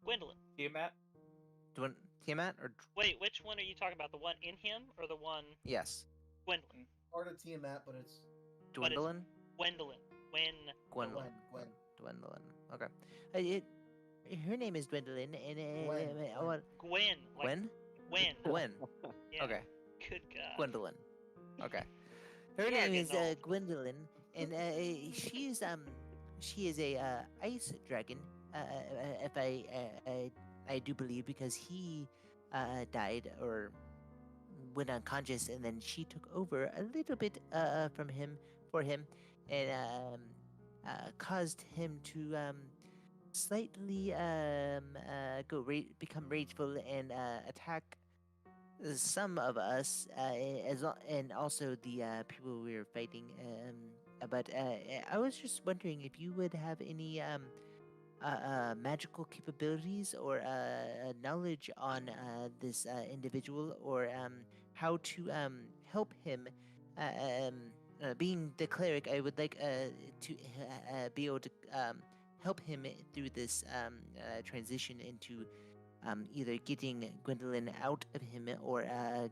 Gwendolyn. Tiamat? Tiamat or Wait, which one are you talking about? The one in him, or the one... yes, Gwendolyn. Part of Tiamat, but it's Gwendolyn. Gwendolyn. Gwendolyn. Gwen. Gwendolyn. Okay. Her name is Gwendolyn, and Gwen. Like Gwen. Gwen. Gwen. Yeah. Okay. Good God. Gwendolyn. Okay. Her We are name is getting old. Gwendolyn, and she is a ice dragon. If I do believe, because he died or went unconscious, and then she took over a little bit from him and caused him to slightly become rageful and attack some of us, and also the people we were fighting. But I was just wondering if you would have any magical capabilities or knowledge on this individual, or how to help him. Being the cleric, I would like to be able to help him through this transition into either getting Gwendolyn out of him, or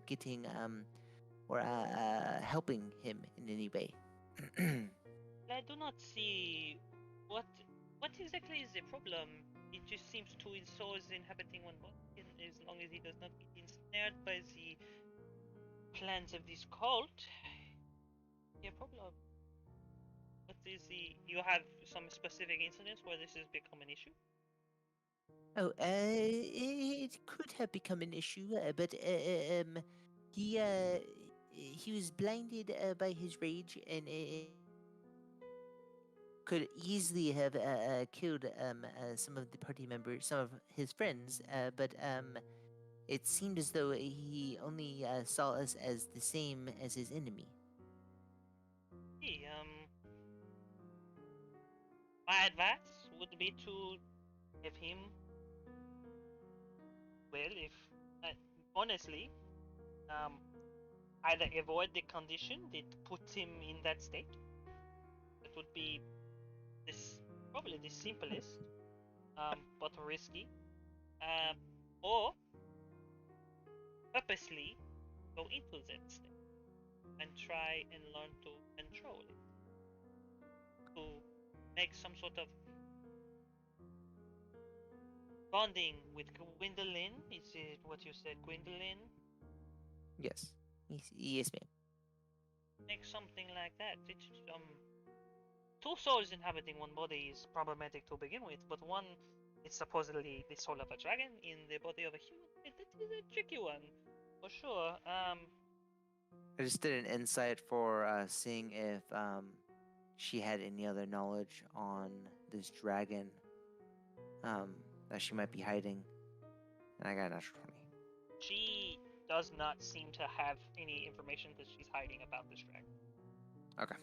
getting or helping him in any way. I do not see what exactly is the problem. It just seems to install the inhabiting one body, and as long as he does not get ensnared by the plans of this cult, no problem. What is the? You have some specific incidents where this has become an issue? Oh, it could have become an issue, but he was blinded by his rage, and could easily have killed some of the party members, some of his friends, but it seemed as though he only saw us as the same as his enemy. Hey, my advice would be to have him. Well, if honestly, either avoid the condition that puts him in that state. That would be probably the simplest, but risky. Or purposely go into that state. and try and learn to control it. To make some sort of bonding with Gwendolyn. Is it what you said, Gwendolyn? Yes. Yes, ma'am. Make something like that. It's two souls inhabiting one body is problematic to begin with, but one is supposedly the soul of a dragon in the body of a human. It is a tricky one, for sure. I just did an insight for seeing if she had any other knowledge on this dragon that she might be hiding. And I got a natural 20. She does not seem to have any information that she's hiding about this dragon. Okay.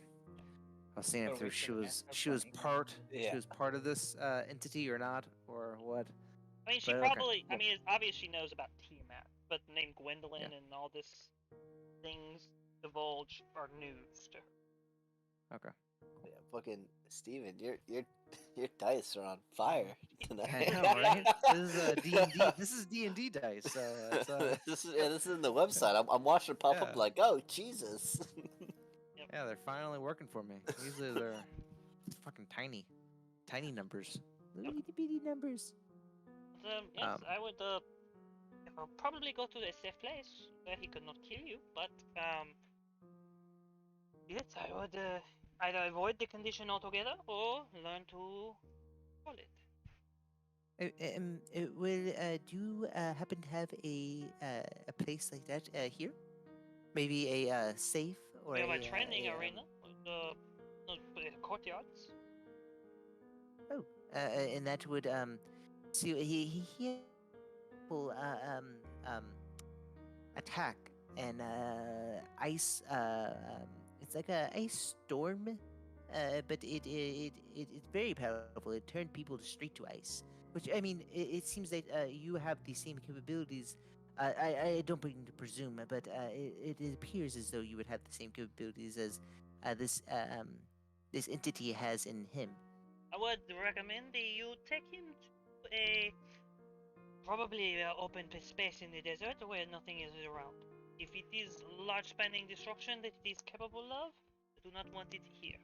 I was seeing So if we she can was ask she was her part Yeah. she was part of this entity or not or what. I mean, she But okay, probably. I cool. mean, it's obvious she knows about Tiamat, but the name Gwendolyn Yeah. and all this things divulged are news to her. Okay. Yeah, fucking Steven, your dice are on fire tonight. I know, right? This is D&D. This is D&D dice, so it's this is in the website. I'm watching it pop up Yeah. like, oh Jesus. yeah, they're finally working for me. Usually they're fucking tiny numbers. Yep. Itty bitty numbers. But, yes, I would probably go to a safe place where he could not kill you. But yes, I would either avoid the condition altogether or learn to control it. Do you happen to have a place like that here? Maybe a safe or We have a a training arena with courtyards. and that would see he will attack and ice it's like a ice storm but it's very powerful. It turned people straight to ice, which I mean it seems that you have the same capabilities. I don't mean to presume, but it appears as though you would have the same capabilities as this entity has in him. I would recommend that you take him to a probably open space in the desert where nothing is around. If it is large spanning destruction that it is capable of, I do not want it here.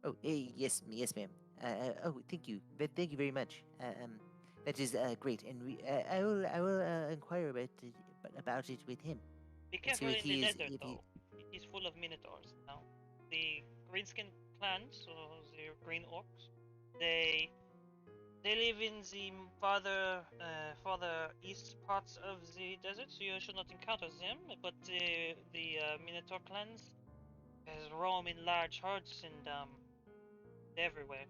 Oh, yes, ma'am. Thank you. Thank you very much. That is great, and I will inquire about it with him. Be And see careful what in the he is. desert though. It is full of minotaurs now. The greenskin clans, or the green orcs, they live in the farther east parts of the desert, so you should not encounter them. But the Minotaur clans roam in large herds and everywhere.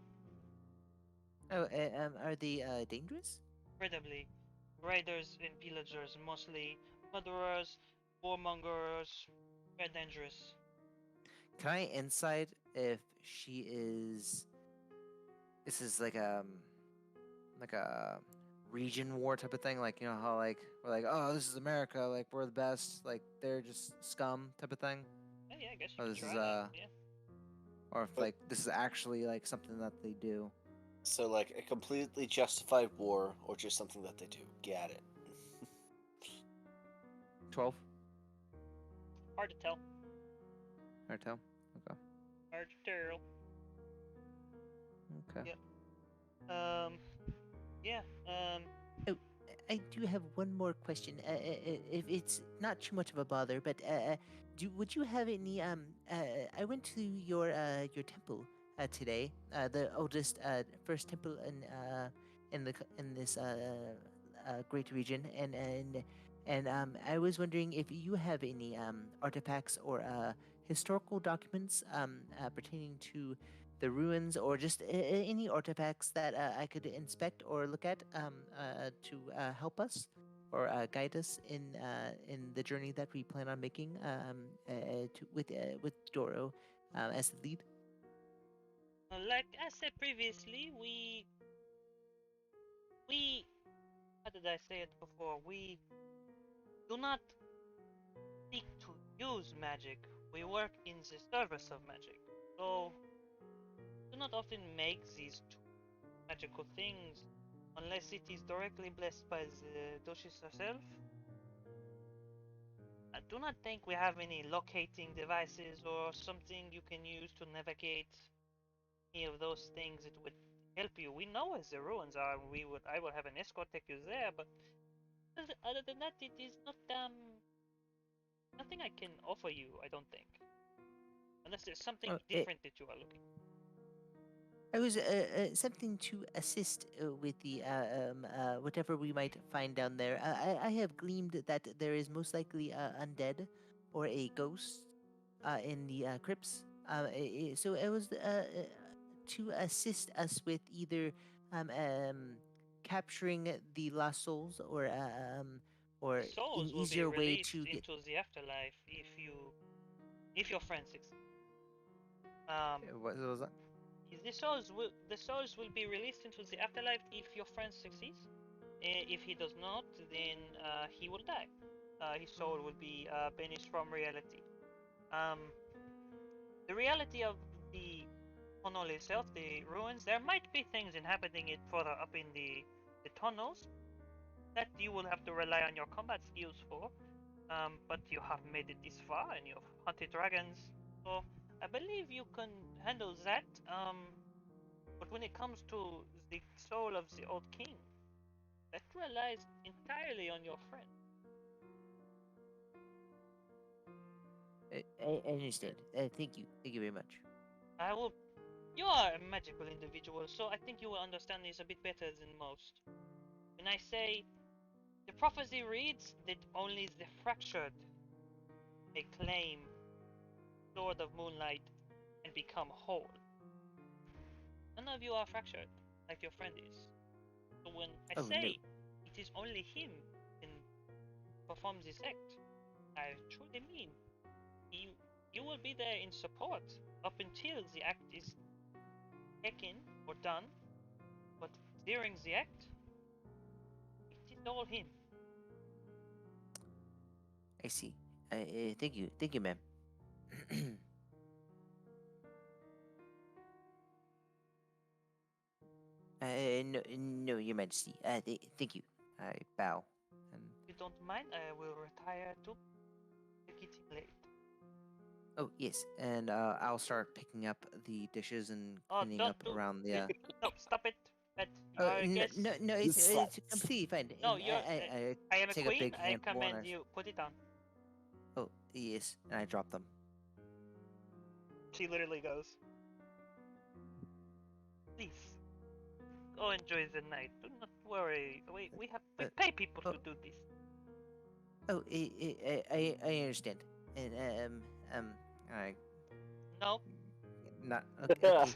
Oh, are they dangerous? Incredibly, raiders and pillagers, mostly murderers, warmongers, very dangerous. Can I insight if she is? This is like a region war type of thing. Like you know how like we're like, oh, this is America. Like we're the best. Like they're just scum type of thing. Yeah, I guess you Oh, could this try is that. Yeah. or if But- like this is actually like something that they do. So like a completely justified war, or just something that they do. Get it. 12. Hard to tell. Hard to tell. Okay. Hard to tell. Okay. Yep. Yeah. I do have one more question. If it's not too much of a bother, but would you have any I went to your temple today, the oldest first temple in this great region, and I was wondering if you have any artifacts or historical documents pertaining to the ruins, or just any artifacts that I could inspect or look at to help us or guide us in the journey that we plan on making with Doro as the lead. Like I said previously, we how did I say it before? We do not seek to use magic. We work in the service of magic. So do not often make these magical things unless it is directly blessed by the Duchess herself. do not think we have any locating devices or something you can use to navigate any of those things that would help you. We know where the ruins are. I will have an escort take you there, but other than that, it is not nothing I can offer you. I don't think, unless there's something different that you are looking. I was something to assist with the whatever we might find down there. I have gleaned that there is most likely undead or a ghost in the crypts. So it was to assist us with either capturing the lost souls or an Souls will be easier way released to get. into the afterlife if your friend succeeds. What was that? The souls will be released into the afterlife if your friend succeeds. If he does not, then he will die. His soul will be banished from reality. The reality of the tunnel itself, the ruins, there might be things inhabiting it further up in the tunnels that you will have to rely on your combat skills for. But you have made it this far and you've hunted dragons, so I believe you can handle that. But when it comes to the soul of the old king, that relies entirely on your friend. I understand. Thank you. Thank you very much. You are a magical individual, so I think you will understand this a bit better than most. When I say the prophecy reads that only the fractured may claim Sword of Moonlight and become whole. None of you are fractured like your friend is. So when I say it is only him can perform this act, I truly mean you will be there in support up until the act is taken or done. But during the act, it is all him. I see. Thank you, ma'am. No, Your Majesty. Thank you. I bow. And If you don't mind, I will retire too. It's getting late. oh yes, and I'll start picking up the dishes and Oh, cleaning don't up do- around the. No, stop it. But you Oh are a guest. no, This it's sucks. completely fine. No, And you're. I am a take queen. a big I handful and command you. Put it down. oh yes, and I drop them. She literally goes. Please, go enjoy the night. Do not worry. We pay people to do this. Oh, I understand. And I No, not okay.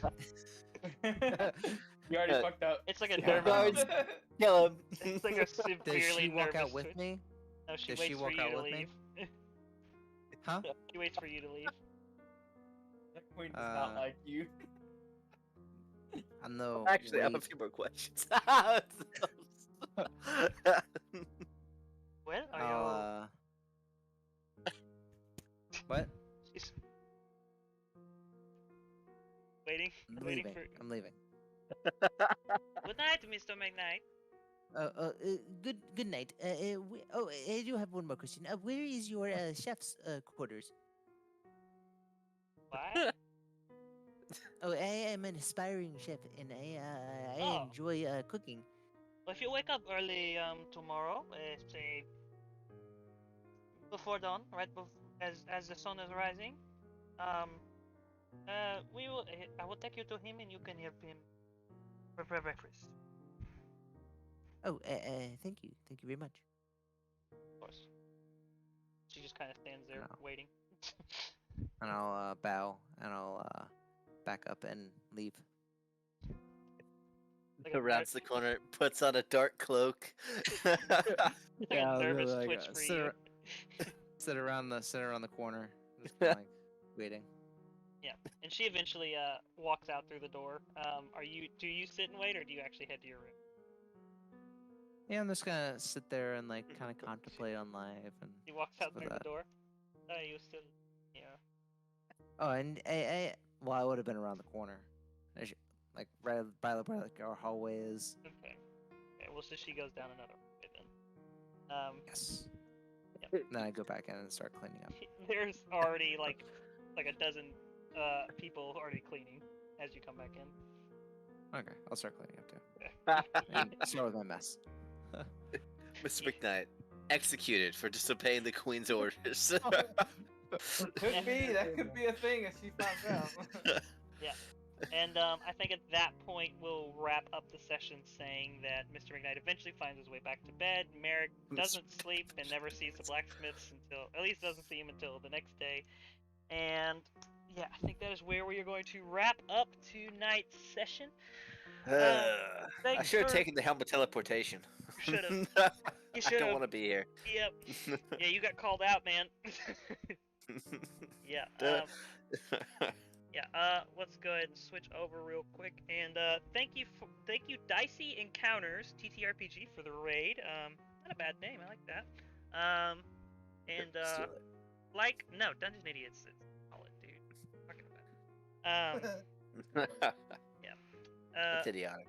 You already Uh, fucked up. it's like a Yeah. nervous. Guards, kill him. It's like a Does severely she walk nervous out with twitch. me? No, she Does waits she for walk you out to with me? leave. Huh? She waits for you to leave. That queen does not like you. I'm no. Actually, I have a wait. few more questions. Well, are I'll what? She's waiting. I'm Waiting leaving. for. I'm leaving. Good night, Mr. McKnight. Good night. I do have one more question. Where is your chef's quarters? What? Oh, I am an aspiring chef, and I Oh. enjoy cooking. Well, if you wake up early tomorrow, say before dawn, right as the sun is rising, I will take you to him, and you can help him prepare breakfast. Oh, thank you very much. Of course. She just kind of stands there No. waiting. And I'll bow, and I'll back up and leave. Like a Rounds the corner, puts on a dark cloak. like Yeah, a I'll nervous go, like, twitch for sit you. ar- sit around the corner, just kinda, like waiting. Yeah, and she eventually walks out through the door. Do you sit and wait, or do you actually head to your room? Yeah, I'm just gonna sit there and like kind of contemplate on life and. He walks stuff out like through that. the door. You still, yeah. Oh, and well, I would have been around the corner, like right by the where like our hallway is. Okay. Okay. Well, so she goes down another way then. Yes. Yeah. Then I go back in and start cleaning up. There's already like a dozen people already cleaning as you come back in. Okay, I'll start cleaning up too. And start with my mess. Mr. McKnight, executed for disobeying the Queen's orders. Could be. That could be a thing if she finds out. Yeah. And I think at that point we'll wrap up the session saying that Mr. McKnight eventually finds his way back to bed. Merrick doesn't sleep and never sees the blacksmiths until, at least doesn't see him until the next day. And yeah, I think that is where we are going to wrap up tonight's session. I Thanks should have for- taken the helmet teleportation. Should've. You I should don't have. want to be here. Yep. Yeah, you got called out, man. Yeah. Yeah, let's go ahead and switch over real quick. And thank you, Dicey Encounters TTRPG for the raid. Not a bad name, I like that. And Steal it. no, Dungeon Idiots, it's solid, dude. Talking about. Yeah. It's idiotic.